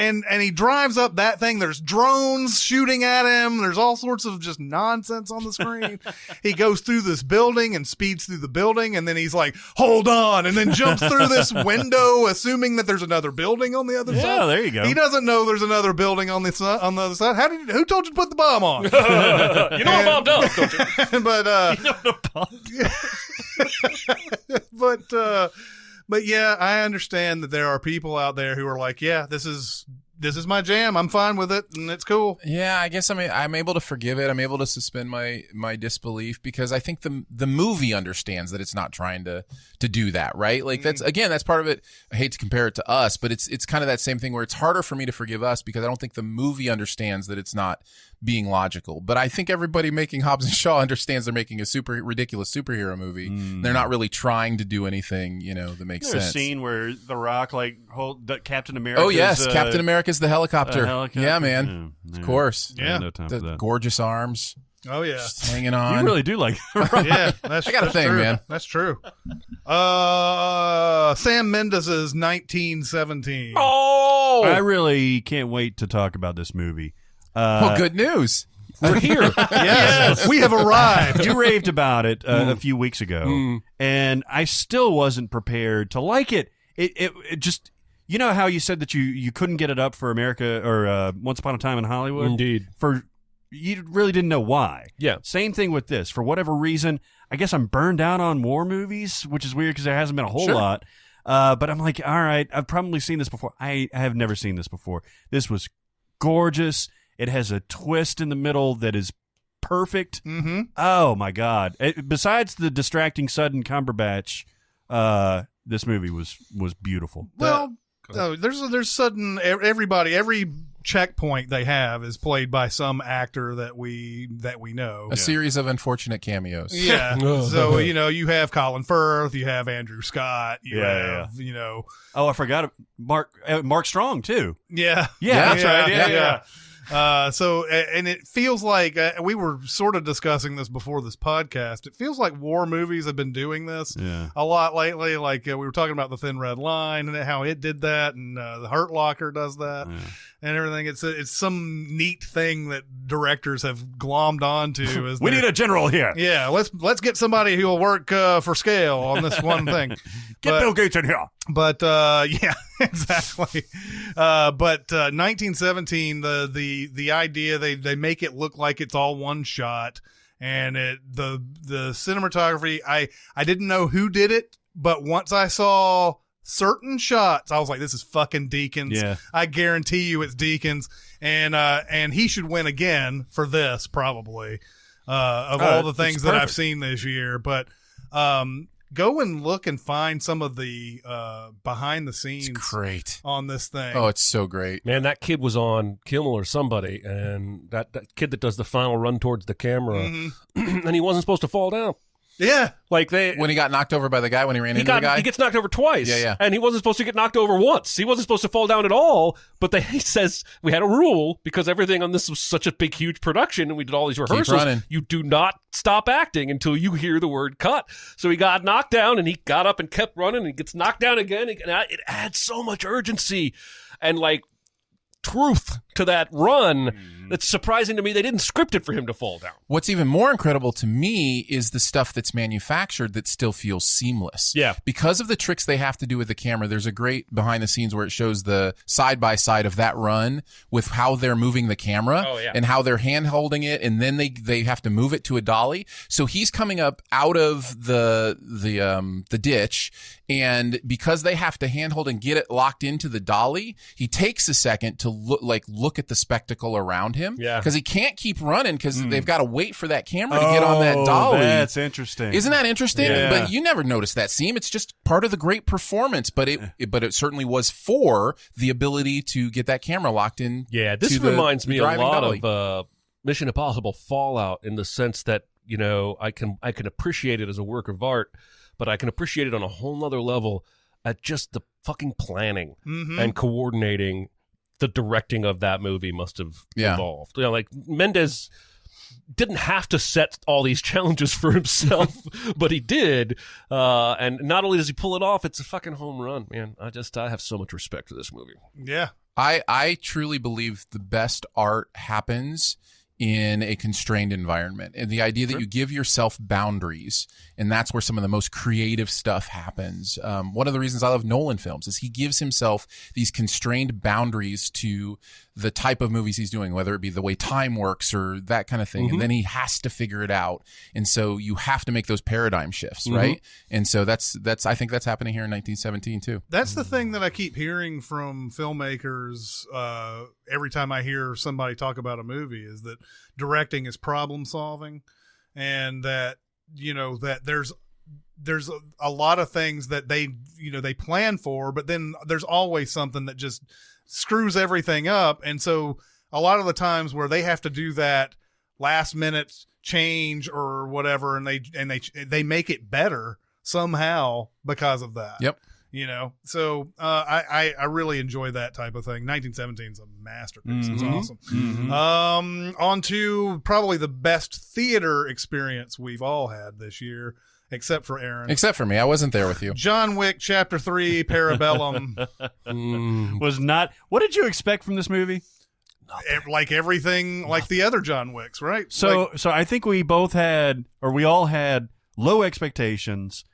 Speaker 2: he drives up that thing. There's drones shooting at him. There's all sorts of just nonsense on the screen. He goes through this building and speeds through the building, and then he's like, hold on, and then jumps through this window, assuming that there's another building on the other side.
Speaker 3: Yeah, there you go.
Speaker 2: He doesn't know there's another building on the other side. Who told you to put the bomb on?
Speaker 1: You know what Bob does, don't you?
Speaker 2: But yeah, I understand that there are people out there who are like, yeah, this is my jam. I'm fine with it, and it's cool.
Speaker 4: Yeah, I guess I'm able to forgive it. I'm able to suspend my disbelief because I think the movie understands that it's not trying to do that, right? Like that's part of it. I hate to compare it to Us, but it's kind of that same thing where it's harder for me to forgive Us because I don't think the movie understands that it's not being logical. But I think everybody making Hobbs and Shaw understands they're making a super ridiculous superhero movie. They're not really trying to do anything, that makes
Speaker 3: There's
Speaker 4: sense.
Speaker 3: a scene where The Rock hold Captain America.
Speaker 4: Oh yes, Captain America's the helicopter. Yeah, man.
Speaker 3: Yeah.
Speaker 4: Of course.
Speaker 2: Yeah.
Speaker 3: No time for
Speaker 4: The
Speaker 3: that.
Speaker 4: gorgeous arms
Speaker 2: Oh yeah.
Speaker 4: just hanging on.
Speaker 3: You really do like Rock.
Speaker 2: Yeah, that's,
Speaker 4: I got a
Speaker 2: that's
Speaker 4: thing,
Speaker 2: true.
Speaker 4: man.
Speaker 2: That's true. Sam Mendes' 1917.
Speaker 1: Oh!
Speaker 3: I really can't wait to talk about this movie.
Speaker 4: Well, good news.
Speaker 1: We're here.
Speaker 2: Yes, we have arrived.
Speaker 3: You raved about it a few weeks ago, and I still wasn't prepared to like it. It just, you know how you said that you couldn't get it up for America or Once Upon a Time in Hollywood?
Speaker 1: Indeed.
Speaker 3: You really didn't know why.
Speaker 1: Yeah.
Speaker 3: Same thing with this. For whatever reason, I guess I'm burned out on war movies, which is weird because there hasn't been a whole
Speaker 4: Sure.
Speaker 3: lot. But I'm like, all right, I've probably seen this before. I have never seen this before. This was gorgeous. It has a twist in the middle that is perfect.
Speaker 2: Mm-hmm.
Speaker 3: Oh my God! Besides the distracting sudden Cumberbatch, this movie was beautiful.
Speaker 2: Well, there's sudden every checkpoint they have is played by some actor that we know.
Speaker 4: A series of unfortunate cameos.
Speaker 2: Yeah. So you have Colin Firth, you have Andrew Scott, you have
Speaker 3: Oh, I forgot Mark Strong too.
Speaker 2: Yeah.
Speaker 3: Yeah, that's right. Yeah.
Speaker 2: And it feels like we were sort of discussing this before this podcast. It feels like war movies have been doing this a lot lately. Like we were talking about The Thin Red Line and how it did that, and The Hurt Locker does that, and everything. It's some neat thing that directors have glommed onto.
Speaker 3: We need a general here.
Speaker 2: Yeah, let's get somebody who will work for scale on this one thing.
Speaker 3: Get Bill Gates in here.
Speaker 2: But yeah, exactly. But 1917, the idea they make it look like it's all one shot, and the cinematography. I didn't know who did it, but once I saw certain shots, I was like, this is fucking Deakins.
Speaker 3: Yeah.
Speaker 2: I guarantee you it's Deakins. And he should win again for this, probably, of all the things that I've seen this year. But go and look and find some of the behind the scenes
Speaker 4: great
Speaker 2: on this thing.
Speaker 4: Oh, it's so great.
Speaker 1: Man, that kid was on Kimmel or somebody, and that kid that does the final run towards the camera, and he wasn't supposed to fall down.
Speaker 2: Yeah.
Speaker 1: Like
Speaker 4: when he got knocked over by the guy when he ran into the guy.
Speaker 1: He gets knocked over twice.
Speaker 4: Yeah.
Speaker 1: And he wasn't supposed to get knocked over once. He wasn't supposed to fall down at all. But he says we had a rule because everything on this was such a big, huge production and we did all these rehearsals.
Speaker 4: running.
Speaker 1: You do not stop acting until you hear the word cut. So he got knocked down and he got up and kept running and he gets knocked down again. And it adds so much urgency and like truth to that run. That's surprising to me. They didn't script it for him to fall down.
Speaker 4: What's even more incredible to me is the stuff that's manufactured that still feels seamless.
Speaker 1: Yeah.
Speaker 4: Because of the tricks they have to do with the camera, there's a great behind the scenes where it shows the side by side of that run with how they're moving the camera and how they're hand holding it. And then they have to move it to a dolly. So he's coming up out of the ditch. And because they have to handhold and get it locked into the dolly, he takes a second to look at the spectacle around him.
Speaker 1: Yeah.
Speaker 4: Because he can't keep running because they've got to wait for that camera to get on that dolly.
Speaker 3: That's interesting.
Speaker 4: Isn't that interesting?
Speaker 3: Yeah.
Speaker 4: But you never notice that seam. It's just part of the great performance. But it certainly was for the ability to get that camera locked in.
Speaker 1: Yeah, this reminds me a lot of Mission Impossible Fallout in the sense that, you know, I can appreciate it as a work of art, but I can appreciate it on a whole nother level at just the fucking planning and coordinating. The directing of that movie must have evolved. You know, like Mendes didn't have to set all these challenges for himself, but he did. And not only does he pull it off, it's a fucking home run, man. I have so much respect for this movie.
Speaker 2: Yeah.
Speaker 4: I truly believe the best art happens in a constrained environment. And the idea that you give yourself boundaries, and that's where some of the most creative stuff happens. One of the reasons I love Nolan films is he gives himself these constrained boundaries to the type of movies he's doing, whether it be the way time works or that kind of thing. And then he has to figure it out. And so you have to make those paradigm shifts, right? And so that's I think that's happening here in 1917 too.
Speaker 2: That's the thing that I keep hearing from filmmakers every time I hear somebody talk about a movie is that directing is problem solving, and that, you know, that there's a lot of things that they plan for, but then there's always something that just screws everything up. And so a lot of the times where they have to do that last minute change or whatever, and they make it better somehow because of that.
Speaker 4: Yep.
Speaker 2: You know, so I really enjoy that type of thing. 1917 is a masterpiece. It's awesome. On to probably the best theater experience we've all had this year, except for Aaron.
Speaker 4: Except for me. I wasn't there with you.
Speaker 2: John Wick Chapter 3 Parabellum.
Speaker 3: Was not. What did you expect from this movie?
Speaker 2: Like everything, like the other John Wicks, right?
Speaker 3: So I think we all had low expectations,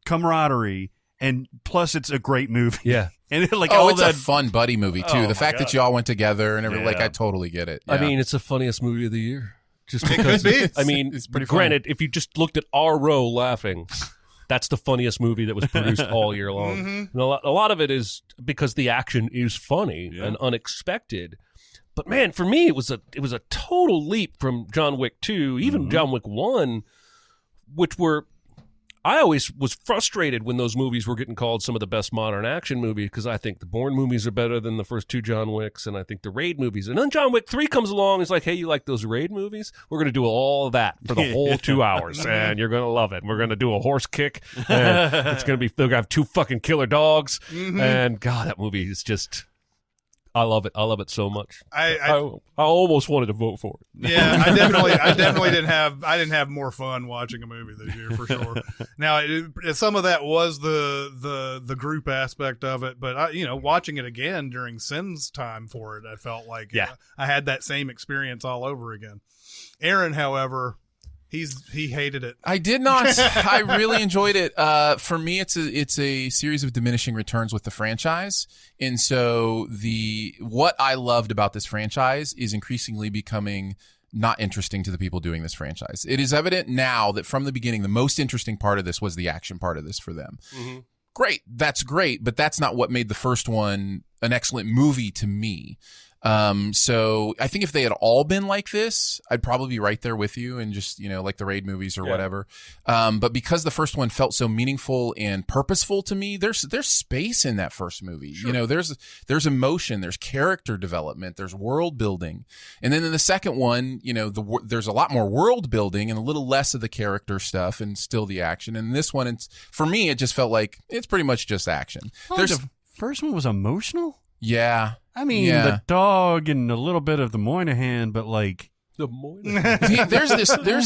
Speaker 3: camaraderie, and plus it's a great movie.
Speaker 1: Yeah.
Speaker 3: And
Speaker 4: it's a fun buddy movie too.
Speaker 3: Oh,
Speaker 4: the fact that you all went together and everything, I totally get it.
Speaker 1: I mean, it's the funniest movie of the year. Just because, I mean,
Speaker 4: it's pretty
Speaker 1: granted, if you just looked at our row laughing, that's the funniest movie that was produced all year long. And a lot of it is because the action is funny and unexpected. But man, for me, it was a total leap from John Wick 2, even John Wick 1, which were. I always was frustrated when those movies were getting called some of the best modern action movies because I think the Bourne movies are better than the first two John Wicks, and I think the Raid movies. And then John Wick 3 comes along and it's like, hey, you like those Raid movies? We're going to do all that for the whole 2 hours, and you're going to love it. We're going to do a horse kick, and it's going to be, they're going to have 2 fucking killer dogs, and God, that movie is just... I love it. I love it so much. I almost wanted to vote for it.
Speaker 2: Yeah, I definitely didn't have more fun watching a movie this year for sure. Now, some of that was the group aspect of it, but watching it again during Sin's time for it, I felt like I had that same experience all over again. Aaron, however, he hated it.
Speaker 4: I did not. I really enjoyed it. For me, it's a series of diminishing returns with the franchise. And so what I loved about this franchise is increasingly becoming not interesting to the people doing this franchise. It is evident now that from the beginning, the most interesting part of this was the action part of this for them. great. That's great, but that's not what made the first one an excellent movie to me. So I think if they had all been like this, I'd probably be right there with you and just, like the Raid movies or whatever. But because the first one felt so meaningful and purposeful to me, there's space in that first movie. Sure. There's emotion, there's character development, there's world building. And then in the second one, there's a lot more world building and a little less of the character stuff and still the action. And this one, for me, it just felt like it's pretty much just action.
Speaker 3: The first one was emotional?
Speaker 4: Yeah.
Speaker 3: I mean, the dog and a little bit of the Moynihan, but like
Speaker 1: the Moynihan.
Speaker 4: there's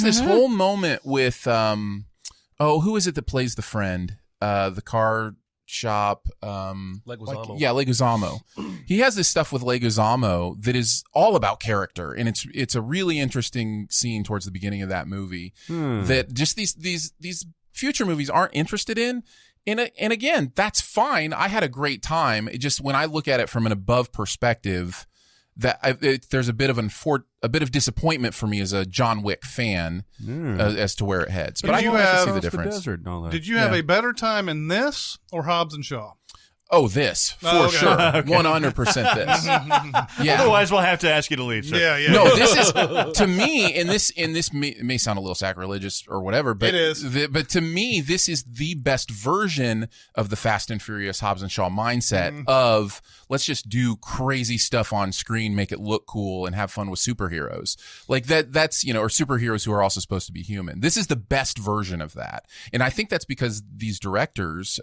Speaker 4: this whole moment with who is it that plays the friend? The car shop.
Speaker 1: Leguizamo.
Speaker 4: Leguizamo. He has this stuff with Leguizamo that is all about character, and it's a really interesting scene towards the beginning of that movie that just these future movies aren't interested in. And again, that's fine. I had a great time. It just when I look at it from an above perspective, there's a bit of disappointment for me as a John Wick fan as to where it heads. But I can see the difference.
Speaker 2: Did you have a better time in this or Hobbs and Shaw?
Speaker 4: Oh, this for sure, 100% this.
Speaker 3: Yeah. Otherwise, we'll have to ask you to leave. Sir.
Speaker 2: Yeah.
Speaker 4: No, this is to me, and this may sound a little sacrilegious or whatever, but
Speaker 2: it is.
Speaker 4: But to me, this is the best version of the Fast and Furious Hobbs and Shaw mindset of let's just do crazy stuff on screen, make it look cool, and have fun with superheroes like that. That's or superheroes who are also supposed to be human. This is the best version of that, and I think that's because these directors.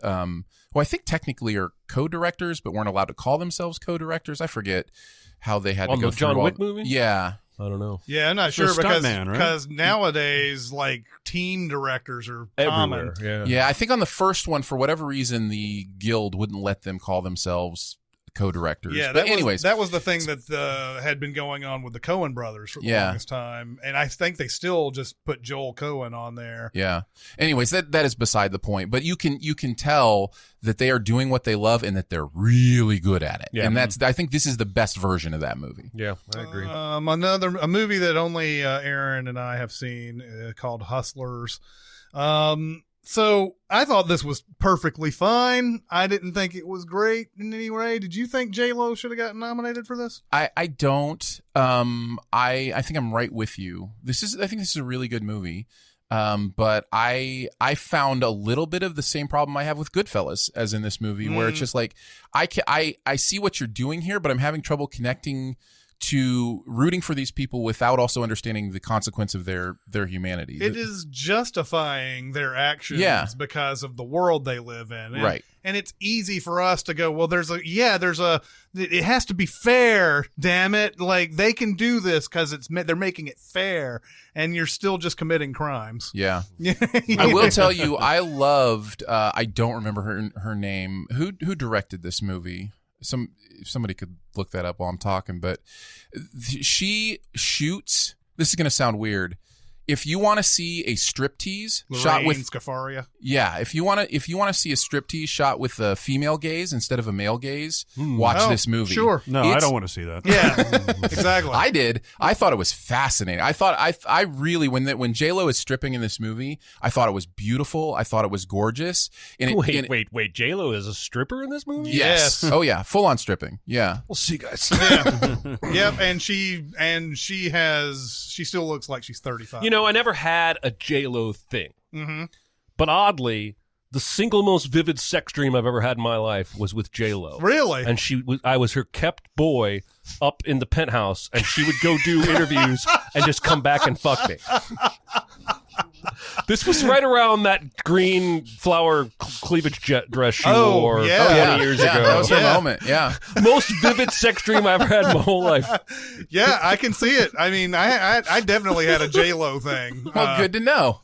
Speaker 4: Who I think technically are co-directors, but weren't allowed to call themselves co-directors. I forget how they had to go through
Speaker 1: John Wick movie?
Speaker 4: Yeah.
Speaker 1: I don't know.
Speaker 2: Yeah, I'm not sure
Speaker 3: right?
Speaker 2: because nowadays, like, team directors are common.
Speaker 1: Everywhere,
Speaker 4: Yeah, I think on the first one, for whatever reason, the guild wouldn't let them call themselves co-directors.
Speaker 2: Yeah,
Speaker 4: but anyways,
Speaker 2: that was the thing that had been going on with the Coen brothers for the longest time, and I think they still just put Joel Coen on there.
Speaker 4: Yeah. Anyways, that is beside the point. But you can tell that they are doing what they love and that they're really good at it. Yeah. And I think this is the best version of that movie.
Speaker 1: Yeah, I agree.
Speaker 2: A movie that only Aaron and I have seen called Hustlers. So I thought this was perfectly fine. I didn't think it was great in any way. Did you think J-Lo should have gotten nominated for this?
Speaker 4: I don't. I think I'm right with you. I think this is a really good movie. But I found a little bit of the same problem I have with Goodfellas as in this movie, where it's just like I see what you're doing here, but I'm having trouble connecting to rooting for these people without also understanding the consequence of their humanity. It
Speaker 2: is justifying their actions because of the world they live in.
Speaker 4: Right.
Speaker 2: And it's easy for us to go, well, it has to be fair, damn it. Like, they can do this because they're making it fair, and you're still just committing crimes.
Speaker 4: Yeah. I will tell you, I loved, I don't remember her name. Who directed this movie? Somebody could look that up while I'm talking, but she shoots. This is going to sound weird. If you want to see a striptease shot with
Speaker 2: Scafaria,
Speaker 4: if you want to see a striptease shot with a female gaze instead of a male gaze, watch this movie.
Speaker 2: Sure,
Speaker 3: I don't want to see that.
Speaker 2: Yeah, exactly.
Speaker 4: I did. I thought it was fascinating. I thought I really when J-Lo is stripping in this movie, I thought it was beautiful. I thought it was gorgeous. And
Speaker 1: wait, J-Lo is a stripper in this movie?
Speaker 4: Yes. Oh yeah, full on stripping. Yeah.
Speaker 1: We'll see, guys.
Speaker 2: Yeah. Yep. And she still looks like she's 35.
Speaker 1: I never had a J-Lo thing. Mm-hmm. But oddly, the single most vivid sex dream I've ever had in my life was with J-Lo.
Speaker 2: Really?
Speaker 1: And I was her kept boy up in the penthouse, and she would go do interviews and just come back and fuck me. This was right around that green flower cleavage dress she wore 20 years ago.
Speaker 4: That was her moment, yeah.
Speaker 1: Most vivid sex dream I've ever had in my whole life.
Speaker 2: Yeah, I can see it. I mean, I definitely had a J-Lo thing.
Speaker 4: Well, good to know.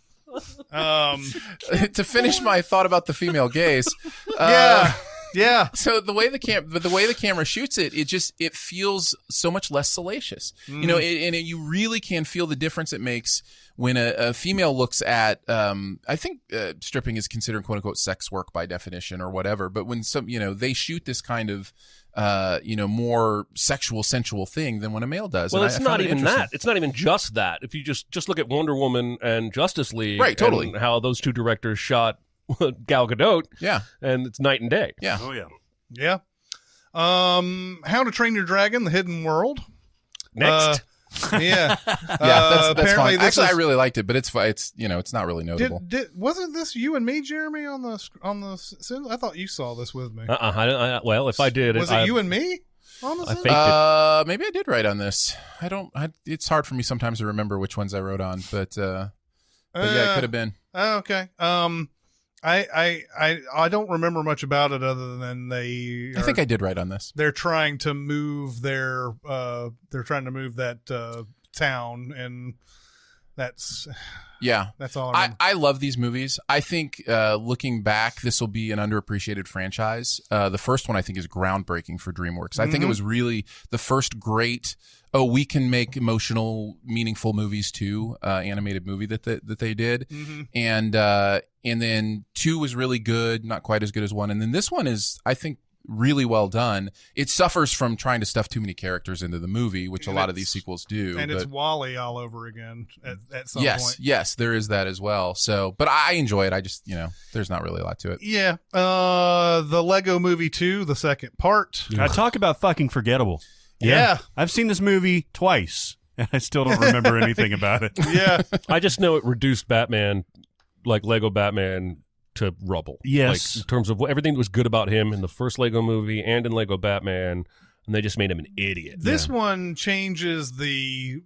Speaker 4: To finish my thought about the female gaze.
Speaker 2: Yeah.
Speaker 4: So the way the camera shoots it feels so much less salacious. You really can feel the difference it makes when a female looks at, I think stripping is considered quote unquote sex work by definition or whatever. But when they shoot this kind of, more sexual, sensual thing than when a male does.
Speaker 1: Well, it's not even that. It's not even just that. If you just look at Wonder Woman and Justice League,
Speaker 4: right? Totally.
Speaker 1: And how those two directors shot Gal Gadot.
Speaker 4: Yeah.
Speaker 1: And it's night and day.
Speaker 4: Yeah.
Speaker 3: Oh yeah.
Speaker 2: Yeah. How to Train Your Dragon: The Hidden World.
Speaker 1: Next.
Speaker 2: Yeah.
Speaker 4: That's
Speaker 2: apparently
Speaker 4: fine.
Speaker 2: this
Speaker 4: Actually,
Speaker 2: is-
Speaker 4: I really liked it, but it's it's not really notable.
Speaker 2: Wasn't this you and me, Jeremy, on the? I thought you saw this with me.
Speaker 1: Well, if I did,
Speaker 2: Was it you and me on the?
Speaker 1: I faked it.
Speaker 4: Maybe I did write on this. It's hard for me sometimes to remember which ones I wrote on, but yeah, it could have been.
Speaker 2: Okay. I don't remember much about it other than
Speaker 4: I think I did write on this.
Speaker 2: they're trying to move that town, and that's all I remember.
Speaker 4: I love these movies. I think looking back, this will be an underappreciated franchise. The first one I think is groundbreaking for DreamWorks. I think it was really the first great we can make emotional, meaningful movies too. Animated movie that they did, and then 2 was really good, not quite as good as 1, and then this one is, I think, really well done. It suffers from trying to stuff too many characters into the movie, which a lot of these sequels do.
Speaker 2: And it's Wall-E all over again at some point.
Speaker 4: Yes, there is that as well. So, but I enjoy it. I just, there's not really a lot to it.
Speaker 2: Yeah. The Lego Movie 2, the second part.
Speaker 3: I talk about fucking forgettable.
Speaker 2: Yeah.
Speaker 3: I've seen this movie twice, and I still don't remember anything about it.
Speaker 2: Yeah.
Speaker 1: I just know it reduced Batman, like Lego Batman, to rubble.
Speaker 3: Yes.
Speaker 1: Like, in terms of everything that was good about him in the first Lego movie and in Lego Batman, and they just made him an idiot.
Speaker 2: This one changes the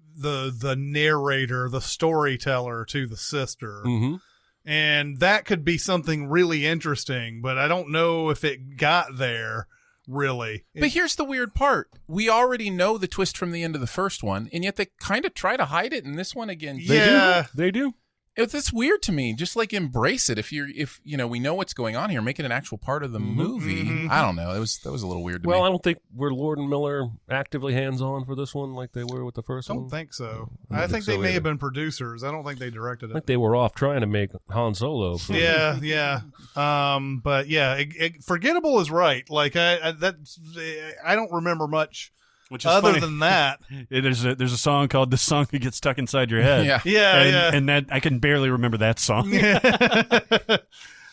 Speaker 2: narrator, the storyteller, to the sister.
Speaker 1: Mm-hmm.
Speaker 2: And that could be something really interesting, but I don't know if it got there, really.
Speaker 4: But here's the weird part. We already know the twist from the end of the first one, and yet they kind of try to hide it in this one again.
Speaker 1: They do.
Speaker 4: It's weird to me. Just like embrace it. If we know what's going on here, make it an actual part of the movie.
Speaker 2: Mm-hmm.
Speaker 4: I don't know. That was a little weird to me.
Speaker 1: Well, I don't think we're Lord and Miller actively hands-on for this one like they were with the first one.
Speaker 2: Don't think so.
Speaker 1: I don't
Speaker 2: I think
Speaker 1: so
Speaker 2: they may
Speaker 1: either.
Speaker 2: have been producers. I don't think they directed
Speaker 1: I
Speaker 2: it.
Speaker 1: think they were off trying to make Han Solo.
Speaker 2: Yeah. But yeah, forgettable is right. Like I don't remember much.
Speaker 3: Which is
Speaker 2: other
Speaker 3: funny.
Speaker 2: than that.
Speaker 3: There's a song called "The Song That Gets Stuck Inside Your Head."
Speaker 2: Yeah.
Speaker 3: And that I can barely remember that song.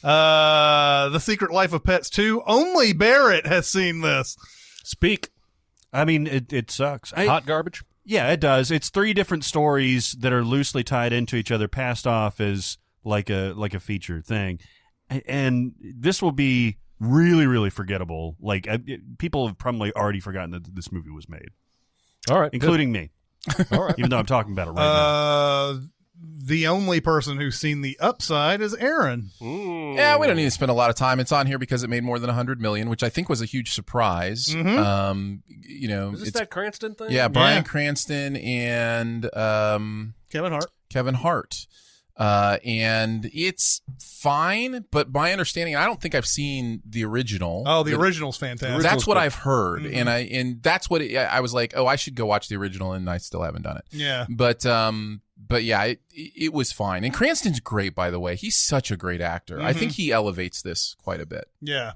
Speaker 2: The Secret Life of Pets 2. Only Barrett has seen this.
Speaker 1: Speak.
Speaker 3: I mean, it sucks.
Speaker 1: Hot garbage.
Speaker 3: Yeah, it does. It's 3 different stories that are loosely tied into each other, passed off as like a feature thing, and this will be really, really forgettable. Like people have probably already forgotten that this movie was made.
Speaker 1: All right,
Speaker 3: including me.
Speaker 1: All right,
Speaker 3: even though I'm talking about it right now.
Speaker 2: The only person who's seen The Upside is Aaron.
Speaker 1: Ooh.
Speaker 4: Yeah, we don't need to spend a lot of time. It's on here because it made more than $100 million, which I think was a huge surprise.
Speaker 2: Mm-hmm.
Speaker 1: Is this that Cranston thing?
Speaker 4: Yeah, Bryan Cranston and Kevin Hart. And it's fine, but my understanding, I don't think I've seen the original.
Speaker 2: Oh, the original's fantastic.
Speaker 4: That's what I've heard, and that's what I was like. Oh, I should go watch the original, and I still haven't done it.
Speaker 2: Yeah,
Speaker 4: but yeah, it was fine. And Cranston's great, by the way. He's such a great actor. I think he elevates this quite a bit.
Speaker 2: Yeah.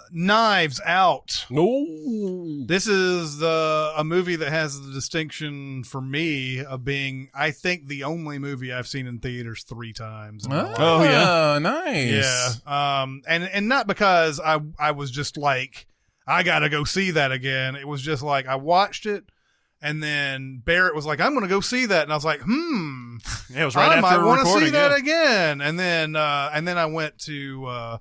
Speaker 2: Knives Out.
Speaker 1: No.
Speaker 2: This is a movie that has the distinction for me of being, I think, the only movie I've seen in theaters 3 times. In my life.
Speaker 3: Oh yeah,
Speaker 4: nice.
Speaker 2: Yeah. And not because I was just like, I gotta go see that again. It was just like I watched it, and then Barrett was like, I'm gonna go see that, and I was like,
Speaker 3: Yeah, it was right
Speaker 2: I
Speaker 3: after
Speaker 2: might want to
Speaker 3: recording.
Speaker 2: see that again. And then I went to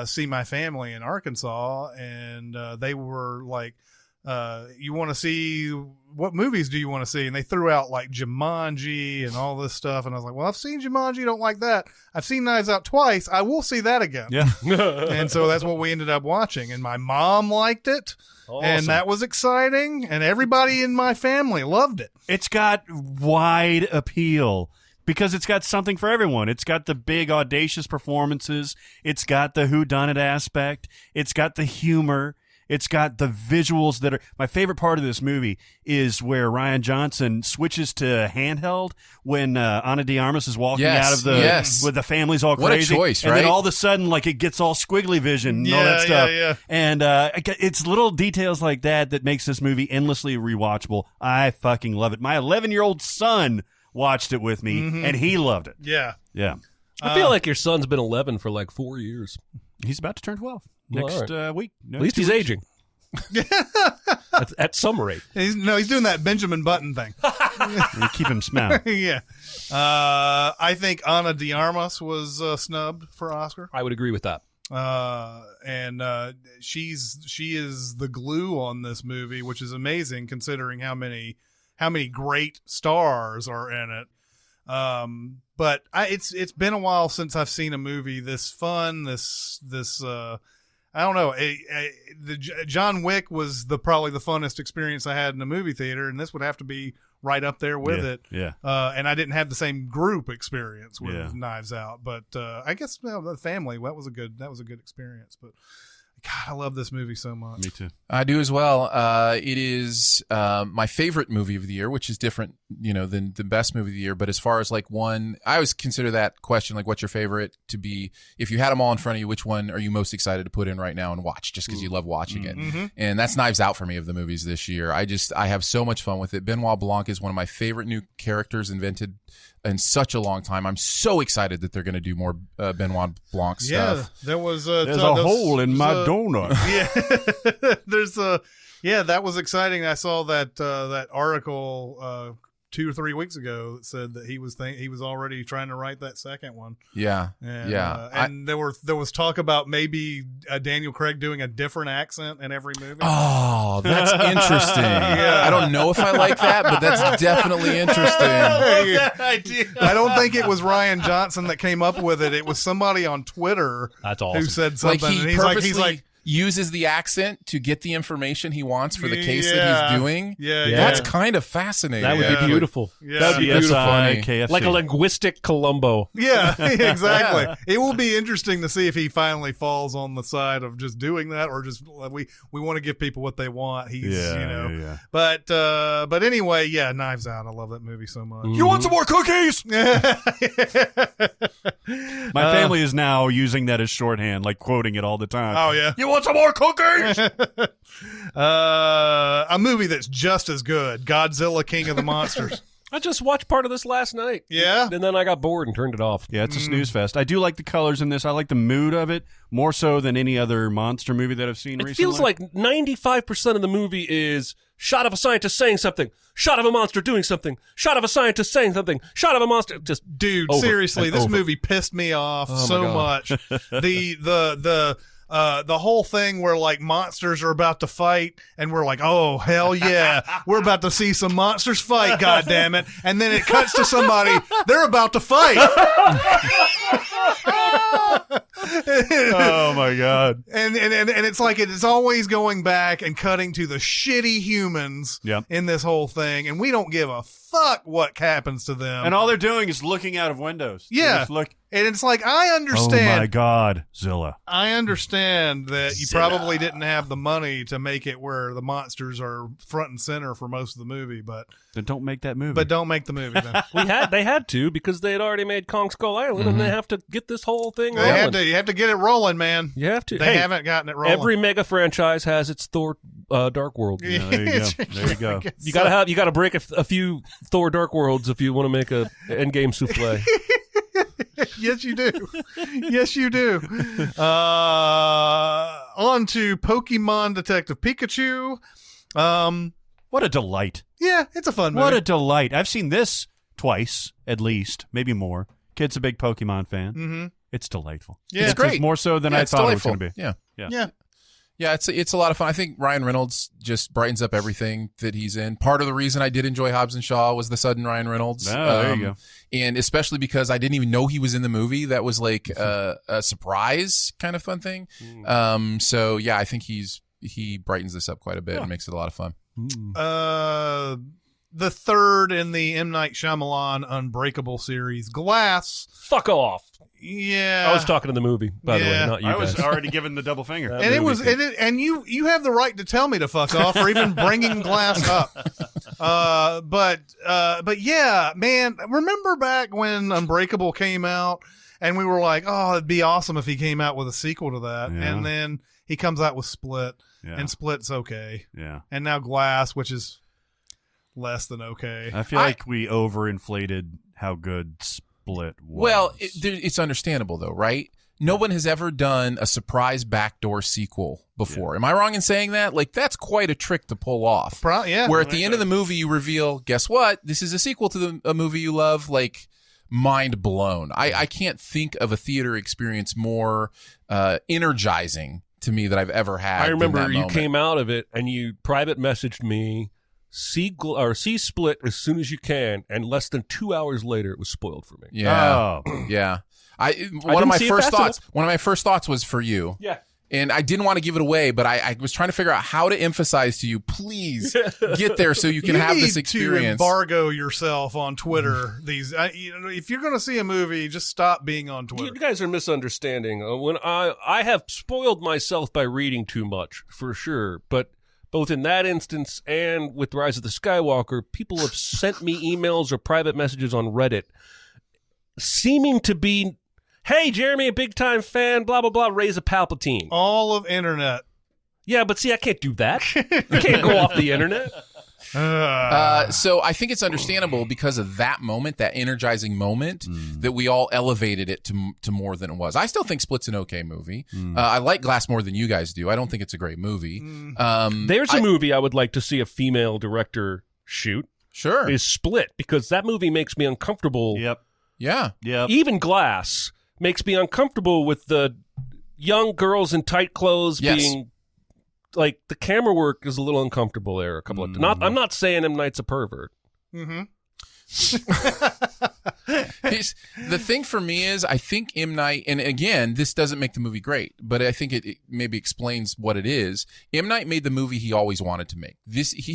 Speaker 2: see my family in Arkansas, and they were like, you want to see, what movies do you want to see? And they threw out like Jumanji and all this stuff, and I was like, well, I've seen Jumanji, don't like that. I've seen Knives Out twice, I will see that again.
Speaker 3: Yeah.
Speaker 2: And so that's what we ended up watching, and my mom liked it.
Speaker 1: Awesome.
Speaker 2: And that was exciting, and everybody in my family loved it.
Speaker 3: It's got wide appeal because it's got something for everyone. It's got the big, audacious performances. It's got the whodunit aspect. It's got the humor. It's got the visuals that are... My favorite part of this movie is where Rian Johnson switches to handheld when Ana de Armas is walking out of the... With the family's all crazy.
Speaker 4: What a choice, right?
Speaker 3: And then all of a sudden, like, it gets all squiggly vision and all that stuff.
Speaker 2: Yeah.
Speaker 3: And it's little details like that makes this movie endlessly rewatchable. I fucking love it. My 11-year-old son watched it with me, and he loved it.
Speaker 2: Yeah.
Speaker 3: Yeah.
Speaker 1: I feel like your son's been 11 for like 4 years.
Speaker 3: He's about to turn 12
Speaker 1: Well,
Speaker 3: next
Speaker 1: all right.
Speaker 3: week. No,
Speaker 1: At least
Speaker 3: 2
Speaker 1: he's
Speaker 3: weeks.
Speaker 1: aging. at some rate.
Speaker 2: He's doing that Benjamin Button thing.
Speaker 3: And keep him smiling.
Speaker 2: Yeah. I think Ana de Armas was snubbed for Oscar.
Speaker 1: I would agree with that.
Speaker 2: And she is the glue on this movie, which is amazing considering how many great stars are in it. But it's been a while since I've seen a movie this fun, this I don't know. John Wick was probably the funnest experience I had in a movie theater, and this would have to be right up there with it.
Speaker 3: Yeah.
Speaker 2: And I didn't have the same group experience with
Speaker 3: Yeah.
Speaker 2: Knives Out, but I guess the family that was a good experience. But God, I love this movie so much.
Speaker 3: Me too.
Speaker 4: I do as well. It is my favorite movie of the year, which is different, than the best movie of the year. But as far as like one, I always consider that question, like, what's your favorite, to be, if you had them all in front of you, which one are you most excited to put in right now and watch, just because you love watching it?
Speaker 2: Mm-hmm.
Speaker 4: And that's Knives Out for me of the movies this year. I have so much fun with it. Benoit Blanc is one of my favorite new characters invented in such a long time. I'm so excited that they're going to do more Benoit Blanc stuff.
Speaker 2: Yeah, there was
Speaker 3: There's a hole in my donut.
Speaker 2: Yeah, that was exciting. I saw that article 2 or 3 weeks ago that said that he was already trying to write that second one.
Speaker 4: Yeah,
Speaker 2: And,
Speaker 4: yeah.
Speaker 2: and there was talk about maybe Daniel Craig doing a different accent in every movie.
Speaker 4: Oh, that's interesting.
Speaker 2: Yeah.
Speaker 4: I don't know if I like that, but that's definitely interesting.
Speaker 2: I don't think it was Ryan Johnson that came up with it. It was somebody on Twitter
Speaker 1: That's awesome.
Speaker 2: who said
Speaker 4: Like
Speaker 2: something.
Speaker 4: he
Speaker 2: and
Speaker 4: purposely
Speaker 2: he's like,
Speaker 4: uses the accent to get the information he wants for the case that
Speaker 2: Yeah.
Speaker 4: he's doing.
Speaker 2: Yeah,
Speaker 4: That's
Speaker 2: yeah.
Speaker 4: kind of fascinating.
Speaker 1: That would
Speaker 2: Yeah.
Speaker 1: be beautiful.
Speaker 2: Yeah.
Speaker 4: That would be beautiful.
Speaker 3: CSI, KFC.
Speaker 1: Like a linguistic Columbo.
Speaker 2: Yeah, exactly. It will be interesting to see if he finally falls on the side of just doing that, or just we want to give people what they want. He's
Speaker 3: Yeah.
Speaker 2: But anyway, yeah, Knives Out. I love that movie so much.
Speaker 3: You want some more cookies?
Speaker 2: Yeah.
Speaker 3: My family is now using that as shorthand, like quoting it all the time.
Speaker 2: Oh yeah.
Speaker 3: You want some more cookies?
Speaker 2: A movie that's just as good, Godzilla King of the Monsters.
Speaker 1: I just watched part of this last night.
Speaker 2: Yeah?
Speaker 1: And then I got bored and turned it off.
Speaker 3: Yeah, it's a snooze fest. I do like the colors in this. I like the mood of it more so than any other monster movie that I've seen
Speaker 1: It
Speaker 3: recently.
Speaker 1: feels like 95% of the movie is shot of a scientist saying something, shot of a monster doing something, shot of a scientist saying something, shot of a monster. Just
Speaker 2: Dude,
Speaker 1: over
Speaker 2: seriously,
Speaker 1: and
Speaker 2: this
Speaker 1: over.
Speaker 2: movie pissed me off
Speaker 1: my
Speaker 2: so
Speaker 1: God.
Speaker 2: much. The whole thing where like monsters are about to fight and we're like, oh hell yeah, we're about to see some monsters fight, god damn it. And then it cuts to somebody, they're about to fight.
Speaker 3: oh my god.
Speaker 2: And it's like it's always going back and cutting to the shitty humans
Speaker 3: Yep.
Speaker 2: in this whole thing, and we don't give a fuck what happens to them.
Speaker 3: And all they're doing is looking out of windows. They
Speaker 2: Yeah.
Speaker 3: just look.
Speaker 2: And it's like, I
Speaker 3: Oh
Speaker 2: understand.
Speaker 3: my god, Zilla.
Speaker 2: I understand that you
Speaker 3: Zilla.
Speaker 2: probably didn't have the money to make it where the monsters are front and center for most of the movie, but
Speaker 3: Then don't make that movie.
Speaker 2: don't make the movie then.
Speaker 1: they had to because they had already made Kong Skull Island and they have to get this whole thing
Speaker 2: You
Speaker 1: rolling.
Speaker 2: have to get it rolling, man.
Speaker 1: You have to.
Speaker 2: They
Speaker 1: Hey,
Speaker 2: haven't gotten it rolling.
Speaker 1: every mega franchise has its Thor Dark World.
Speaker 3: Yeah, there you go. There you go.
Speaker 1: You gotta break a few Thor Dark Worlds if you want to make a Endgame souffle.
Speaker 2: Yes, you do. Yes, you do. On to Pokemon Detective Pikachu.
Speaker 3: What a delight.
Speaker 2: Yeah, it's a fun movie.
Speaker 3: What a delight. I've seen this twice, at least, maybe more. Kid's a big Pokemon fan.
Speaker 2: Mm-hmm.
Speaker 3: It's delightful.
Speaker 2: Yeah.
Speaker 4: It's great.
Speaker 3: More so than
Speaker 4: Yeah,
Speaker 3: I
Speaker 4: it's
Speaker 3: thought
Speaker 4: delightful.
Speaker 3: it was going to be.
Speaker 4: Yeah.
Speaker 2: Yeah.
Speaker 4: Yeah, it's a lot of fun. I think Ryan Reynolds just brightens up everything that he's in. Part of the reason I did enjoy Hobbs and Shaw was the sudden Ryan Reynolds.
Speaker 3: Oh, there you go.
Speaker 4: And especially because I didn't even know he was in the movie. That was like a surprise kind of fun thing. So yeah, I think he brightens this up quite a bit and makes it a lot of fun.
Speaker 2: The third in the M. Night Shyamalan Unbreakable series, Glass.
Speaker 1: Fuck off.
Speaker 2: Yeah.
Speaker 1: I was talking to the movie, by the way,
Speaker 2: Yeah.
Speaker 1: not you
Speaker 3: I was
Speaker 1: guys.
Speaker 3: already given the double finger.
Speaker 1: That
Speaker 2: And it
Speaker 1: movie
Speaker 2: was,
Speaker 1: thing.
Speaker 2: and you have the right to tell me to fuck off for even bringing Glass up. But yeah, man, remember back when Unbreakable came out and we were like, oh, it'd be awesome if he came out with a sequel to that.
Speaker 3: Yeah.
Speaker 2: And then he comes out with Split
Speaker 3: Yeah.
Speaker 2: and Split's okay.
Speaker 3: Yeah.
Speaker 2: And now Glass, which is less than okay.
Speaker 3: I feel like we overinflated how good Split Split was.
Speaker 4: Well, it's understandable though, right? No one has ever done a surprise backdoor sequel before. Am I wrong in saying that? Like, that's quite a trick to pull off. Where at the end of the movie, you reveal, guess what? This is a sequel to a movie you love. Like, mind blown. I can't think of a theater experience more energizing to me that I've ever had.
Speaker 1: I remember you came out of it and you private messaged me, see Split as soon as you can, and less than 2 hours later, it was spoiled for me.
Speaker 4: Yeah. Yeah. One of my first thoughts was for you.
Speaker 1: Yeah.
Speaker 4: And I didn't want to give it away, but I was trying to figure out how to emphasize to you, please get there so you can have this experience.
Speaker 2: You need to embargo yourself on Twitter. If you're going to see a movie, just stop being on Twitter.
Speaker 1: You guys are misunderstanding. When I have spoiled myself by reading too much, for sure, but both in that instance and with Rise of the Skywalker, people have sent me emails or private messages on Reddit seeming to be, hey, Jeremy, a big-time fan, blah, blah, blah, raise a Palpatine.
Speaker 2: All of internet.
Speaker 1: Yeah, but see, I can't do that. I can't go off the internet.
Speaker 4: So I think it's understandable because of that moment, that energizing moment, that we all elevated it to more than it was. I still think Split's an okay movie. I like Glass more than you guys do. I don't think it's a great movie.
Speaker 1: There's a movie I would like to see a female director shoot.
Speaker 4: Sure.
Speaker 1: Is Split, because that movie makes me uncomfortable.
Speaker 3: Yep.
Speaker 4: Yeah.
Speaker 3: Yep.
Speaker 1: Even Glass makes me uncomfortable with the young girls in tight clothes being like, the camera work is a little uncomfortable there. A couple of I'm not saying M. Night's a pervert.
Speaker 2: Mm-hmm.
Speaker 4: The thing for me is, I think M. Night, and again, this doesn't make the movie great, but I think it maybe explains what it is. M. Night made the movie he always wanted to make.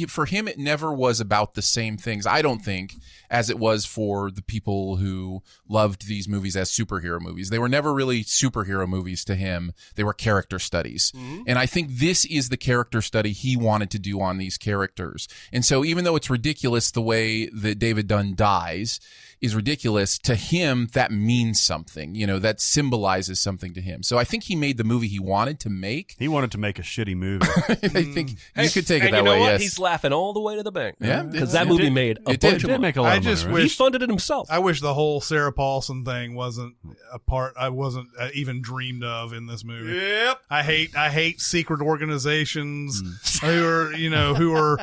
Speaker 4: For him, it never was about the same things, I don't think, as it was for the people who loved these movies as superhero movies. They were never really superhero movies to him. They were character studies. And I think this is the character study he wanted to do on these characters. And so even though it's ridiculous the way that David Dunn dies is ridiculous, to him that means something, that symbolizes something to him. So I think he made the movie he wanted to make.
Speaker 3: He wanted to make a shitty movie.
Speaker 4: I think you could take it that
Speaker 1: you know
Speaker 4: way.
Speaker 1: What?
Speaker 4: Yes,
Speaker 1: he's laughing all the way to the bank.
Speaker 4: Yeah,
Speaker 1: because that movie made a bunch of money.
Speaker 3: Make a lot of money, right?
Speaker 1: He funded it himself.
Speaker 2: I wish the whole Sarah Paulson thing wasn't a part. I wasn't even dreamed of in this movie.
Speaker 3: Yep.
Speaker 2: I hate secret organizations who are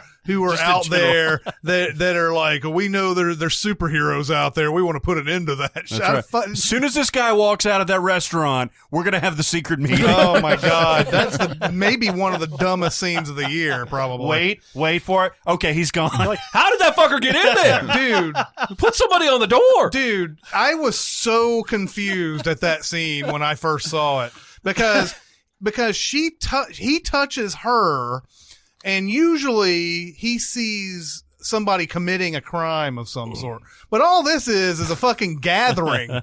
Speaker 2: out there that are like, we know there's superheroes out there. We want to put an end to that.
Speaker 3: That's right. As soon as this guy walks out of that restaurant, we're going to have the secret meeting.
Speaker 2: Oh my God. That's maybe one of the dumbest scenes of the year, probably.
Speaker 3: Wait for it. Okay, he's gone.
Speaker 1: Like, how did that fucker get in there?
Speaker 2: Dude.
Speaker 1: Put somebody on the door.
Speaker 2: Dude, I was so confused at that scene when I first saw it because he touches her, and usually he sees somebody committing a crime of some sort. But all this is a fucking gathering.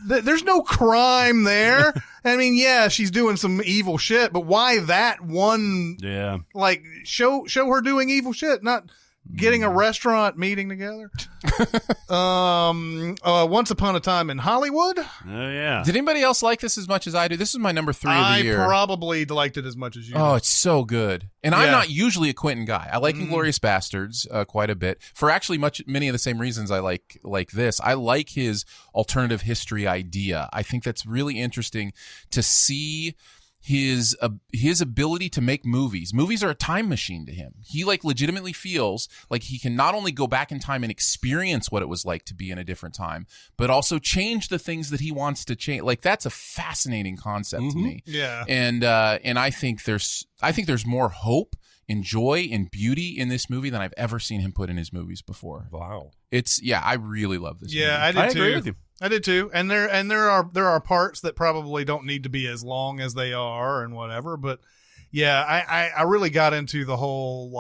Speaker 2: There's no crime there. I mean, yeah, she's doing some evil shit, but why that one?
Speaker 3: Yeah.
Speaker 2: Like, show her doing evil shit, not getting a restaurant meeting together. Once Upon a Time in Hollywood.
Speaker 3: Oh, yeah.
Speaker 4: Did anybody else like this as much as I do? This is my number 3 of the year.
Speaker 2: I probably liked it as much as you.
Speaker 4: Oh, it's so good. And I'm not usually a Quentin guy. I like Inglourious Bastards quite a bit for actually many of the same reasons I like this. I like his alternative history idea. I think that's really interesting to see his ability to make movies. Movies are a time machine to him. He legitimately feels like he can not only go back in time and experience what it was like to be in a different time, but also change the things that he wants to change. That's a fascinating concept to me.
Speaker 2: Yeah.
Speaker 4: And I think there's more hope and joy and beauty in this movie than I've ever seen him put in his movies before.
Speaker 1: Wow.
Speaker 4: I really love this movie.
Speaker 2: Yeah, I did too.
Speaker 3: agree with you.
Speaker 2: I did too. And there are parts that probably don't need to be as long as they are and whatever, but yeah, I really got into the whole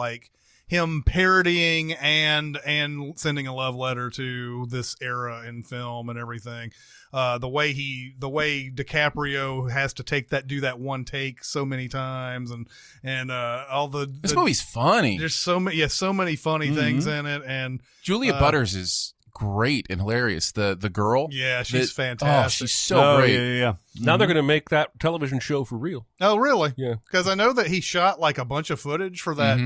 Speaker 2: him parodying and sending a love letter to this era in film and everything. The way DiCaprio has to do that one take so many times and all
Speaker 4: this movie's funny.
Speaker 2: There's so many funny things in it, and
Speaker 4: Julia Butters is great and hilarious. The girl.
Speaker 2: Yeah, she's fantastic.
Speaker 4: Oh, she's so great.
Speaker 3: Yeah.
Speaker 1: Now they're going to make that television show for real.
Speaker 2: Oh, really?
Speaker 1: Yeah.
Speaker 2: Because I know that he shot like a bunch of footage for that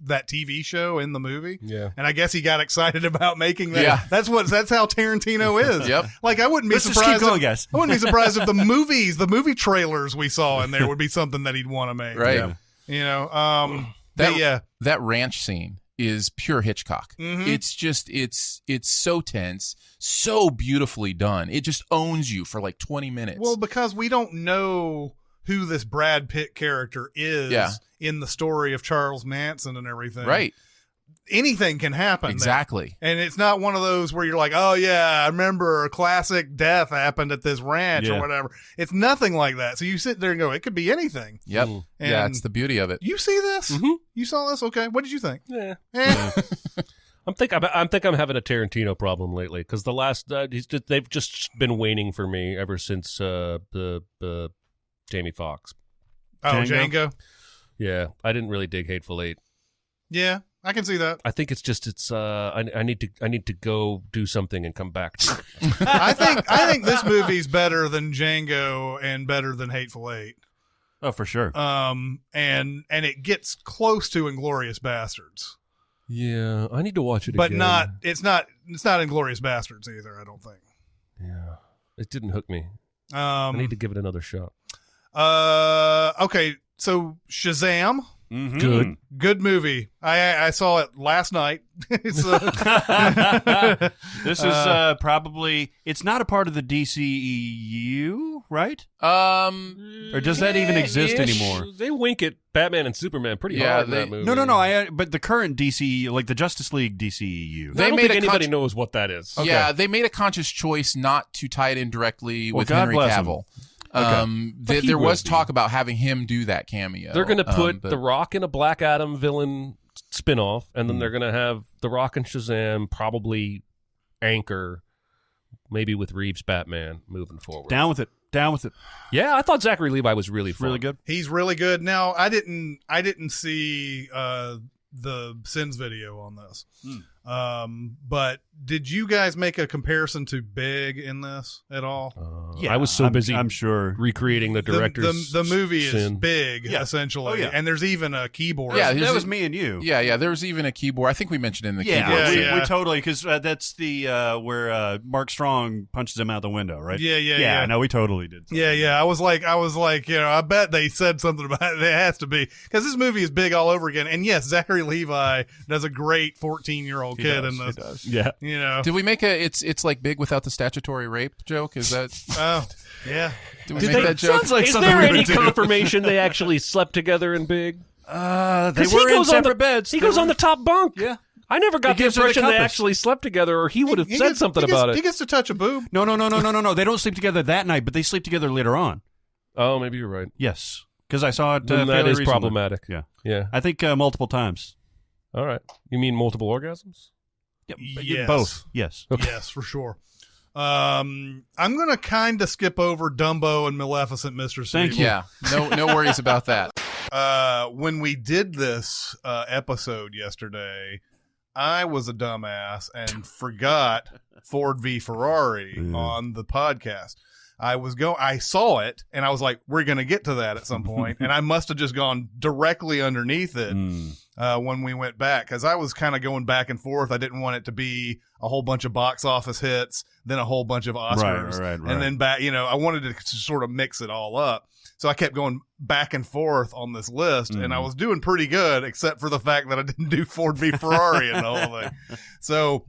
Speaker 2: that TV show in the movie.
Speaker 1: Yeah.
Speaker 2: And I guess he got excited about making that.
Speaker 4: Yeah.
Speaker 2: That's how Tarantino is.
Speaker 4: Yep.
Speaker 2: Like I wouldn't be
Speaker 3: Let's just
Speaker 2: surprised.
Speaker 3: keep going, guys.
Speaker 2: I wouldn't be surprised if the movie trailers we saw in there would be something that he'd want to make.
Speaker 4: Right.
Speaker 3: Yeah.
Speaker 2: You know.
Speaker 4: That ranch scene is pure Hitchcock. It's just it's so tense, so beautifully done. It just owns you for like 20 minutes.
Speaker 2: Well, because we don't know who this Brad Pitt character is in the story of Charles Manson and everything.
Speaker 4: Right.
Speaker 2: Anything can happen.
Speaker 4: Exactly.
Speaker 2: There. And it's not one of those where you're like, oh, yeah, I remember a classic death happened at this ranch or whatever. It's nothing like that. So you sit there and go, it could be anything.
Speaker 4: Yep.
Speaker 2: And
Speaker 4: yeah, it's the beauty of it.
Speaker 2: you see this? You saw this? Okay. What did you think?
Speaker 1: Yeah.
Speaker 2: Eh.
Speaker 1: I'm having a Tarantino problem lately because the last they've just been waning for me ever since the Jamie Foxx.
Speaker 2: Oh, Django?
Speaker 1: Yeah, I didn't really dig Hateful Eight.
Speaker 2: Yeah, I can see that.
Speaker 1: I think it's I need to go do something and come back to it.
Speaker 2: I think this movie's better than Django and better than Hateful Eight.
Speaker 3: Oh, for sure.
Speaker 2: And it gets close to Inglourious Bastards.
Speaker 1: Yeah, I need to watch it
Speaker 2: But
Speaker 1: again.
Speaker 2: it's not Inglourious Bastards either, I don't think.
Speaker 1: Yeah. It didn't hook me.
Speaker 2: I
Speaker 1: I need to give it another shot.
Speaker 2: Okay, so Shazam. Good movie. I saw it last night.
Speaker 3: This is probably it's not a part of the DCEU, right? Or does that even exist anymore?
Speaker 1: They wink at Batman and Superman pretty hard in that movie.
Speaker 3: No. But the current DCEU, like the Justice League DCEU.
Speaker 1: I don't think anybody knows what that is.
Speaker 4: Okay. Yeah, they made a conscious choice not to tie it in directly with
Speaker 3: God
Speaker 4: Henry
Speaker 3: bless
Speaker 4: Cavill.
Speaker 3: Okay.
Speaker 4: There was talk about having him do that cameo.
Speaker 1: They're going to put The Rock in a Black Adam villain spinoff, and then they're going to have The Rock and Shazam probably anchor, maybe with Reeves Batman moving forward.
Speaker 3: Down with it.
Speaker 1: Yeah, I thought Zachary Levi was really fun.
Speaker 3: Really good.
Speaker 2: He's really good. Now, I didn't see the Sins video on this. But did you guys make a comparison to Big in this at all?
Speaker 1: I was so busy.
Speaker 3: I'm sure
Speaker 1: recreating the director's
Speaker 2: the movie is
Speaker 1: sin.
Speaker 2: Big essentially, and there's even a keyboard.
Speaker 4: Yeah,
Speaker 3: that was me and you.
Speaker 4: Yeah. There was even a keyboard. I think we mentioned it in the keyboard.
Speaker 3: We totally because that's the where Mark Strong punches him out the window, right?
Speaker 2: Yeah.
Speaker 3: No, we totally did.
Speaker 2: Yeah. I was like, I bet they said something about it. It has to be because this movie is Big all over again. And yes, Zachary Levi does a great 14-year-old kid in this.
Speaker 3: He does.
Speaker 1: Yeah.
Speaker 2: You know.
Speaker 4: Did we make it's like Big without the statutory rape joke? Is that?
Speaker 2: Oh, yeah.
Speaker 4: Did we make that joke?
Speaker 3: Sounds like
Speaker 1: Is
Speaker 3: something
Speaker 1: there
Speaker 3: we
Speaker 1: any
Speaker 3: would do.
Speaker 1: confirmation they actually slept together in Big?
Speaker 3: They
Speaker 1: 'Cause
Speaker 3: were in separate beds.
Speaker 1: He goes on the top bunk.
Speaker 3: Yeah.
Speaker 1: I never got
Speaker 3: He
Speaker 1: the
Speaker 3: gives her the
Speaker 1: impression they
Speaker 3: compass.
Speaker 1: actually slept together, or he would have
Speaker 2: He
Speaker 1: said
Speaker 2: gets-
Speaker 1: something
Speaker 2: he gets-
Speaker 1: about
Speaker 2: He
Speaker 1: it.
Speaker 2: gets to touch a boob.
Speaker 3: No. They don't sleep together that night, but they sleep together later on.
Speaker 1: Oh, maybe you're right.
Speaker 3: Yes, because I saw it.
Speaker 1: Then that
Speaker 3: fairly
Speaker 1: is
Speaker 3: recently.
Speaker 1: problematic.
Speaker 3: Yeah. I think multiple times.
Speaker 1: All right. You mean multiple orgasms?
Speaker 2: Yes.
Speaker 3: Both. Yes.
Speaker 2: Yes, for sure. I'm gonna kind of skip over Dumbo and Maleficent Mistress.
Speaker 3: Thank
Speaker 2: Evil.
Speaker 3: you.
Speaker 4: Yeah, no worries about that.
Speaker 2: When we did this episode yesterday, I was a dumbass and forgot Ford v Ferrari on the podcast. I saw it and I was like, we're going to get to that at some point. And I must have just gone directly underneath it when we went back. Cause I was kind of going back and forth. I didn't want it to be a whole bunch of box office hits, then a whole bunch of Oscars.
Speaker 3: Right.
Speaker 2: And then back, I wanted to sort of mix it all up. So I kept going back and forth on this list and I was doing pretty good, except for the fact that I didn't do Ford v Ferrari and the whole thing. So,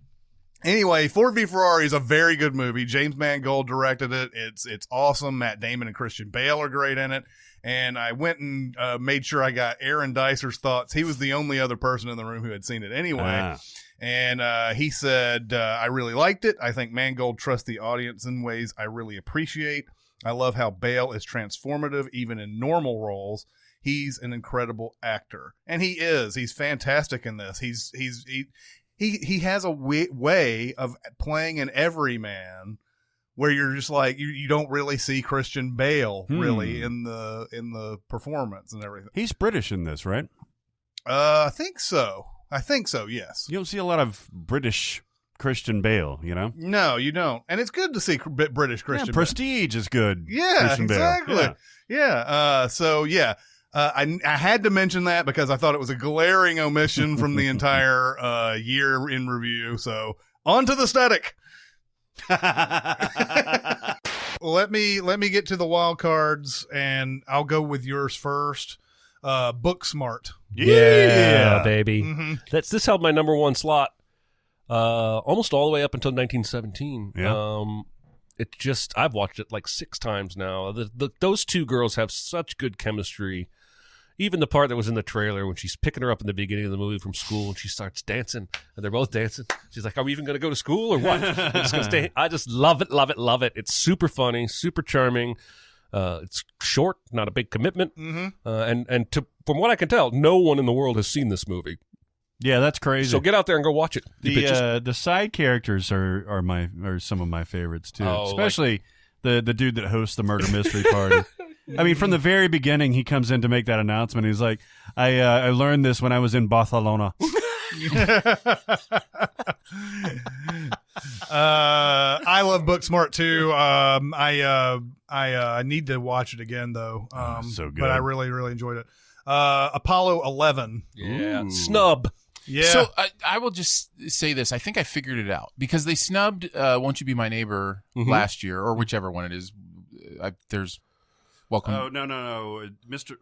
Speaker 2: anyway, Ford v Ferrari is a very good movie. James Mangold directed it. It's awesome. Matt Damon and Christian Bale are great in it. And I went and made sure I got Aaron Dicer's thoughts. He was the only other person in the room who had seen it anyway. And he said, I really liked it. I think Mangold trusts the audience in ways I really appreciate. I love how Bale is transformative, even in normal roles. He's an incredible actor. And he is. He's fantastic in this. He has a way of playing an everyman where you're just like you don't really see Christian Bale really in the performance and everything.
Speaker 3: He's British in this, right?
Speaker 2: I think so. Yes.
Speaker 3: You don't see a lot of British Christian Bale, you know?
Speaker 2: No, you don't. And it's good to see British Christian Bale.
Speaker 3: Prestige is good.
Speaker 2: Yeah,
Speaker 3: Christian
Speaker 2: exactly.
Speaker 3: Bale.
Speaker 2: Yeah. I had to mention that because I thought it was a glaring omission from the entire year in review. So on to the static. Let me get to the wild cards, and I'll go with yours first. Booksmart.
Speaker 1: Yeah, baby.
Speaker 2: Mm-hmm.
Speaker 1: This held my number one slot almost all the way up until 1917.
Speaker 3: Yeah.
Speaker 1: I've watched it like 6 times now. Those two girls have such good chemistry. Even the part that was in the trailer when she's picking her up in the beginning of the movie from school and she starts dancing and they're both dancing. She's like, are we even going to go to school or what? I'm just gonna stay. I just love it, love it, love it. It's super funny, super charming. It's short, not a big commitment. Mm-hmm. From what I can tell, no one in the world has seen this movie.
Speaker 3: Yeah, that's crazy.
Speaker 1: So get out there and go watch it.
Speaker 3: The side characters are some of my favorites too, especially the dude that hosts the murder mystery party. I mean, from the very beginning, he comes in to make that announcement. He's like, I learned this when I was in Barcelona.
Speaker 2: I love Booksmart too. I need to watch it again though.
Speaker 3: So good.
Speaker 2: But I really, really enjoyed it. Apollo 11.
Speaker 1: Yeah. Snub.
Speaker 2: Yeah.
Speaker 4: So I will just say this. I think I figured it out because they snubbed Won't You Be My Neighbor last year, or whichever one it is. There's Welcome.
Speaker 3: Oh, no. Mr.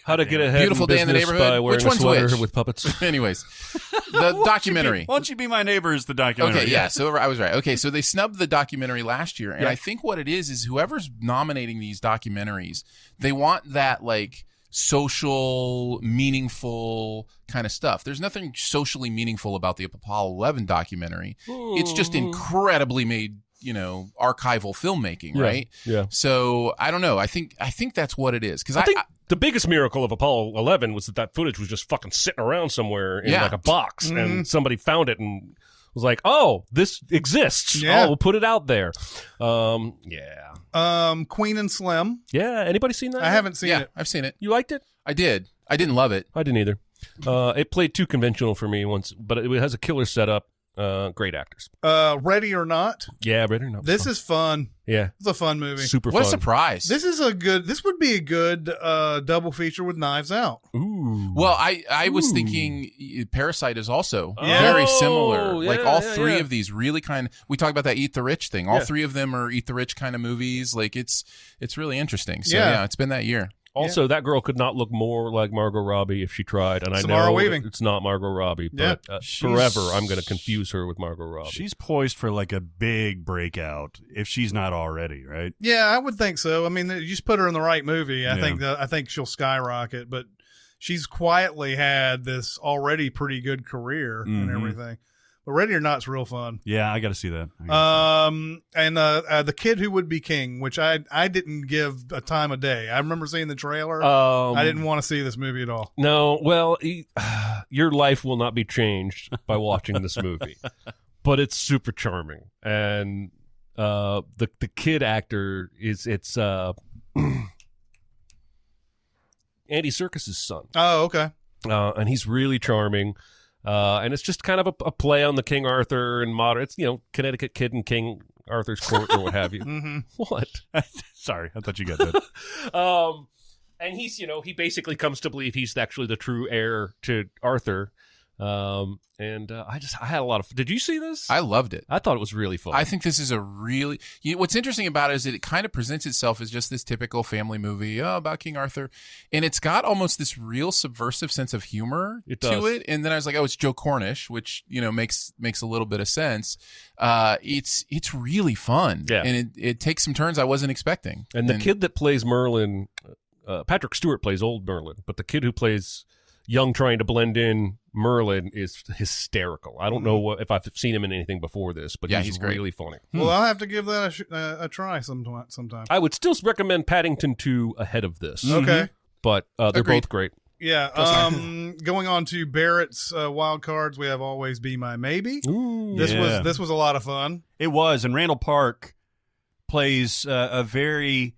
Speaker 1: How to Get Ahead
Speaker 4: Beautiful
Speaker 1: in
Speaker 4: Day in the
Speaker 1: Business
Speaker 4: Neighborhood.
Speaker 1: by wearing
Speaker 4: Which
Speaker 1: a
Speaker 4: one's
Speaker 1: sweater
Speaker 4: which?
Speaker 1: with puppets.
Speaker 4: Anyways, the documentary.
Speaker 3: Won't You Be My Neighbor is the documentary.
Speaker 4: Okay, yeah, so I was right. Okay, so they snubbed the documentary last year, and I think what it is whoever's nominating these documentaries, they want that, like, social, meaningful kind of stuff. There's nothing socially meaningful about the Apollo 11 documentary. It's just incredibly made, archival filmmaking, right?
Speaker 1: Yeah.
Speaker 4: So I don't know. I think that's what it is. Because
Speaker 1: I think the biggest miracle of Apollo 11 was that footage was just fucking sitting around somewhere in like a box, and somebody found it and was like, "Oh, this exists.
Speaker 2: Yeah.
Speaker 1: Oh, we'll put it out there."
Speaker 2: Queen and Slim.
Speaker 1: Yeah. Anybody seen that?
Speaker 2: I haven't seen it.
Speaker 4: I've seen it.
Speaker 1: You liked it?
Speaker 4: I did. I didn't love it.
Speaker 1: I didn't either. It played too conventional for me once, but it has a killer setup. Great actors.
Speaker 2: Ready or Not.
Speaker 1: Yeah, Ready or Not.
Speaker 2: This is fun.
Speaker 1: Yeah,
Speaker 2: It's a fun movie.
Speaker 1: super
Speaker 4: What
Speaker 1: fun.
Speaker 4: a surprise.
Speaker 2: This would be a good double feature with Knives Out.
Speaker 1: Ooh.
Speaker 4: Well, I was thinking Parasite is also
Speaker 1: Yeah.
Speaker 4: very similar.
Speaker 1: Oh, yeah,
Speaker 4: like all
Speaker 1: yeah,
Speaker 4: three
Speaker 1: yeah.
Speaker 4: of these really we talked about that Eat the Rich thing. All
Speaker 1: Yeah.
Speaker 4: three of them are Eat the Rich kind of movies. Like it's really interesting. So
Speaker 2: Yeah.
Speaker 4: yeah, it's been that year.
Speaker 1: Also, that girl could not look more like Margot Robbie if she tried, and I
Speaker 2: Samara
Speaker 1: know
Speaker 2: Weaving.
Speaker 1: it's not Margot Robbie,
Speaker 2: Yeah.
Speaker 1: but forever I'm going to confuse her with Margot Robbie.
Speaker 3: She's poised for like a big breakout if she's not already, right?
Speaker 2: Yeah, I would think so. I mean, you just put her in the right movie. I
Speaker 3: Yeah.
Speaker 2: think she'll skyrocket. But she's quietly had this already pretty good career and everything. But Ready or Not's real fun.
Speaker 3: Yeah, I got to see that.
Speaker 2: And The Kid Who Would Be King, which I didn't give a time of day. I remember seeing the trailer. I didn't want to see this movie at all.
Speaker 1: No, well, your life will not be changed by watching this movie, but it's super charming, and the kid actor it's Andy Serkis's son.
Speaker 2: Oh, okay.
Speaker 1: And he's really charming. And it's just kind of a play on the King Arthur and modern. It's Connecticut Kid and King Arthur's Court or what have you.
Speaker 2: Mm-hmm.
Speaker 1: What?
Speaker 3: Sorry, I thought you got that.
Speaker 1: And he's he basically comes to believe he's actually the true heir to Arthur. I had a lot of. Did you see this?
Speaker 4: I loved it.
Speaker 1: I thought it was really fun.
Speaker 4: I think this is a really. What's interesting about it is that it kind of presents itself as just this typical family movie about King Arthur, and it's got almost this real subversive sense of humor to it. And then I was like, oh, it's Joe Cornish, which makes a little bit of sense. It's really fun, and it takes some turns I wasn't expecting.
Speaker 1: And the kid that plays Merlin, Patrick Stewart plays old Merlin, but the kid who plays young trying to blend in Merlin is hysterical. I don't know if I've seen him in anything before this, but he's really funny.
Speaker 2: Well, I'll have to give that a try sometime.
Speaker 1: I would still recommend Paddington 2 ahead of this.
Speaker 2: Okay.
Speaker 1: But they're both great.
Speaker 2: Yeah. Going on to Barrett's wild cards, we have Always Be My Maybe.
Speaker 1: Ooh,
Speaker 2: This was a lot of fun.
Speaker 3: It was, and Randall Park plays a very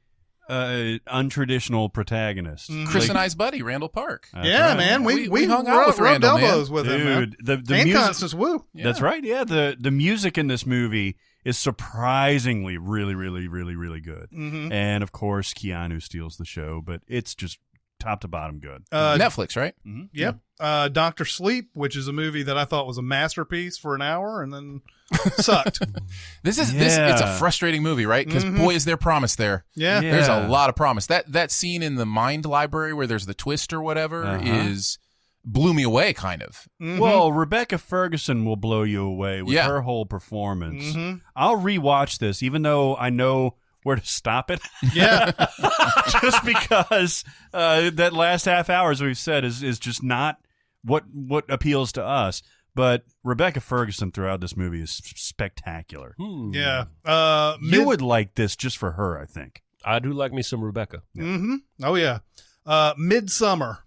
Speaker 3: untraditional protagonist.
Speaker 4: Chris and I's buddy, Randall Park.
Speaker 2: Yeah,
Speaker 3: right.
Speaker 2: man. We
Speaker 4: hung out with
Speaker 2: rubbed
Speaker 4: Randall,
Speaker 2: elbows
Speaker 4: man.
Speaker 2: with him, man.
Speaker 3: Dude, the
Speaker 2: and
Speaker 3: music,
Speaker 2: Constance Wu.
Speaker 4: Yeah.
Speaker 3: That's right. Yeah, the music in this movie is surprisingly really, really, really, really good.
Speaker 2: Mm-hmm.
Speaker 3: And of course, Keanu steals the show, but it's just top to bottom good.
Speaker 4: Netflix, right?
Speaker 3: Mm-hmm.
Speaker 2: Yep. Dr. Sleep, which is a movie that I thought was a masterpiece for an hour and then sucked.
Speaker 4: It's a frustrating movie, right? Because boy, is there promise there.
Speaker 2: Yeah.
Speaker 4: There's a lot of promise. That scene in the Mind Library where there's the twist or whatever blew me away, kind of.
Speaker 2: Mm-hmm.
Speaker 3: Well, Rebecca Ferguson will blow you away with her whole performance.
Speaker 2: Mm-hmm.
Speaker 3: I'll rewatch this, even though I know where to stop it.
Speaker 2: Yeah.
Speaker 3: Just because that last half hour, as we've said, is just not what appeals to us. But Rebecca Ferguson throughout this movie is spectacular.
Speaker 2: Yeah.
Speaker 3: You would like this just for her, I think.
Speaker 1: I do like me some Rebecca.
Speaker 2: Mm-hmm. Oh, yeah. Midsummer.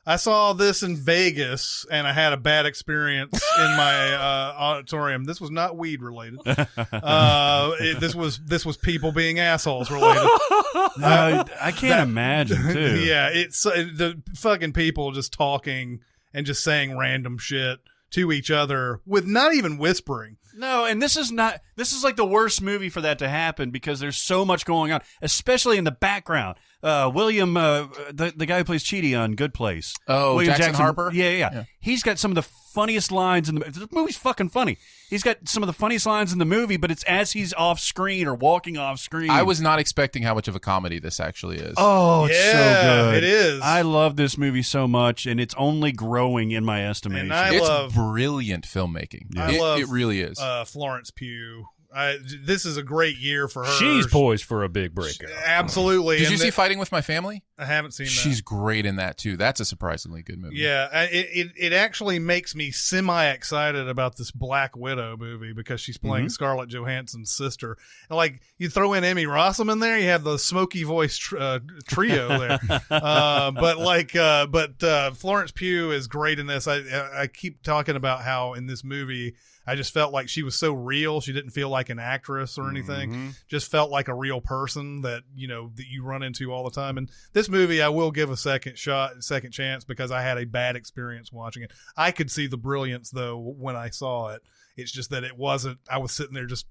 Speaker 2: I saw this in Vegas, and I had a bad experience in my auditorium. This was not weed related. This was people being assholes related.
Speaker 3: I can't imagine, too.
Speaker 2: Yeah, it's the fucking people just talking and just saying random shit to each other with not even whispering.
Speaker 3: No, and this is like the worst movie for that to happen because there's so much going on, especially in the background. William, the guy who plays Chidi on Good Place.
Speaker 4: Oh,
Speaker 3: William
Speaker 4: Jackson Harper?
Speaker 3: Yeah. He's got some of the funniest lines in the movie's fucking funny. He's got some of the funniest lines in the movie, but it's as he's off screen or walking off screen.
Speaker 4: I was not expecting how much of a comedy this actually is.
Speaker 3: Oh, it's so good.
Speaker 2: It is.
Speaker 3: I love this movie so much, and it's only growing in my estimation.
Speaker 2: And
Speaker 4: it's brilliant filmmaking.
Speaker 2: Yeah.
Speaker 4: It really is.
Speaker 2: Florence Pugh. This is a great year for her.
Speaker 1: She's poised for a big breakout.
Speaker 2: Absolutely.
Speaker 4: Did you see Fighting with My Family?
Speaker 2: I haven't seen that.
Speaker 4: She's great in that too. That's a surprisingly good movie.
Speaker 2: Yeah, it actually makes me semi-excited about this Black Widow movie because she's playing Scarlett Johansson's sister. And like, you throw in Emmy Rossum in there, you have the smoky voice trio there. But Florence Pugh is great in this. I keep talking about how in this movie I just felt like she was so real. She didn't feel like an actress or anything. Just felt like a real person that you run into all the time. And this movie, I will give a second chance because I had a bad experience watching it. I could see the brilliance though when I saw it. It's just that it wasn't. I was sitting there just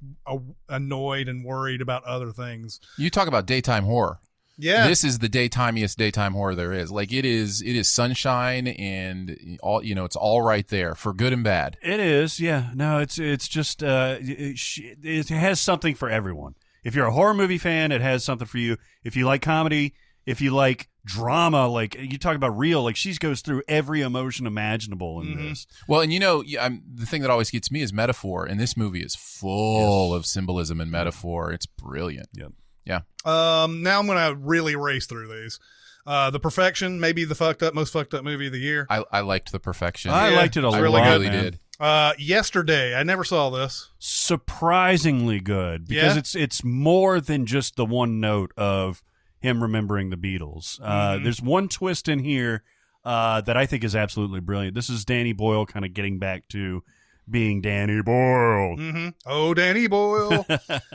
Speaker 2: annoyed and worried about other things.
Speaker 4: You talk about daytime horror.
Speaker 2: Yeah,
Speaker 4: this is the daytimiest daytime horror there is. Like it is sunshine and all. It's all right there for good and bad.
Speaker 3: It is, yeah. No, it's just it has something for everyone. If you're a horror movie fan, it has something for you. If you like comedy, if you like drama, like you talk about real, like she goes through every emotion imaginable in this.
Speaker 4: Well, and the thing that always gets me is metaphor, and this movie is full of symbolism and metaphor. It's brilliant.
Speaker 3: Yep.
Speaker 4: Yeah.
Speaker 2: Now I'm going to really race through these. The Perfection, maybe the most fucked up movie of the year.
Speaker 4: I liked The Perfection.
Speaker 3: I liked it a lot.
Speaker 4: I really did.
Speaker 2: Yesterday, I never saw this.
Speaker 3: Surprisingly good because it's more than just the one note of him remembering the Beatles. There's one twist in here that I think is absolutely brilliant. This is Danny Boyle kind of getting back to being Danny Boyle.
Speaker 2: Oh, Danny Boyle.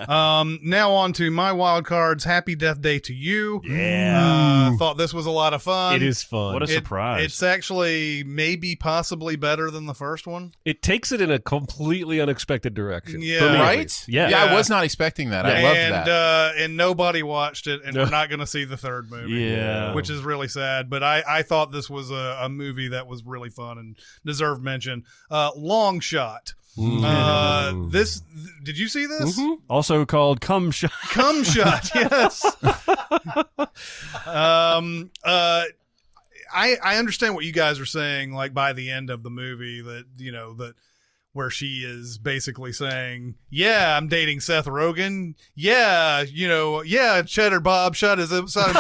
Speaker 2: Now on to my wild cards. Happy Death Day to You.
Speaker 3: Yeah.
Speaker 2: Thought this was a lot of fun.
Speaker 1: It is fun.
Speaker 3: What a surprise.
Speaker 2: It's actually maybe possibly better than the first one.
Speaker 1: It takes it in a completely unexpected direction.
Speaker 2: Yeah.
Speaker 1: For me,
Speaker 4: Right?
Speaker 1: at least. Yeah.
Speaker 4: I was not expecting that. I loved that.
Speaker 2: And nobody watched it, and we're not going to see the third movie.
Speaker 3: Yeah.
Speaker 2: Which is really sad. But I thought this was a movie that was really fun and deserved mention. Long Shot. Did you see this?
Speaker 3: Also called Cum Shot.
Speaker 2: Cum Shot, yes. I understand what you guys are saying, like by the end of the movie that where she is basically saying, yeah, I'm dating Seth Rogen. Yeah, Cheddar Bob shot his side.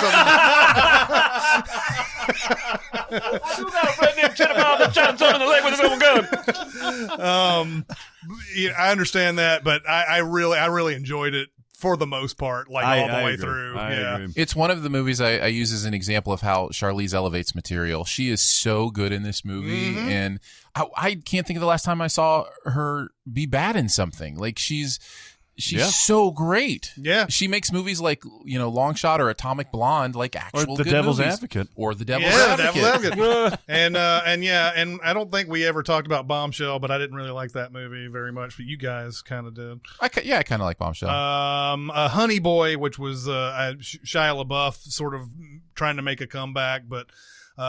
Speaker 1: I do got a friend named Cheddar Bob that shot himself in the leg with his own gun.
Speaker 2: I understand that, but I really enjoyed it for the most part, all the way
Speaker 3: agree.
Speaker 2: through.
Speaker 3: I agree.
Speaker 4: It's one of the movies I use as an example of how Charlize elevates material. She is so good in this movie, and I can't think of the last time I saw her be bad in something. Like she's She's so great.
Speaker 2: Yeah.
Speaker 4: She makes movies like, Long Shot or Atomic Blonde, like actual
Speaker 3: Or The
Speaker 4: good
Speaker 3: Devil's
Speaker 4: movies.
Speaker 3: Advocate.
Speaker 4: Or The Devil's
Speaker 2: Yeah,
Speaker 4: Advocate.
Speaker 2: Devil's Advocate. and I don't think we ever talked about Bombshell, but I didn't really like that movie very much, but you guys kind of did.
Speaker 4: I kind of like Bombshell.
Speaker 2: Honey Boy, which was Shia LaBeouf sort of trying to make a comeback, but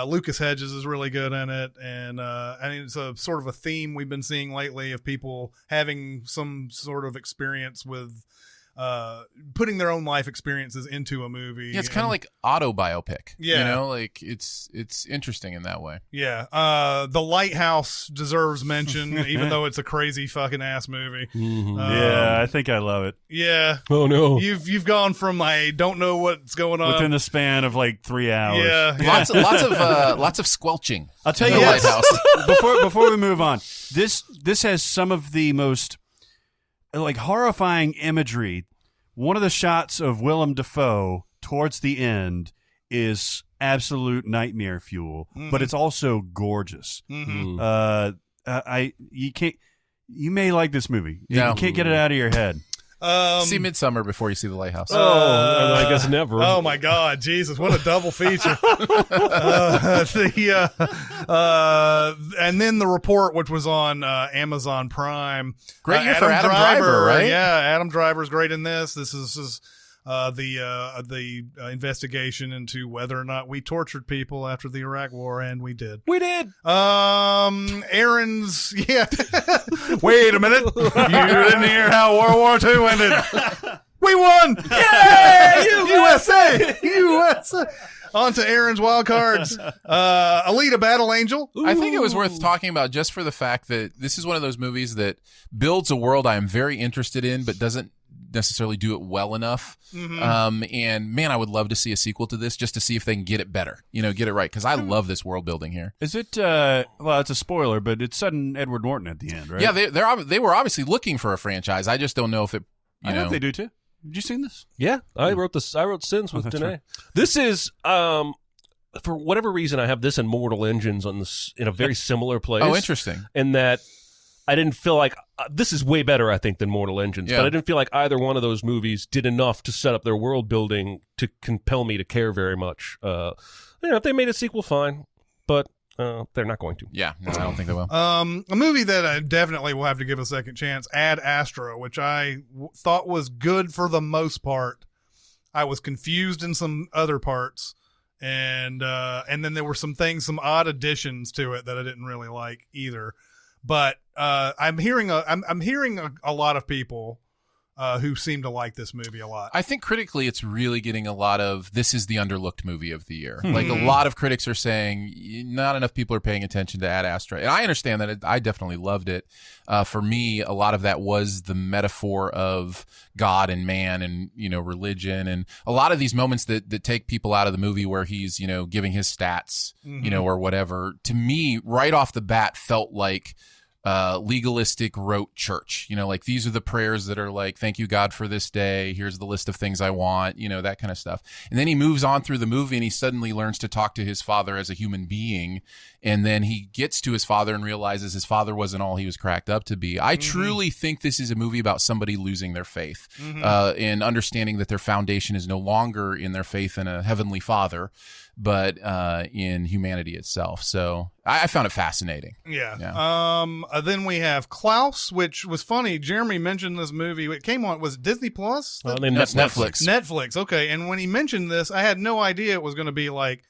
Speaker 2: Lucas Hedges is really good in it, and it's a sort of a theme we've been seeing lately of people having some sort of experience with putting their own life experiences into a movie.
Speaker 4: Yeah, it's kind of like autobiopic.
Speaker 2: Yeah.
Speaker 4: Like it's interesting in that way.
Speaker 2: Yeah. The Lighthouse deserves mention, even though it's a crazy fucking ass movie.
Speaker 1: Mm-hmm.
Speaker 3: Yeah, I think I love it.
Speaker 2: Yeah.
Speaker 1: Oh no.
Speaker 2: You've gone from I don't know what's going on
Speaker 3: Within the span of like 3 hours.
Speaker 2: Yeah.
Speaker 4: Lots of squelching.
Speaker 3: I'll tell
Speaker 4: in
Speaker 3: you
Speaker 4: the
Speaker 3: what,
Speaker 4: Lighthouse.
Speaker 3: before we move on, this has some of the most like horrifying imagery. One of the shots of Willem Dafoe towards the end is absolute nightmare fuel, but it's also gorgeous. You may like this movie. You can't get it out of your head.
Speaker 4: See Midsummer before you see The Lighthouse.
Speaker 1: I guess never.
Speaker 2: Oh my God, Jesus! What a double feature. And then The Report, which was on Amazon Prime.
Speaker 4: Great year for Adam Driver, right?
Speaker 2: Yeah, Adam Driver's great in this. This is the investigation into whether or not we tortured people after the Iraq War, and we did.
Speaker 3: We did.
Speaker 2: Aaron's, yeah. Wait a minute. You didn't hear how World War II ended. We won! Yay! USA! USA! On to Aaron's wild cards. Alita Battle Angel.
Speaker 4: I think it was worth talking about just for the fact that this is one of those movies that builds a world I am very interested in, but doesn't necessarily do it well enough. And man, I would love to see a sequel to this just to see if they can get it better, get it right. Cause I love this world building here.
Speaker 3: Is it, well, it's a spoiler, but it's sudden Edward Norton at the end, right?
Speaker 4: Yeah. They were obviously looking for a franchise. I just don't know if it,
Speaker 3: I hope they do too. Have you seen this?
Speaker 1: Yeah, I wrote Sins with Danae. Right. This is, for whatever reason, I have this and Mortal Engines on this in a very similar place.
Speaker 4: Oh, interesting.
Speaker 1: In that I didn't feel like this is way better, I think, than Mortal Engines, but I didn't feel like either one of those movies did enough to set up their world building to compel me to care very much. If they made a sequel, fine, but they're not going to.
Speaker 4: Yeah, no, I don't think they will.
Speaker 2: A movie that I definitely will have to give a second chance, Ad Astra, which I thought was good for the most part. I was confused in some other parts, and then there were some odd additions to it that I didn't really like either. But I'm hearing a lot of people who seem to like this movie a lot.
Speaker 4: I think critically it's really getting a lot of this is the underlooked movie of the year. Like a lot of critics are saying not enough people are paying attention to Ad Astra. And I understand that. I definitely loved it. For me, a lot of that was the metaphor of God and man and, religion. And a lot of these moments that take people out of the movie where he's, giving his stats, or whatever, to me, right off the bat felt like legalistic rote church, like these are the prayers that are like, thank you God for this day, here's the list of things I want, that kind of stuff. And then he moves on through the movie and he suddenly learns to talk to his father as a human being, and then he gets to his father and realizes his father wasn't all he was cracked up to be. I truly think this is a movie about somebody losing their faith, and understanding that their foundation is no longer in their faith in a heavenly father, but in humanity itself. So I found it fascinating.
Speaker 2: Yeah. Then we have Klaus, which was funny. Jeremy mentioned this movie. It came on, was it Disney Plus?
Speaker 4: Netflix.
Speaker 2: Netflix. Okay. And when he mentioned this, I had no idea it was going to be like,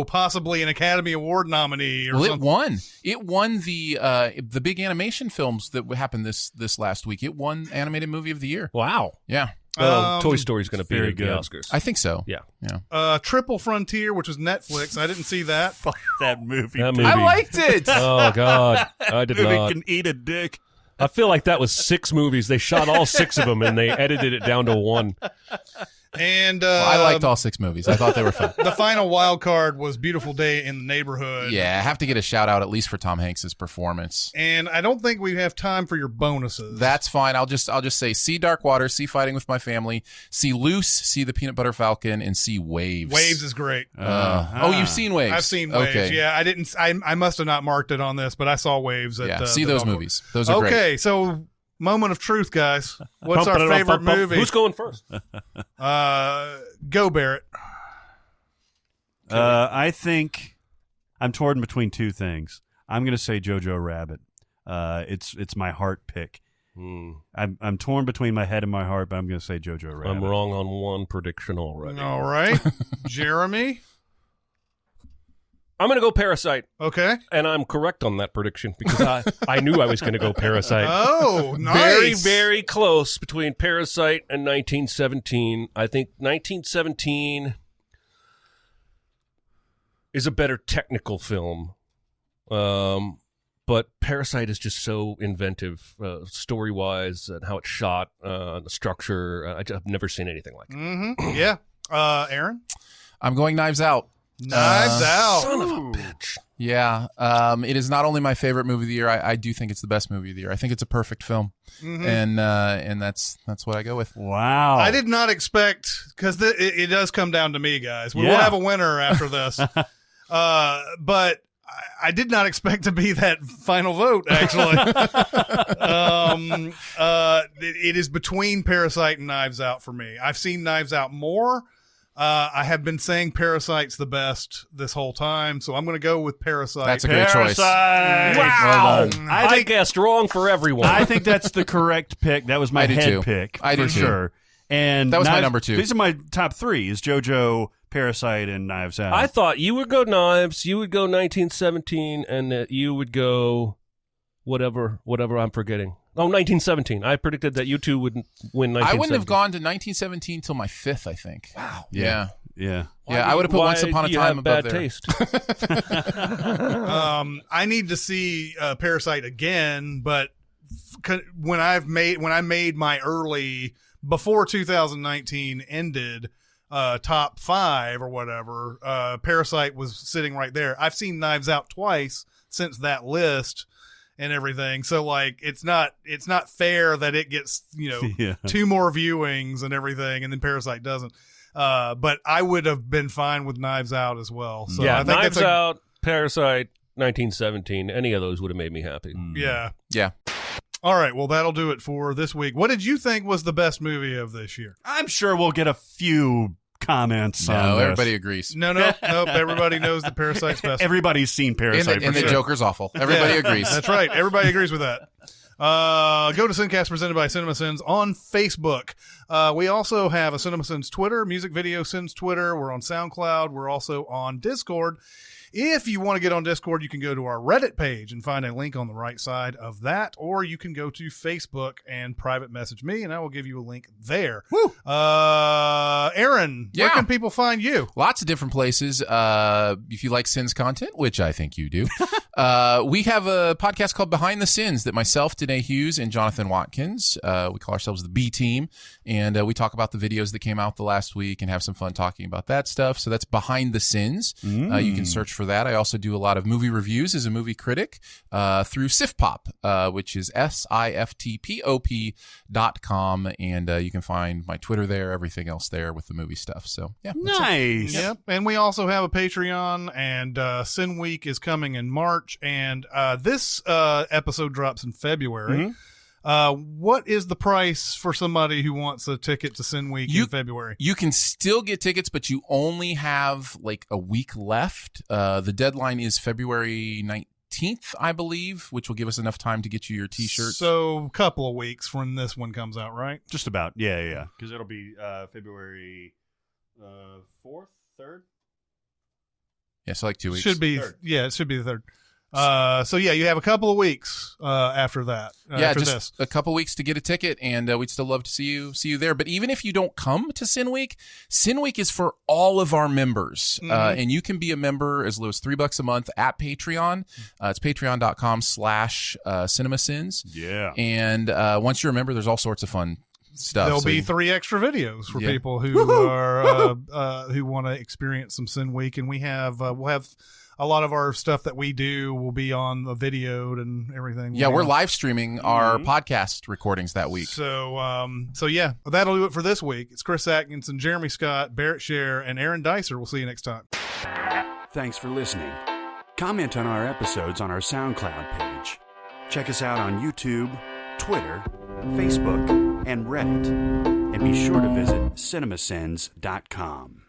Speaker 2: possibly an Academy Award nominee or something.
Speaker 4: It won the big animation films that happened this last week. It won Animated Movie of the Year.
Speaker 1: Wow.
Speaker 4: Yeah.
Speaker 1: Toy Story's going to be
Speaker 3: very
Speaker 1: the
Speaker 3: good.
Speaker 1: Oscars.
Speaker 4: I think so.
Speaker 1: Yeah.
Speaker 2: Triple Frontier, which was Netflix. I didn't see that.
Speaker 3: Fuck that movie.
Speaker 1: That movie.
Speaker 4: I liked it.
Speaker 1: Oh, God. I did
Speaker 3: movie
Speaker 1: not.
Speaker 3: can eat a dick.
Speaker 1: I feel like that was 6 movies. They shot all 6 of them, and they edited it down to 1.
Speaker 2: And
Speaker 4: I liked all 6 movies. I thought they were fun.
Speaker 2: The final wild card was Beautiful Day in the Neighborhood.
Speaker 4: Yeah, I have to get a shout out at least for Tom Hanks's performance.
Speaker 2: And I don't think we have time for your bonuses.
Speaker 4: That's fine. I'll just say see Dark Water, see Fighting with My Family, see Loose, see The Peanut Butter Falcon, and see Waves.
Speaker 2: Waves is great.
Speaker 4: You've seen Waves?
Speaker 2: I've seen Waves.
Speaker 4: Okay.
Speaker 2: Yeah, I didn't. I must have not marked it on this, but I saw Waves.
Speaker 4: See those movies. Those are great.
Speaker 2: Okay, so Moment of truth, guys. What's our favorite movie?
Speaker 1: Who's going first?
Speaker 2: Go, Barrett.
Speaker 3: I think I'm torn between two things. I'm going to say Jojo Rabbit. It's my heart pick. I'm torn between my head and my heart, but I'm going to say Jojo Rabbit.
Speaker 1: I'm wrong on one prediction already.
Speaker 2: All right. Jeremy?
Speaker 1: I'm going to go Parasite.
Speaker 2: Okay.
Speaker 1: And I'm correct on that prediction because I knew I was going to go Parasite.
Speaker 2: Oh, nice.
Speaker 1: Very, very close between Parasite and 1917. I think 1917 is a better technical film. But Parasite is just so inventive, story-wise, and how it's shot, the structure. I've never seen anything like it.
Speaker 2: Mm-hmm. Yeah. Aaron?
Speaker 4: I'm going Knives Out.
Speaker 2: Knives Out.
Speaker 1: Son of a bitch.
Speaker 4: Yeah. It is not only my favorite movie of the year. I do think it's the best movie of the year. I think it's a perfect film. Mm-hmm. And that's what I go with.
Speaker 3: Wow.
Speaker 2: I did not expect, because it does come down to me, guys. We will have a winner after this. But I did not expect to be that final vote, actually. It is between Parasite and Knives Out for me. I've seen Knives Out more. I have been saying Parasite's the best this whole time, so I'm going to go with Parasite.
Speaker 4: That's a great choice.
Speaker 1: Wow.
Speaker 4: Well
Speaker 1: I guessed wrong for everyone.
Speaker 3: I think that's the correct pick. That was my head pick.
Speaker 4: I do
Speaker 3: for sure. And
Speaker 4: that was my number 2.
Speaker 3: These are my top 3, is JoJo, Parasite, and Knives Out.
Speaker 1: I thought you would go Knives, you would go 1917, and that you would go whatever I'm forgetting. Oh, 1917. I predicted that you two would win 1917.
Speaker 4: I wouldn't have gone to 1917 till my 5th, I think.
Speaker 3: Wow.
Speaker 4: Yeah.
Speaker 3: I
Speaker 4: would have put Once Upon a Time above
Speaker 1: bad
Speaker 4: there.
Speaker 1: Taste?
Speaker 2: I need to see Parasite again, but when I made my early, before 2019 ended, top 5 or whatever, Parasite was sitting right there. I've seen Knives Out twice since that list and everything, so like it's not fair that it gets 2 more viewings and everything, and then Parasite doesn't. But I would have been fine with Knives Out as well. So
Speaker 1: yeah,
Speaker 2: I think
Speaker 1: Knives Out, Parasite, 1917. Any of those would have made me happy.
Speaker 2: Yeah. All right, well, that'll do it for this week. What did you think was the best movie of this year?
Speaker 3: I'm sure we'll get a few comments on
Speaker 4: No,
Speaker 3: this.
Speaker 4: everybody agrees.
Speaker 2: Nope. Everybody knows that Parasite's best.
Speaker 3: Everybody's seen Parasite.
Speaker 4: And the Joker's awful. Everybody agrees.
Speaker 2: That's right. Everybody agrees with that. Go to SinCast presented by Cinemasins on Facebook. We also have a Cinemasins Twitter, Music Video Sins Twitter. We're on SoundCloud. We're also on Discord. If you want to get on Discord, you can go to our Reddit page and find a link on the right side of that, or you can go to Facebook and private message me, and I will give you a link there.
Speaker 4: Woo!
Speaker 2: Aaron, where can people find you?
Speaker 4: Lots of different places. If you like Sins content, which I think you do, we have a podcast called Behind the Sins that myself, Danae Hughes, and Jonathan Watkins, we call ourselves the B Team, and we talk about the videos that came out the last week and have some fun talking about that stuff. So that's Behind the Sins. You can search for that. I also do a lot of movie reviews as a movie critic through SIFPOP, which is SIFTPOP.com, and you can find my Twitter there, everything else there with the movie stuff. So yeah,
Speaker 3: nice.
Speaker 2: Yep, and we also have a Patreon, and Sin Week is coming in March, and this episode drops in February. What is the price for somebody who wants a ticket to Sin Week in February?
Speaker 4: You can still get tickets, but you only have like a week left. The deadline is February 19th, I believe, which will give us enough time to get you your T-shirts.
Speaker 2: So a couple of weeks from this one comes out, right?
Speaker 3: Just about. Yeah. Because it'll be February 4th, 3rd?
Speaker 4: Yeah, so like 2 weeks.
Speaker 2: Should be.
Speaker 3: Third.
Speaker 2: Yeah, it should be the 3rd. So yeah, you have a couple of weeks after that. After
Speaker 4: just
Speaker 2: this.
Speaker 4: a couple weeks to get a ticket, and we'd still love to see you there. But even if you don't come to Sin Week is for all of our members, and you can be a member as low as $3 a month at Patreon. It's patreon.com/Cinemasins.
Speaker 3: Yeah,
Speaker 4: and once you're a member, there's all sorts of fun stuff.
Speaker 2: There'll be 3 extra videos for people who are who want to experience some Sin Week, and we'll have. A lot of our stuff that we do will be on the videoed and everything.
Speaker 4: Yeah, we're live streaming our podcast recordings that week.
Speaker 2: So yeah, that'll do it for this week. It's Chris Atkinson, Jeremy Scott, Barrett Scher, and Aaron Dicer. We'll see you next time.
Speaker 9: Thanks for listening. Comment on our episodes on our SoundCloud page. Check us out on YouTube, Twitter, Facebook, and Reddit. And be sure to visit cinemasins.com.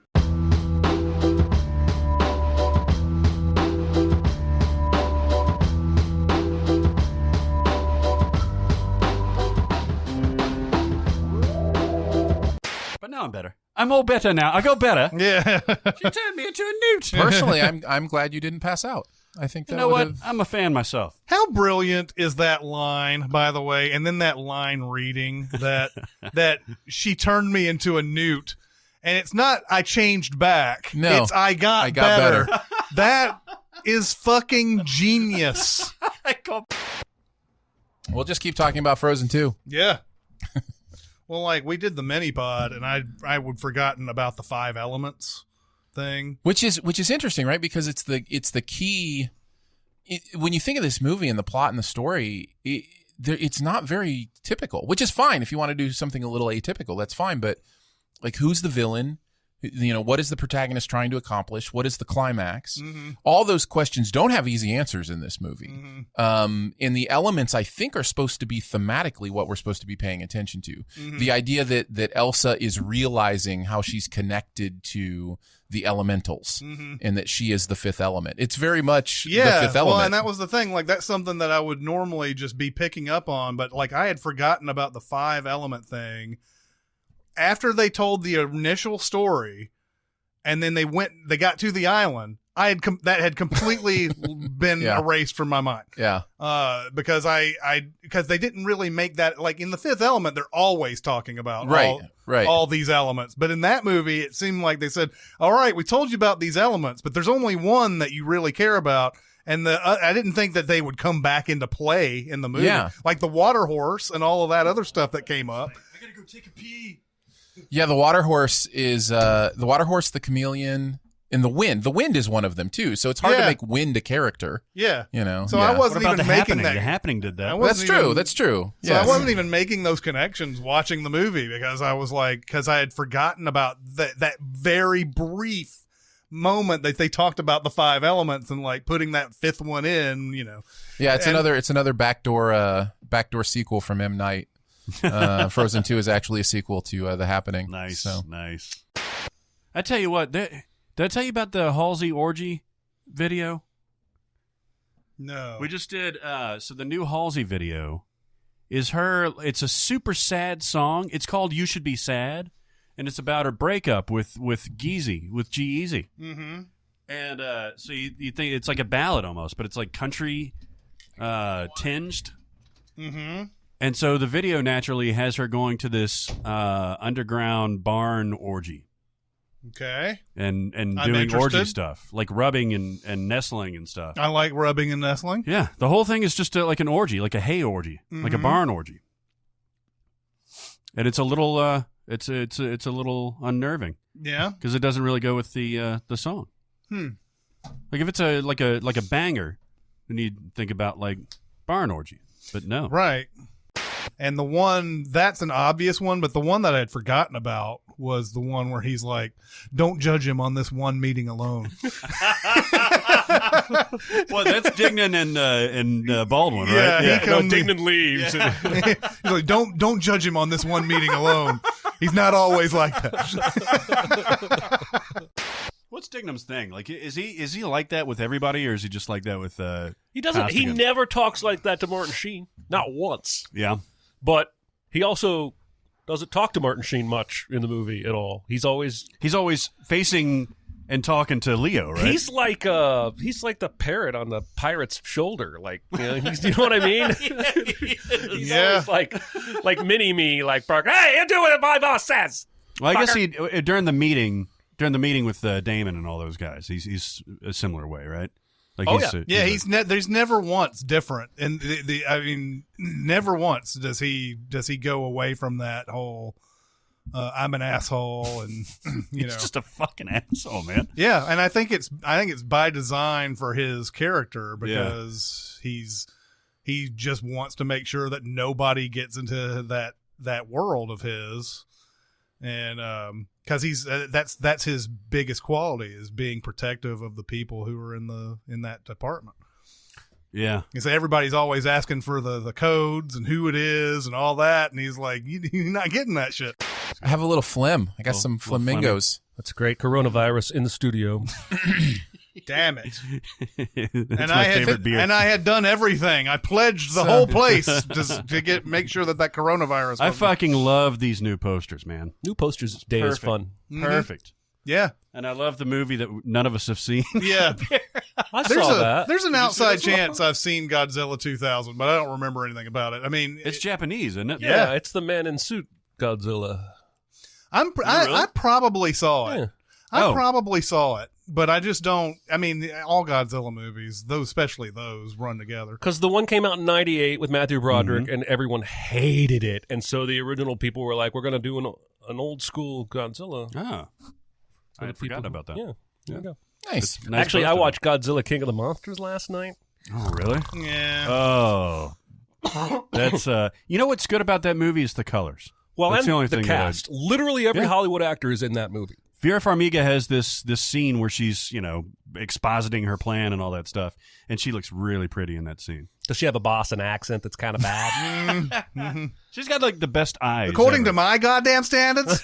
Speaker 3: But now I'm better. I'm all better now. I go better.
Speaker 2: Yeah.
Speaker 3: She turned me into a newt.
Speaker 4: Personally, I'm glad you didn't pass out. I think that
Speaker 3: You know what?
Speaker 4: would've-
Speaker 3: I'm a fan myself.
Speaker 2: How brilliant is that line, by the way? And then that line reading that
Speaker 4: she
Speaker 2: turned me into a newt. And it's not I changed back.
Speaker 4: No,
Speaker 2: It's I got better. That is fucking genius.
Speaker 4: We'll just keep talking about Frozen 2.
Speaker 2: Yeah. Well, like we did the mini pod, and I would forgotten about the 5 elements thing,
Speaker 4: which is interesting, right? Because it's the key. When you think of this movie and the plot and the story, it's not very typical, which is fine if you want to do something a little atypical. That's fine, but like, who's the villain? You know, what is the protagonist trying to accomplish? What is the climax? Mm-hmm. All those questions don't have easy answers in this movie. Mm-hmm. And the elements, I think, are supposed to be thematically what we're supposed to be paying attention to. Mm-hmm. The idea that Elsa is realizing how she's connected to the elementals, mm-hmm. and that she is the fifth element. It's very much the fifth element.
Speaker 2: Well, and that was the thing. Like, that's something that I would normally just be picking up on, but like I had forgotten about the 5 element thing. After they told the initial story, and then they got to the island, that had completely been erased from my mind.
Speaker 4: Yeah.
Speaker 2: Because because they didn't really make that, like in the 5th element, they're always talking about all these elements. But in that movie, it seemed like they said, all right, we told you about these elements, but there's only one that you really care about. And I didn't think that they would come back into play in the movie.
Speaker 4: Yeah.
Speaker 2: Like the water horse and all of that other stuff that came up.
Speaker 3: I gotta go take a pee.
Speaker 4: Yeah, the water horse is the chameleon, and the wind. The wind is one of them too. So it's hard to make wind a character.
Speaker 2: Yeah,
Speaker 4: you know.
Speaker 2: So I wasn't even making that.
Speaker 3: The Happening did that.
Speaker 4: That's true. That's true.
Speaker 2: So I wasn't even making those connections watching the movie because I was like, because I had forgotten about that very brief moment that they talked about the 5 elements and like putting that 5th one in. You know.
Speaker 4: Yeah, it's another backdoor sequel from M. Night. Frozen 2 is actually a sequel to The Happening.
Speaker 3: Nice. I tell you what, did I tell you about the Halsey orgy video?
Speaker 2: No.
Speaker 3: We just did, so the new Halsey video is it's a super sad song. It's called You Should Be Sad, and it's about her breakup with Geezy, with G-Eazy. Mm-hmm. And so you think it's like a ballad almost, but it's like country tinged. Mm-hmm. And so the video naturally has her going to this underground barn orgy.
Speaker 2: Okay.
Speaker 3: And doing orgy stuff, like rubbing and nestling and stuff.
Speaker 2: I like rubbing and nestling.
Speaker 3: Yeah. The whole thing is just like an orgy, like a hay orgy, like a barn orgy. And it's a little it's a little unnerving.
Speaker 2: Yeah.
Speaker 3: Because it doesn't really go with the song. Like if it's like a banger, then you'd think about like barn orgy. But no.
Speaker 2: Right. And the one, that's an obvious one, but the one that I had forgotten about was the one where he's like, don't judge him on this one meeting alone.
Speaker 3: Well, that's Dignan and Baldwin, right?
Speaker 2: Yeah,
Speaker 1: Dignan leaves.
Speaker 2: Yeah. He's like, don't judge him on this one meeting alone. He's not always like that.
Speaker 3: What's Dignam's thing? Like, is he like that with everybody, or is he just like that with
Speaker 1: He doesn't. He
Speaker 3: Costigan?
Speaker 1: never talks like that to Martin Sheen. Not once.
Speaker 3: Yeah.
Speaker 1: But he also doesn't talk to Martin Sheen much in the movie at all. He's always
Speaker 3: facing and talking to Leo, right?
Speaker 1: He's like the parrot on the pirate's shoulder. Like, you know what I mean? He's always like mini me, like Parker. Hey, you do what my boss says.
Speaker 3: Well, I guess he during the meeting with Damon and all those guys, he's a similar way, right? Like
Speaker 2: there's never once different, and never once does he go away from that whole I'm an asshole, and
Speaker 3: he's just a fucking asshole, man.
Speaker 2: Yeah, and I think it's by design for his character because he just wants to make sure that nobody gets into that world of his, and because that's his biggest quality is being protective of the people who are in that department.
Speaker 3: Yeah.
Speaker 2: He said everybody's always asking for the codes and who it is and all that, and he's like, you're not getting that shit.
Speaker 4: I have a little phlegm. I got some flamingos.
Speaker 1: That's great. Coronavirus in the studio.
Speaker 2: Damn it!
Speaker 3: That's my favorite beer.
Speaker 2: And I had done everything. I pledged the whole place to make sure that coronavirus.
Speaker 3: I fucking love these new posters, man.
Speaker 1: New posters day is fun.
Speaker 3: Perfect.
Speaker 2: Yeah.
Speaker 3: And I love the movie that none of us have seen.
Speaker 2: Yeah.
Speaker 1: I saw that.
Speaker 2: There's an outside chance I've seen Godzilla 2000, but I don't remember anything about it. I mean,
Speaker 3: it's Japanese, isn't it?
Speaker 1: Yeah, it's the man in suit Godzilla.
Speaker 2: I probably saw it.
Speaker 1: Yeah.
Speaker 2: I probably saw it, but I just don't. I mean, all Godzilla movies, especially those, run together.
Speaker 1: Because the one came out in '98 with Matthew Broderick, and everyone hated it, and so the original people were like, "We're going to do an old school Godzilla."
Speaker 3: Ah, I had forgotten about that.
Speaker 1: Yeah, there you go.
Speaker 4: Nice.
Speaker 1: Actually, I watched Godzilla King of the Monsters last night.
Speaker 3: Oh, really?
Speaker 2: Yeah.
Speaker 3: Oh, that's you know what's good about that movie is the colors.
Speaker 1: Well,
Speaker 3: that's
Speaker 1: and
Speaker 3: the only thing
Speaker 1: cast. Literally every Hollywood actor is in that movie.
Speaker 3: Vera Farmiga has this scene where she's, expositing her plan and all that stuff, and she looks really pretty in that scene.
Speaker 1: Does she have a Boston accent that's kind of bad?
Speaker 3: She's got, like, the best eyes.
Speaker 2: According to my goddamn standards.